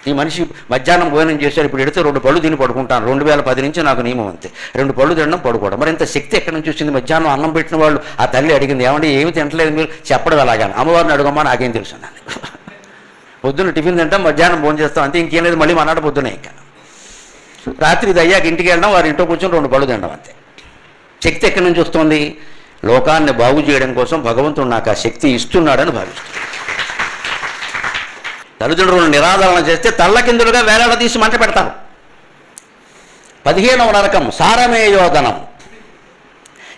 ఈ మనిషి మధ్యాహ్నం భోజనం చేశాడు, ఇప్పుడు ఎడితే 2 పళ్ళు తిని పడుకుంటాను. 2010 నుంచి నాకు నియమం అంతే, 2 పళ్ళు తినడం పడుకోవడం. మరి ఇంత శక్తి ఎక్కడి నుంచి వచ్చింది? మధ్యాహ్నం అన్నం పెట్టిన వాళ్ళు ఆ తల్లి అడిగింది, ఏమంటే ఏమి తింటలేదు మీరు? చెప్పడం అలాగాని. అమ్మవారిని అడుగమ్మా, నాకేం తెలుసు. పొద్దున్న టిఫిన్ తింటాం, మధ్యాహ్నం భోజనం చేస్తాం, అంతే. ఇంకేం లేదు. మళ్ళీ మనాడు పొద్దునే ఇంకా రాత్రి ఇది అయ్యాక ఇంటికి వెళ్ళడం, వారి ఇంట్లో కూర్చొని 2 పళ్ళు తినడం అంతే. శక్తి ఎక్కడి నుంచి వస్తుంది? లోకాన్ని బాగు చేయడం కోసం భగవంతుడు నాకు ఆ శక్తి ఇస్తున్నాడని భావిస్తున్నాడు. తల్లిదండ్రులను నిరాదరణ చేస్తే తల్లకిందులుగా వేలాడదీసి మంట పెడతారు. 15వ నరకం సారమేయోదనం.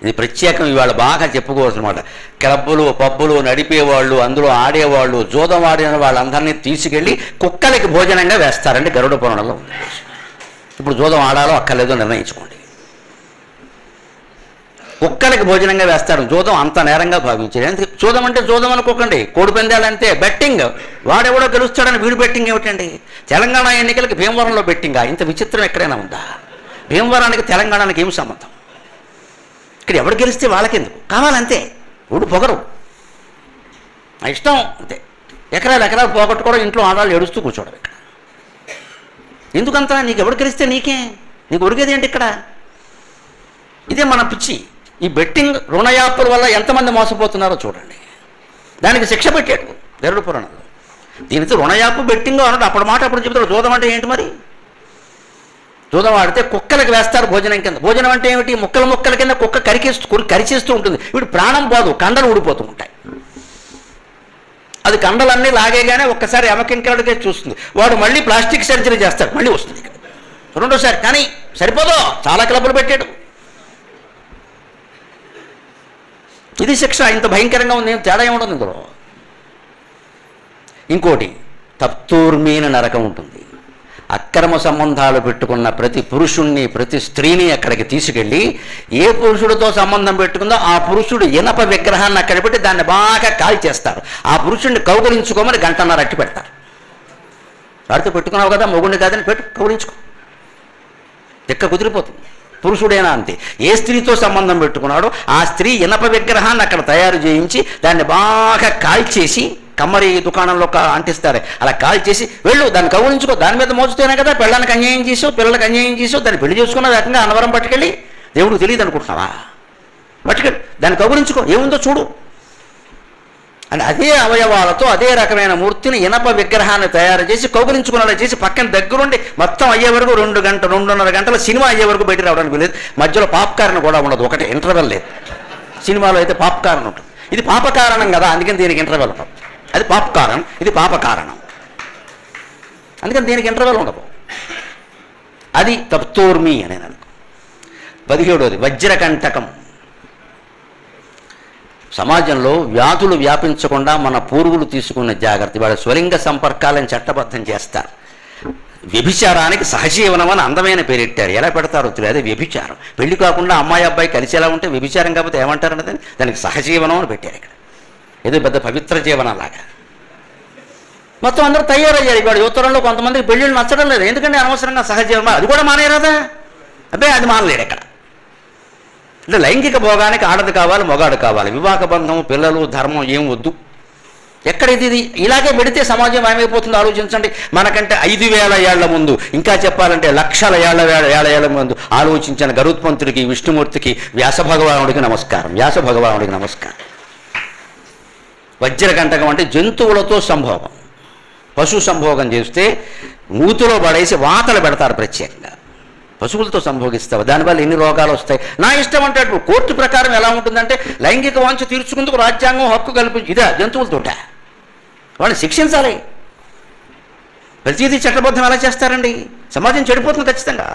ఇది ప్రత్యేకం, ఇవాళ బాగా చెప్పుకోవాల్సిన మాట. క్లబ్బులు పబ్బులు నడిపేవాళ్ళు, అందులో ఆడేవాళ్ళు, జూదం ఆడిన వాళ్ళందరినీ తీసుకెళ్ళి కుక్కలకి భోజనంగా వేస్తారండి. గరుడ పురాణంలో ఉంది. ఇప్పుడు జూదం ఆడాలో అక్కర్లేదో నిర్ణయించుకోండి. కుక్కలకి భోజనంగా వేస్తారు. జూదం అంత నేరంగా భావించారు. ఎందుకు జూదం అంటే జూదం అనుకోకండి, కోడి పందాలంటే బెట్టింగ్. వాడెవడో గెలుస్తాడని వీడు బెట్టింగ్ ఏమిటండి? తెలంగాణ ఎన్నికలకి భీమవరంలో బెట్టింగా? ఇంత విచిత్రం ఎక్కడైనా ఉందా? భీమవరానికి తెలంగాణకి ఏం సంబంధం? ఇక్కడ ఎవడు గెలిస్తే వాళ్ళకెందుకు కావాలంతే. ఊడు పొగరు, ఇష్టం అంతే. ఎకరాలు పోగొట్టుకోవడం, ఇంట్లో ఆడాలు ఏడుస్తూ కూర్చోవడం. ఇక్కడ ఎందుకంతా? నీకు ఎవడు గెలిస్తే నీకే, నీకు ఒరిగేది ఏంటి ఇక్కడ? ఇదే మన పిచ్చి. ఈ బెట్టింగ్ రుణయాపుల వల్ల ఎంతమంది మోసపోతున్నారో చూడండి. దానికి శిక్ష పెట్టాడు గరుడ పురాణంలో. దీనితో రుణయాపు బెట్టింగ్ అన్నాడు. అప్పుడు మాట అప్పుడు చెబుతాడు. జూదం అంటే ఏంటి మరి? జూదం ఆడితే కుక్కలకి వేస్తారు భోజనం కింద. భోజనం అంటే ఏమిటి? ముక్కల కింద కుక్క కరిచేస్తూ ఉంటుంది. వీడు ప్రాణం పోదు, కండలు ఊడిపోతూ ఉంటాయి. అది కండలన్నీ లాగేగానే ఒక్కసారి ఎమకింకాడికే చూస్తుంది. వాడు మళ్ళీ ప్లాస్టిక్ సర్జరీ చేస్తాడు, మళ్ళీ వస్తుంది ఇక్కడ రెండోసారి. కానీ సరిపోదు, చాలా క్లబ్బులు పెట్టాడు. ఇది శిక్ష. ఇంత భయంకరంగా ఉంది, తేడా ఏముంటుంది ఇందులో? ఇంకోటి తప్తూర్మీన నరకం ఉంటుంది. అక్రమ సంబంధాలు పెట్టుకున్న ప్రతి పురుషుణ్ణి, ప్రతి స్త్రీని అక్కడికి తీసుకెళ్ళి ఏ పురుషుడితో సంబంధం పెట్టుకుందో ఆ పురుషుడు ఇనప విగ్రహాన్ని అక్కడ పెట్టి దాన్ని బాగా కాల్చేస్తారు. ఆ పురుషుడిని కౌగులించుకోమని 1.5 గంట అట్టి పెడతారు. వాడితో పెట్టుకున్నావు కదా, మొగుడిని కాదని పెట్టు, కౌగులించుకో. తిక్క కుదిరిపోతుంది. పురుషుడైనా అంతే. ఏ స్త్రీతో సంబంధం పెట్టుకున్నాడో ఆ స్త్రీ ఇనప విగ్రహాన్ని అక్కడ తయారు చేయించి దాన్ని బాగా కాల్చేసి, కమ్మరి దుకాణంలో అంటిస్తారు, అలా కాల్చేసి వెళ్ళు దాన్ని కౌలించుకో, దాని మీద మోచుతేనే కదా పిల్లలకి అన్యాయం చేసావు, పిల్లలకి అన్యాయం చేసావు, దాన్ని పెళ్లి చేసుకున్న రకంగా అన్నవరం పట్టుకెళ్ళి దేవుడికి తెలియదు అనుకుంటున్నావా? పట్టుకెళ్ళి దాన్ని కౌలించుకో, ఏముందో చూడు అని అదే అవయవాలతో అదే రకమైన మూర్తిని ఇనప విగ్రహాన్ని తయారు చేసి కౌగులించుకునేలా చేసి పక్కన దగ్గరుండి మొత్తం అయ్యే వరకు 2-2.5 గంటల సినిమా అయ్యే వరకు బయట రావడానికి లేదు. మధ్యలో పాప్కార్న్ కూడా ఉండదు, ఒకటి ఇంటర్వెల్ లేదు. సినిమాలో అయితే పాప్కార్న్ ఉంటుంది. ఇది పాపకారణం కదా, అందుకని దీనికి ఇంటర్వెల్ ఉండదు. అది పాపకారణం, ఇది పాపకారణం, అందుకని దీనికి ఇంటర్వెల్ ఉండదు. అది తప్తోర్మి అని అనుకో. 17వది వజ్రకంటకం. సమాజంలో వ్యాధులు వ్యాపించకుండా మన పూర్వులు తీసుకున్న జాగ్రత్త. వాళ్ళ స్వలింగ సంపర్కాలను చట్టబద్ధం చేస్తారు. వ్యభిచారానికి సహజీవనం అని అందమైన పేరెట్టారు. ఎలా పెడతారో తెలియదు, అదే వ్యభిచారం. పెళ్లి కాకుండా అమ్మాయి అబ్బాయి కలిసేలా ఉంటే వ్యభిచారం కాకపోతే ఏమంటారు అన్నది, దానికి సహజీవనం అని పెట్టారు. ఇక్కడ ఏదో పెద్ద పవిత్ర జీవనంలాగా మొత్తం అందరూ తయారయ్యారు. ఇక్కడ యువతరంలో కొంతమందికి పెళ్ళిళ్ళు నచ్చడం లేదు, ఎందుకంటే అనవసరంగా సహజీవనం. అది కూడా మానేరాదా? అబ్బాయి అది మానలేడు. ఇక్కడ అంటే లైంగిక భోగానికి ఆడది కావాలి, మొగాడు కావాలి. వివాహ బంధం, పిల్లలు, ధర్మం ఏం వద్దు. ఎక్కడ ఇది ఇలాగే పెడితే సమాజం ఏమైపోతుందో ఆలోచించండి. మనకంటే 5,000 ఏళ్ల ముందు, ఇంకా చెప్పాలంటే లక్షల ఏళ్ల ముందు ఆలోచించిన గరుత్మంతుడికి, విష్ణుమూర్తికి, వ్యాస భగవానుడికి నమస్కారం. వ్యాస భగవానుడికి నమస్కారం. వజ్రకంటకం అంటే జంతువులతో సంభోగం. పశు సంభోగం చేస్తే మూతిలో పడేసి వాతలు పెడతారు ప్రత్యేకంగా. పశువులతో సంభోగిస్తావు, దానివల్ల ఎన్ని రోగాలు వస్తాయి. నా ఇష్టం అంటే కోర్టు ప్రకారం ఎలా ఉంటుందంటే లైంగిక వాంఛ తీర్చుకుందుకు రాజ్యాంగం హక్కు కల్పించి, ఇదే జంతువులతోట వాళ్ళని శిక్షించాలి. ప్రతిదీ చట్టబద్ధం ఎలా చేస్తారండి? సమాజం చెడిపోతుంది ఖచ్చితంగా.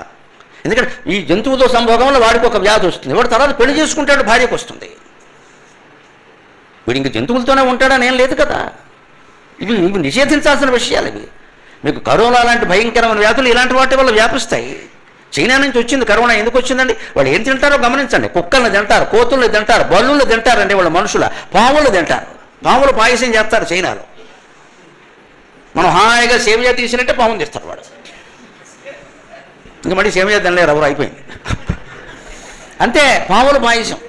ఎందుకంటే ఈ జంతువుతో సంభోగం వల్ల వాడికి ఒక వ్యాధి వస్తుంది, వాడు తర్వాత పెళ్లి చేసుకుంటాడు, భార్యకు వస్తుంది. వీడు ఇంక జంతువులతోనే ఉంటాడని ఏం లేదు కదా. ఇవి నిషేధించాల్సిన విషయాలు. ఇవి మీకు కరోనా లాంటి భయంకరమైన వ్యాధులు ఇలాంటి వాటి వల్ల వ్యాపిస్తాయి. చైనా నుంచి వచ్చింది కరోనా. ఎందుకు వచ్చిందండి? వాళ్ళు ఏం తింటారో గమనించండి. కుక్కల్ని తింటారు, కోతుల్ని తింటారు, బల్లుల్ని తింటారండి. వాళ్ళు మనుషుల పాములు తింటారు. పాములు పాయసం చేస్తారు చైనాలో. మనం హాయిగా సేమియా తీసినట్టే పాములు తీస్తారు వాడు. ఇంక మళ్ళీ సేమియా తినలేరు, ఎవరు అయిపోయింది అంతే. పాములు పాయసం.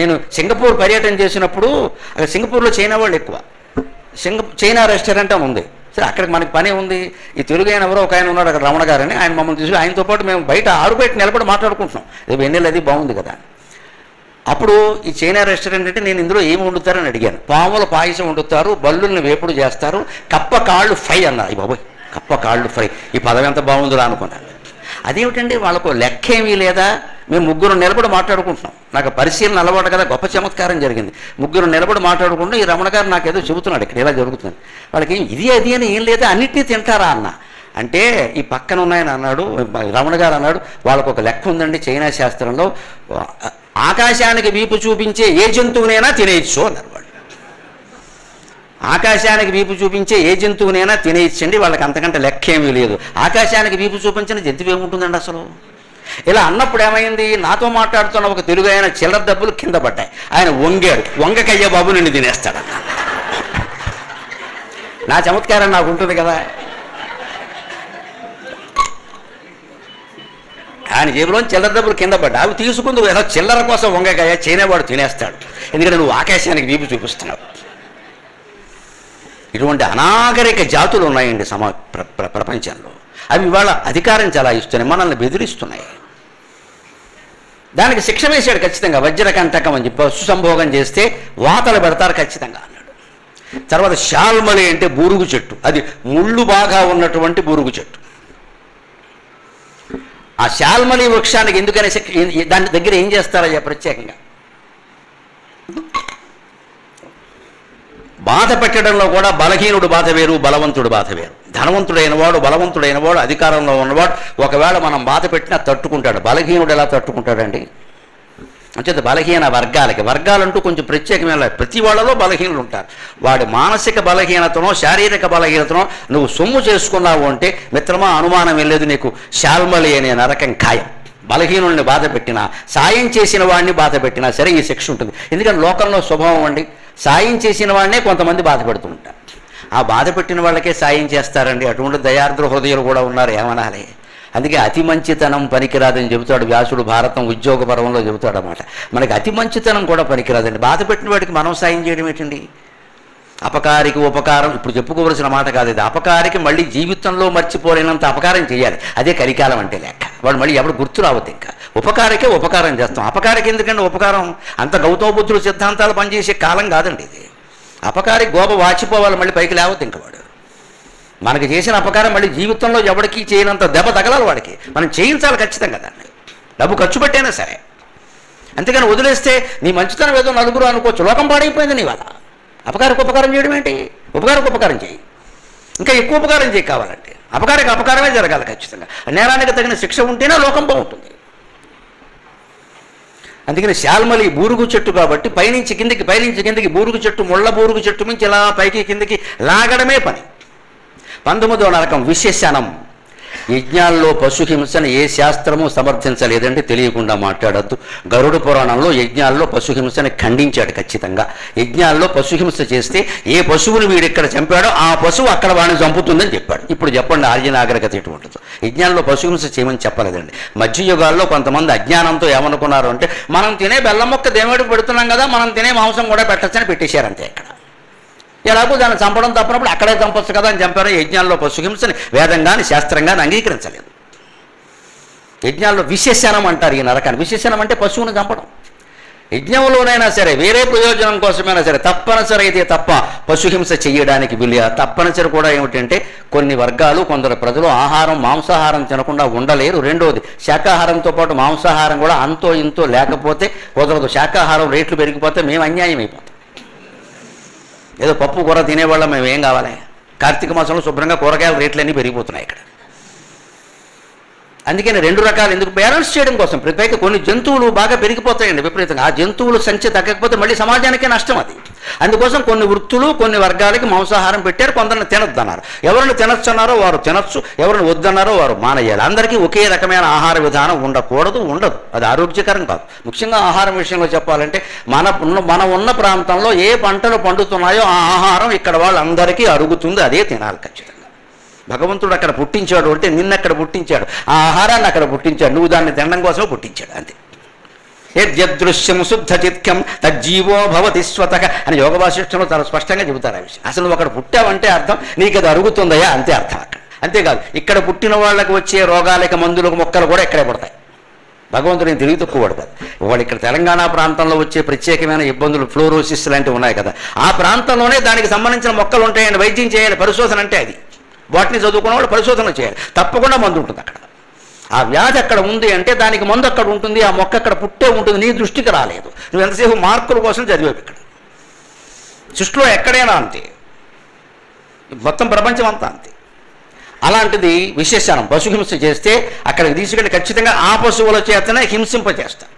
నేను సింగపూర్ పర్యటన చేసినప్పుడు అక్కడ సింగపూర్లో చైనా వాళ్ళు ఎక్కువ. చైనా రెస్టారెంట్ అని ఉంది. సరే అక్కడికి మనకి పని ఉంది. ఈ తెలుగు ఆయన ఎవరో ఒక ఆయన ఉన్నాడు అక్కడ, రమణ గారని. ఆయన మమ్మల్ని తీసుకుని ఆయనతో పాటు మేము బయట ఆరుబయట నిలబడి మాట్లాడుకుంటున్నాం. వెన్నెల అది బాగుంది కదా. అప్పుడు ఈ చైనా రెస్టారెంట్ అంటే నేను ఇందులో ఏమి వండుతారని అడిగాను. పాముల పాయసం వండుతారు, బల్లుల్ని వేపుడు చేస్తారు, కప్ప కాళ్ళు ఫ్రై అన్నారు. బాబోయ్, కప్ప కాళ్ళు ఫ్రై, ఈ పదం ఎంత బాగుందో అనుకున్నాను. అదేమిటండి వాళ్ళకు లెక్క ఏమీ లేదా? మేము ముగ్గురు నిలబడి మాట్లాడుకుంటున్నాం. నాకు పరిశీలన అలవాటు కదా, గొప్ప చమత్కారం జరిగింది. ముగ్గురు నిలబడి మాట్లాడుకుంటూ ఈ రమణ గారు నాకేదో చెబుతున్నాడు ఇక్కడ ఇలా జరుగుతుంది. వాళ్ళకి ఇది అది అని ఏం లేదా, అన్నిటినీ తింటారా అన్న అంటే ఈ పక్కన ఉన్నాయని అన్నాడు. రమణ గారు అన్నాడు, వాళ్ళకు ఒక లెక్క ఉందండి చైనా శాస్త్రంలో, ఆకాశానికి వీపు చూపించే ఏ జంతువునైనా తినేయచ్చు అన్నారు వాళ్ళు. ఆకాశానికి వీపు చూపించే ఏ జంతువునైనా తినేయచ్చండి, వాళ్ళకి అంతకంటే లెక్క ఏమీ లేదు. ఆకాశానికి వీపు చూపించిన జంతువు ఏముంటుందండి అసలు? ఇలా అన్నప్పుడు ఏమైంది, నాతో మాట్లాడుతున్న ఒక తెలుగు ఆయన చిల్లర డబ్బులు కింద పడ్డాయి. ఆయన వంగాడు. వంగకయ్య బాబు నిన్ను తినేస్తాడు. నా చమత్కారం నాకు ఉంటుంది కదా. ఆయన జేబులో చిల్లర డబ్బులు కింద పడ్డా, అవి తీసుకుంది ఏదో చిల్లర కోసం వంగకయ్య, చైనావాడు తినేస్తాడు, ఎందుకంటే నువ్వు ఆకాశానికి వీపు చూపిస్తున్నావు. ఇటువంటి అనాగరిక జాతులు ఉన్నాయండి ప్రపంచంలో. అవి ఇవాళ అధికారం చలాయిస్తున్నాయి, మనల్ని బెదిరిస్తున్నాయి. దానికి శిక్ష వేశాడు ఖచ్చితంగా. వజ్రకంటకం అని చెప్పి పశు సంభోగం చేస్తే వాతలు పెడతారు ఖచ్చితంగా అన్నాడు. తర్వాత శాల్మలి అంటే బూరుగు చెట్టు, అది ముళ్ళు బాగా ఉన్నటువంటి బూరుగు చెట్టు. ఆ శాల్మలి వృక్షానికి ఎందుకని దాని దగ్గర ఏం చేస్తారయ్యా ప్రత్యేకంగా? బాధ పెట్టడంలో కూడా బలహీనుడు బాధ వేరు, బలవంతుడు బాధ వేరు. ధనవంతుడైన వాడు, బలవంతుడైన వాడు, అధికారంలో ఉన్నవాడు ఒకవేళ మనం బాధ పెట్టినా తట్టుకుంటాడు. బలహీనుడు ఎలా తట్టుకుంటాడండి? అంచేత బలహీన వర్గాలంటూ కొంచెం ప్రత్యేకమైన, ప్రతి వాళ్ళలో బలహీనులు ఉంటారు. వాడి మానసిక బలహీనతనో శారీరక బలహీనతనో నువ్వు సొమ్ము చేసుకున్నావు అంటే మిత్రమా అనుమానం వెళ్ళలేదు, నీకు శాల్మలి అనే నరకం ఖాయం. బలహీనుల్ని బాధ పెట్టినా, సాయం చేసిన వాడిని బాధ పెట్టినా సరే ఈ శిక్ష ఉంటుంది. ఎందుకంటే లోకంలో స్వభావం అండి, సాయం చేసిన వాడినే కొంతమంది బాధ పెడుతూ ఉంటారు. ఆ బాధ పెట్టిన వాళ్ళకే సాయం చేస్తారండి. అటువంటి దయార్ద్ర హృదయాలు కూడా ఉన్నారు, ఏమనాలి. అందుకే అతి మంచితనం పనికిరాదని చెబుతాడు వ్యాసుడు భారతం ఉద్యోగ పర్వంలో చెబుతాడు అన్నమాట. మనకి అతి మంచితనం కూడా పనికిరాదండి. బాధ పెట్టిన వాడికి మనం సాయం చేయడం ఏంటండి? అపకారికి ఉపకారం ఇప్పుడు చెప్పుకోవలసిన మాట కాదు ఇది. అపకారికి మళ్ళీ జీవితంలో మర్చిపోలేనంత అపకారం చేయాలి. అదే కలికాలం అంటే లెక్క. వాడు మళ్ళీ ఎవడు గుర్తు రావద్దు. ఇంకా ఉపకారికే ఉపకారం చేస్తాం. అపకారికి ఎందుకంటే ఉపకారం అంత గౌతమ బుద్ధుడు సిద్ధాంతాలు పనిచేసే కాలం కాదండి ఇది. అపకారి గోప వాచిపోవాలి, మళ్ళీ పైకి లేవద్దు. ఇంకా వాడు మనకి చేసిన అపకారం మళ్ళీ జీవితంలో ఎవరికి చేయనంత దెబ్బ తగలాలి వాడికి. మనం చేయించాలి ఖచ్చితంగా దాన్ని, డబ్బు ఖర్చు పెట్టైనా సరే. అంతేగాని వదిలేస్తే నీ మంచితనం ఏదో నలుగురు అనుకోవచ్చు, లోకం పాడైపోయింది నీ వల్ల. అపకారికి ఉపకారం చేయడం ఏంటి? ఉపకారికి ఉపకారం చేయి, ఇంకా ఎక్కువ ఉపకారం చేయి కావాలంటే. అపకారికి అపకారమే జరగాలి ఖచ్చితంగా. నేరానికి తగిన శిక్ష ఉంటేనే లోకం బాగుంటుంది. అందుకని శాల్మలి బూరుగు చెట్టు కాబట్టి పైనుంచి కిందికి బూరుగు చెట్టు, ముళ్ళ బూరుగు చెట్టు నుంచి ఇలా పైకి కిందికి లాగడమే పని. 19వ నరకం విశేషణం. యజ్ఞాల్లో పశుహింసను ఏ శాస్త్రము సమర్థించలేదంటే తెలియకుండా మాట్లాడద్దు. గరుడ పురాణంలో యజ్ఞాల్లో పశుహింసని ఖండించాడు ఖచ్చితంగా. యజ్ఞాల్లో పశుహింస చేస్తే ఏ పశువుని వీడు ఇక్కడ చంపాడో ఆ పశువు అక్కడ వాడిని చంపుతుందని చెప్పాడు. ఇప్పుడు చెప్పండి ఆర్య నాగరికత ఎటువంటిదో. యజ్ఞాల్లో పశుహింస చేయమని చెప్పలేదండి. మధ్యయుగాల్లో కొంతమంది అజ్ఞానంతో ఏమనుకున్నారు అంటే మనం తినే బెల్లం మొక్క దేవుడికి పెడుతున్నాం కదా, మనం తినే మాంసం కూడా పెట్టచ్చని పెట్టేశారంతే. ఇక్కడ ఎలాగో దాన్ని చంపడం తప్పనప్పుడు అక్కడే చంపొచ్చు కదా అని చంపారు. యజ్ఞాల్లో పశుహింసని వేదంగాని శాస్త్రంగాని అంగీకరించలేదు. యజ్ఞాల్లో విశేషణం అంటారు ఈ నరకాన్ని. విశేషణం అంటే పశువుని చంపడం. యజ్ఞంలోనైనా సరే వేరే ప్రయోజనం కోసమైనా సరే తప్పనిసరి అయితే తప్ప పశుహింస చేయడానికి వీలు. తప్పనిసరి కూడా ఏమిటంటే కొన్ని వర్గాలు కొందరు ప్రజలు మాంసాహారం తినకుండా ఉండలేరు. రెండోది శాకాహారంతో పాటు మాంసాహారం కూడా అంతో ఇంతో లేకపోతే కుదరదు. శాకాహారం రేట్లు పెరిగిపోతే మేము అన్యాయం అయిపోతాం. ఏదో పప్పు కూర తినేవాళ్ళం మేము ఏం కావాలి? కార్తీక మాసంలో శుభ్రంగా కూరగాయల రేట్లన్నీ పెరిగిపోతున్నాయి ఇక్కడ. అందుకని రెండు రకాలు ఎందుకు బ్యాలెన్స్ చేయడం కోసం. పైకి కొన్ని జంతువులు బాగా పెరిగిపోతాయండి విపరీతంగా. ఆ జంతువులు సంఖ్య తగ్గకపోతే మళ్ళీ సమాజానికే నష్టం అది. అందుకోసం కొన్ని వృత్తులు కొన్ని వర్గాలకి మాంసాహారం పెట్టారు. కొందరిని తినొద్దన్నారు. ఎవరిని తినొచ్చన్నారో వారు తినొచ్చు, ఎవరిని వద్దన్నారో వారు మానేయాలి. అందరికీ ఒకే రకమైన ఆహార విధానం ఉండదు. అది ఆరోగ్యకరం కాదు. ముఖ్యంగా ఆహారం విషయంలో చెప్పాలంటే మన ఉన్న ప్రాంతంలో ఏ పంటలు పండుతున్నాయో ఆ ఆహారం ఇక్కడ వాళ్ళందరికీ అరుగుతుంది. అదే తినాలి ఖచ్చితంగా. భగవంతుడు అక్కడ పుట్టించాడు అంటే నిన్నక్కడ పుట్టించాడు, ఆ ఆహారాన్ని అక్కడ పుట్టించాడు. నువ్వు దాన్ని తినడం కోసమే పుట్టించాడు అంతే. యదృశ్యం శుద్ధ చిత్కం తజ్జీవో భవతి స్వతః అని యోగ వాసిష్ఠంలో చాలా స్పష్టంగా చెబుతారు ఆ విషయం. అసలు నువ్వు అక్కడ పుట్టావంటే అర్థం నీకు అది అరుగుతుందయా అంతే అర్థం అక్కడ. అంతేకాదు ఇక్కడ పుట్టిన వాళ్ళకి వచ్చే రోగాలకి మందులకు మొక్కలు కూడా ఇక్కడే పడతాయి. భగవంతుడిని తిరిగి తక్కువడు కాదు. వాళ్ళు ఇక్కడ తెలంగాణ ప్రాంతంలో వచ్చే ప్రత్యేకమైన ఇబ్బందులు ఫ్లోరోసిస్ లాంటివి ఉన్నాయి కదా, ఆ ప్రాంతంలోనే దానికి సంబంధించిన మొక్కలు ఉంటాయండి. వైద్యం చేయాలి, పరిశోధన అంటే అది. వాటిని చదువుకున్న వాళ్ళు పరిశోధన చేయాలి. తప్పకుండా మందు ఉంటుంది అక్కడ. ఆ వ్యాధి అక్కడ ఉంది అంటే దానికి మందు అక్కడ ఉంటుంది. ఆ మొక్క అక్కడ పుట్టే ఉంటుంది. నీ దృష్టికి రాలేదు. నువ్వు ఎంతసేపు మార్కుల కోసం చదివేవి. ఇక్కడ సృష్టిలో ఎక్కడైనా అంతే, మొత్తం ప్రపంచం అంతా అంతే. అలాంటిది విశేషణం. పశుహింస చేస్తే అక్కడికి తీసుకెళ్ళి ఖచ్చితంగా ఆ పశువుల చేతనే హింసింపజేస్తారు.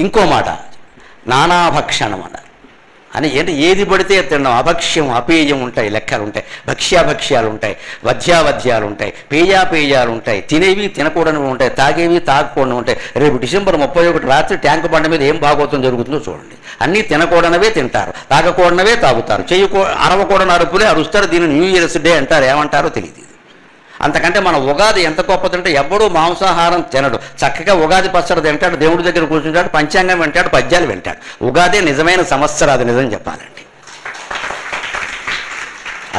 ఇంకో మాట నానాభక్షణం అన్నారు అని. ఏంటి? ఏది పడితే తినడం. అభక్ష్యం అపేయం ఉంటాయి, లెక్కలు ఉంటాయి. భక్ష్యాభక్ష్యాలు ఉంటాయి, వధ్యావధ్యాలు ఉంటాయి, పేయాపేయాలు ఉంటాయి, తినేవి తినకూడనివి ఉంటాయి, తాగేవి తాగకూడనివి ఉంటాయి. రేపు డిసెంబర్ 31 రాత్రి ట్యాంకు బండ మీద ఏం భాగవతం జరుగుతుందో చూడండి. అన్నీ తినకూడనవే తింటారు, తాగకూడనవే తాగుతారు, అరవకూడని అరుపులే అరుస్తారు. దీన్ని న్యూ ఇయర్స్ డే అంటారు, ఏమంటారో తెలియదు. అంతకంటే మన ఉగాది ఎంత గొప్పదంటే ఎవ్వడూ మాంసాహారం తినడు. చక్కగా ఉగాది పచ్చడి తింటాడు, దేవుడి దగ్గర కూర్చుంటాడు, పంచాంగం వింటాడు, పద్యాలు వింటాడు. ఉగాదే నిజమైన సంవత్సరం. అది నిజం చెప్పాలండి.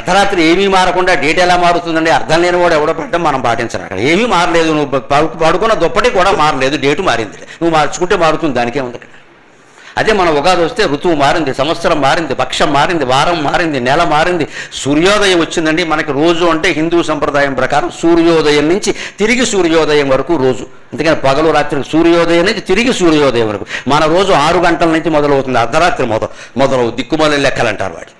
అర్ధరాత్రి ఏమీ మారకుండా డేట్ ఎలా మారుతుందండి? అర్థం లేని వాడు ఎవడో పెట్టడం మనం పాటించాలి. అక్కడ ఏమీ మారలేదు. నువ్వు పడుకున్న దుప్పటి కూడా మారలేదు, డేటు మారింది. నువ్వు మార్చుకుంటే మారుతుంది, దానికే ఉంది అక్కడ. అదే మన ఉగాది వస్తే ఋతువు మారింది, సంవత్సరం మారింది, పక్షం మారింది, వారం మారింది, నెల మారింది, సూర్యోదయం వచ్చిందండి. మనకి రోజు అంటే హిందూ సంప్రదాయం ప్రకారం సూర్యోదయం నుంచి తిరిగి సూర్యోదయం వరకు రోజు. అందుకని పగలు రాత్రి సూర్యోదయం నుంచి తిరిగి సూర్యోదయం వరకు. మన రోజు 6 గంటల నుంచి మొదలవుతుంది, అర్ధరాత్రి మొదలవు. దిక్కుమాలి లెక్కలు అంటారు వాడి.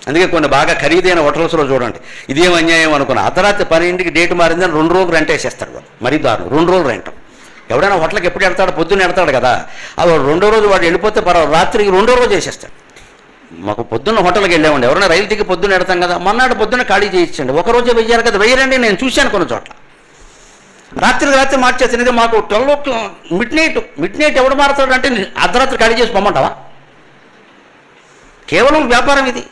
అందుకే కొన్ని బాగా ఖరీదైన హోటల్స్లో చూడండి, ఇదేం అన్యాయం అనుకున్నా. అర్ధరాత్రి 12కి డేట్ మారిందని 2 రోజులు రెంట్ వేసేస్తాడు వాడు. మరీ దారుణం, 2 రోజులు రెంట్. ఎవడైనా హోటల్కి ఎప్పుడు వెళ్తాడు? పొద్దున్న వెళ్తాడు కదా. అది 2వ రోజు వాడు వెళ్ళిపోతే పర్వాలేదు, రాత్రికి 2వ రోజు చేసేస్తాడు. మాకు పొద్దున్న హోటల్కి వెళ్ళామండి. ఎవరైనా రైలు దిగి పొద్దున్న వెళ్తాం కదా, మన్నాడు పొద్దున్న ఖాళీ చేయించండి. ఒకరోజే వెయ్యారు కదా, వెయ్యరండి. నేను చూశాను కొన్ని చోట్ల రాత్రి మార్చేస్తాను. మాకు 12 మిడ్ నైట్ ఎవడు మారుతాడు అంటే అర్ధరాత్రి ఖాళీ చేసి పొమ్మంటావా? కేవలం వ్యాపారం ఇది.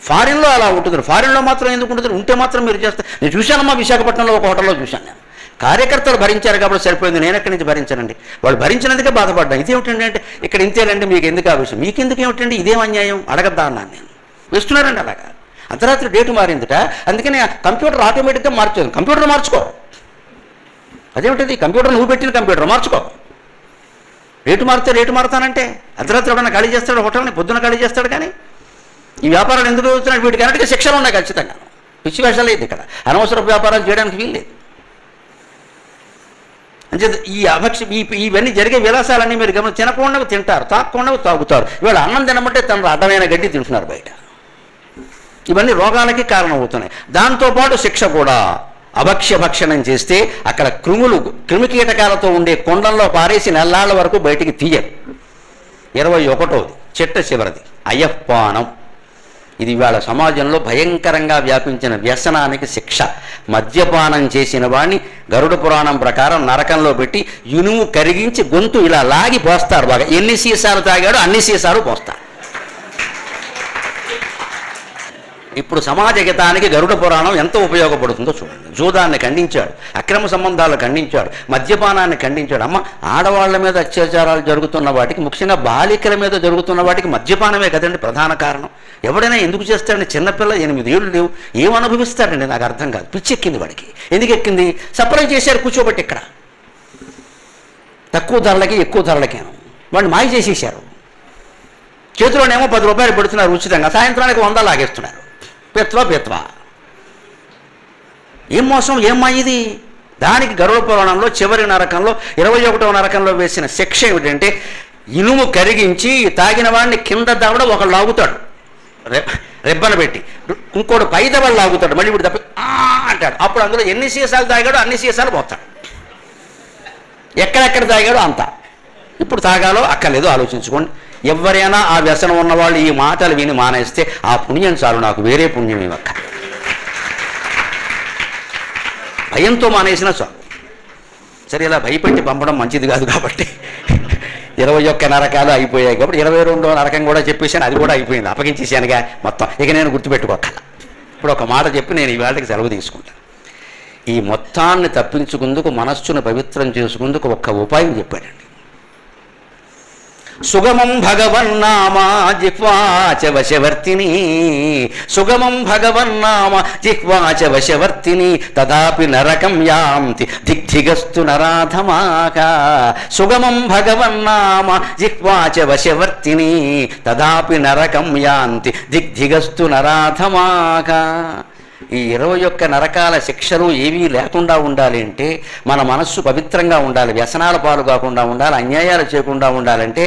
ఫారిన్లో అలా ఉంటుంది, ఫారిన్లో మాత్రం ఎందుకు ఉంటుంది? ఉంటే మాత్రం మీరు చేస్తారు. నేను చూశానమ్మా, విశాఖపట్నంలో ఒక హోటల్లో చూశాను నేను. కార్యకర్తలు భరించారు కాబట్టి సరిపోయింది, నేను ఎక్కడి నుంచి భరించానండి? వాళ్ళు భరించినందుకే బాధపడ్డాను. ఇదేమిటండి అంటే ఇక్కడ ఇంతేనండి, మీకు ఎందుకు ఆ విషయం, మీకు ఎందుకు ఏమిటండి, ఇదేం అన్యాయం అడగద్దా అన్నాను నేను. వేస్తున్నారండి అలాగా. అర్ధరాత్రి డేటు మారిందిట, అందుకని కంప్యూటర్ ఆటోమేటిక్గా మార్చేది. కంప్యూటర్ మార్చుకో, అదేమిటది కంప్యూటర్, నువ్వు పెట్టిన కంప్యూటర్ మార్చుకో. రేటు మారితే రేటు మారుతానంటే అర్ధరాత్రి ఎవడన్నా ఖాళీ చేస్తాడు హోటల్ని, పొద్దున ఖాళీ చేస్తాడు. కానీ ఈ వ్యాపారాలు ఎందుకు అవుతున్నాయి? వీటికి అన్నిటికీ శిక్షలు ఉన్నాయి ఖచ్చితంగా. పిచ్చి వేషాలు లేదు ఇక్కడ, అనవసర వ్యాపారాలు చేయడానికి వీల్లేదు. అంటే ఇవన్నీ జరిగే విలాసాలన్నీ మీరు గమని తినకుండా తింటారు, తాగకుండా తాగుతారు. ఇవాళ అన్నం తినమంటే తన అడ్డమైన గడ్డి తింటున్నారు బయట. ఇవన్నీ రోగాలకి కారణమవుతున్నాయి. దాంతోపాటు శిక్ష కూడా. అభక్ష్య భక్షణం చేస్తే అక్కడ క్రిమికీటకాలతో ఉండే కొండంలో పారేసి నెల్లాళ్ళ వరకు బయటికి తీయరు. 21వ చిట్ట చివరిది అయఃపానం. ఇది ఇవాళ సమాజంలో భయంకరంగా వ్యాపించిన వ్యసనానికి శిక్ష. మద్యపానం చేసిన వాడిని గరుడ పురాణం ప్రకారం నరకంలో పెట్టి ఇనుము కరిగించి గొంతు ఇలా లాగి పోస్తారు. బాగా ఎన్ని సీసాలు తాగాడో అన్ని సీసాలు పోస్తారు. ఇప్పుడు సమాజహితానికి గరుడ పురాణం ఎంత ఉపయోగపడుతుందో చూడండి. జూదాన్ని ఖండించాడు, అక్రమ సంబంధాలు ఖండించాడు, మద్యపానాన్ని ఖండించాడు. అమ్మ, ఆడవాళ్ల మీద అత్యాచారాలు జరుగుతున్న వాటికి, ముఖ్యంగా బాలికల మీద జరుగుతున్న వాటికి మద్యపానమే కదండి ప్రధాన కారణం. ఎవడైనా ఎందుకు చేస్తాడని? చిన్నపిల్ల 8 ఏళ్ళు లేవు, ఏం అనుభవిస్తాడండి? నాకు అర్థం కాదు. పిచ్చెక్కింది వాడికి. ఎందుకు ఎక్కింది? సప్లై చేశారు కూర్చోబెట్టి ఇక్కడ, తక్కువ ధరలకి ఎక్కువ ధరలకేను వాడిని మాయ చేసేసారు. చేతిలోనేమో 10 రూపాయలు పెడుతున్నారు ఉచితంగా, సాయంత్రానికి 100 లాగేస్తున్నారు. పెత్వా ఏం మోసం, ఏం మాయిది? దానికి గరుడ పురాణంలో చివరి నరకంలో 21వ నరకంలో వేసిన శిక్ష ఏమిటంటే, ఇనుము కరిగించి తాగిన వాడిని కింద దవడ ఒకడు లాగుతాడు రెబ్బన పెట్టి, ఇంకోటి పై దవడ లాగుతాడు, మళ్ళీ ఇప్పుడు తప్పి అంటాడు. అప్పుడు అందులో ఎన్ని సీసాలు తాగాడో అన్ని సీసాలు పోతాడు. ఎక్కడెక్కడ తాగాడో అంతా. ఇప్పుడు తాగాలో అక్కర్లేదు ఆలోచించుకోండి. ఎవరైనా ఆ వ్యసనం ఉన్నవాళ్ళు ఈ మాటలు విని మానేస్తే ఆ పుణ్యం చాలు, నాకు వేరే పుణ్యం ఏమక్క. భయంతో మానేసినా చాలు. సరే, ఇలా భయపెట్టి పంపడం మంచిది కాదు కాబట్టి 21 నరకాలు అయిపోయాయి కాబట్టి 22వ నరకం కూడా చెప్పేసాను, అది కూడా అయిపోయింది, అప్పగించేసానుగా మొత్తం. ఇక నేను గుర్తుపెట్టుకోగల. ఇప్పుడు ఒక మాట చెప్పి నేను ఈ వేళకి సెలవు తీసుకుంటాను. ఈ మొత్తాన్ని తప్పించుకుందుకు, మనస్సును పవిత్రం చేసుకుందుకు ఒక్క ఉపాయం చెప్పాడండి. సుగమం భగవన్నామా జిహ్వాచ వశవర్తిని, సుగమం భగవన్నామ జిహ్వాచ వశవర్తిని, తదాపి నరకం యాంతి దిగ్ధిగస్తు నరాధమాక. సుగమం భగవన్నామ జిహ్వాచ వశవర్తిని, తదాపి నరకం యాంతి దిగ్ధిగస్తు నరాధమాక. ఈ 21 నరకాల శిక్షలు ఏవీ లేకుండా ఉండాలి అంటే మన మనస్సు పవిత్రంగా ఉండాలి, వ్యసనాల పాలు కాకుండా ఉండాలి, అన్యాయాలు చేయకుండా ఉండాలంటే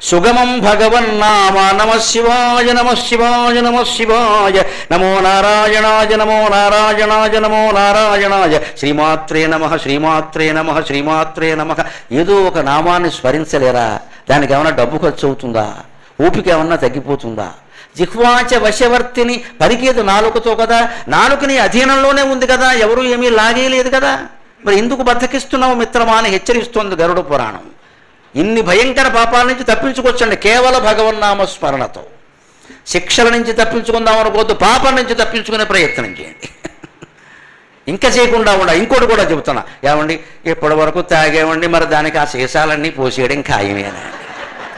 సుగమం భగవన్నామ నమ శివాయ నమ శివాయ నమ శివాయ నమో నారాయణాయ నమో నారాయణాయ నమో నారాయణాయ శ్రీమాత్రే నమః శ్రీమాత్రే నమః శ్రీమాత్రే నమః. ఏదో ఒక నామాన్ని స్మరించలేరా? దానికి ఏమైనా డబ్బు ఖర్చు అవుతుందా? ఓపిక ఏమన్నా తగ్గిపోతుందా? జిహ్వాచ వశవర్తిని, పలికేది నాలుకతో కదా, నాలుకని అధీనంలోనే ఉంది కదా, ఎవరు ఏమీ లాగేయలేదు కదా. మరి ఎందుకు బద్దకిస్తున్నావు మిత్రమా అని హెచ్చరిస్తోంది గరుడ పురాణం. ఇన్ని భయంకర పాపాల నుంచి తప్పించుకొచ్చండి కేవల భగవన్నామ స్మరణతో. శిక్షల నుంచి తప్పించుకుందాం అనుకోవద్దు, పాపం నుంచి తప్పించుకునే ప్రయత్నం చేయండి. ఇంకా చేయకుండా ఇంకోటి కూడా చెబుతున్నా, ఏమండి ఇప్పటి వరకు తాగేవండి, మరి దానికి ఆ శేషాలన్నీ పోసేయడం ఖాయమే అని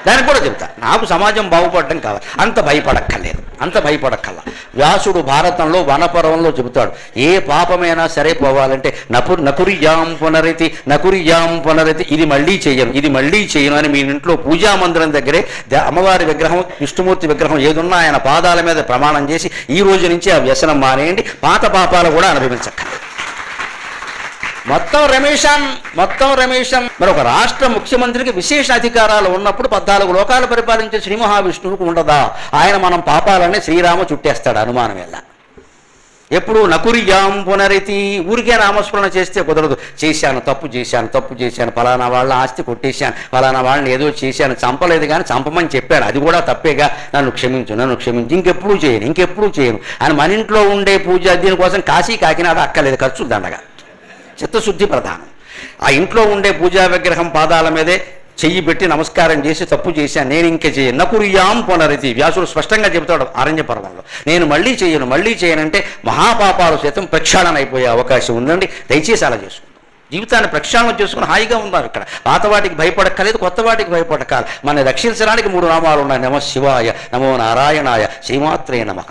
దానికి కూడా చెబుతా. నాకు సమాజం బాగుపడడం కావాలి, అంత భయపడక్కర్లేదు, అంత భయపడక్కల్లా. వ్యాసుడు భారతంలో వనపర్వంలో చెబుతాడు, ఏ పాపమైనా సరే పోవాలంటే నకురియాం పునరతి, ఇది మళ్ళీ చేయను, ఇది మళ్ళీ చేయను అని మీ ఇంట్లో పూజా మందిరం దగ్గరే అమ్మవారి విగ్రహం, విష్ణుమూర్తి విగ్రహం ఏదున్నా ఆయన పాదాల మీద ప్రమాణం చేసి ఈ రోజు నుంచి ఆ వ్యసనం మానేయండి, పాత పాపాలు కూడా అనుభవించక్కర్లేదు. మొత్తం రమేషన్ మరి ఒక రాష్ట్ర ముఖ్యమంత్రికి విశేష అధికారాలు ఉన్నప్పుడు 14 లోకాలు పరిపాలించే శ్రీ మహావిష్ణువుకు ఉండదా? ఆయన మనం పాపాలనే శ్రీరామ చుట్టేస్తాడు, అనుమానం ఎలా? ఎప్పుడు నకురియాం పునరితి, ఊరికే నామస్మరణ చేస్తే కుదరదు. తప్పు చేశాను, ఫలానా వాళ్ళ ఆస్తి కొట్టేశాను, ఫలానా వాళ్ళని ఏదో చేశాను, చంపలేదు కానీ చంపమని చెప్పాను, అది కూడా తప్పేగా, నన్ను క్షమించు, ఇంకెప్పుడు చేయను అని మన ఇంట్లో ఉండే పూజ దీనికోసం కాశీ కాకినాడ అక్కర్లేదు, ఖర్చు దండగా. చిత్తశుద్ధి ప్రధానం. ఆ ఇంట్లో ఉండే పూజా విగ్రహం పాదాల మీదే చెయ్యి పెట్టి నమస్కారం చేసి తప్పు చేశాను, నేను ఇంక చేయను, నకుర్యాం పునరితి. వ్యాసుడు స్పష్టంగా చెబుతాడు ఆరణ్య పర్వంలో, నేను మళ్ళీ చేయనంటే మహాపాపాలు సైతం ప్రక్షాళన అయిపోయే అవకాశం ఉందండి. దయచేసి అలా చేసుకుందాం, జీవితాన్ని ప్రక్షాళన చేసుకుని హాయిగా ఉన్నారు. ఇక్కడ పాత వాటికి భయపడక్కలేదు, కొత్త వాటికి భయపడకాలి. మన రక్షించడానికి 3 నామాలు ఉన్నాయి. నమః శివాయ, నమో నారాయణాయ, శ్రీమాత్రే నమః.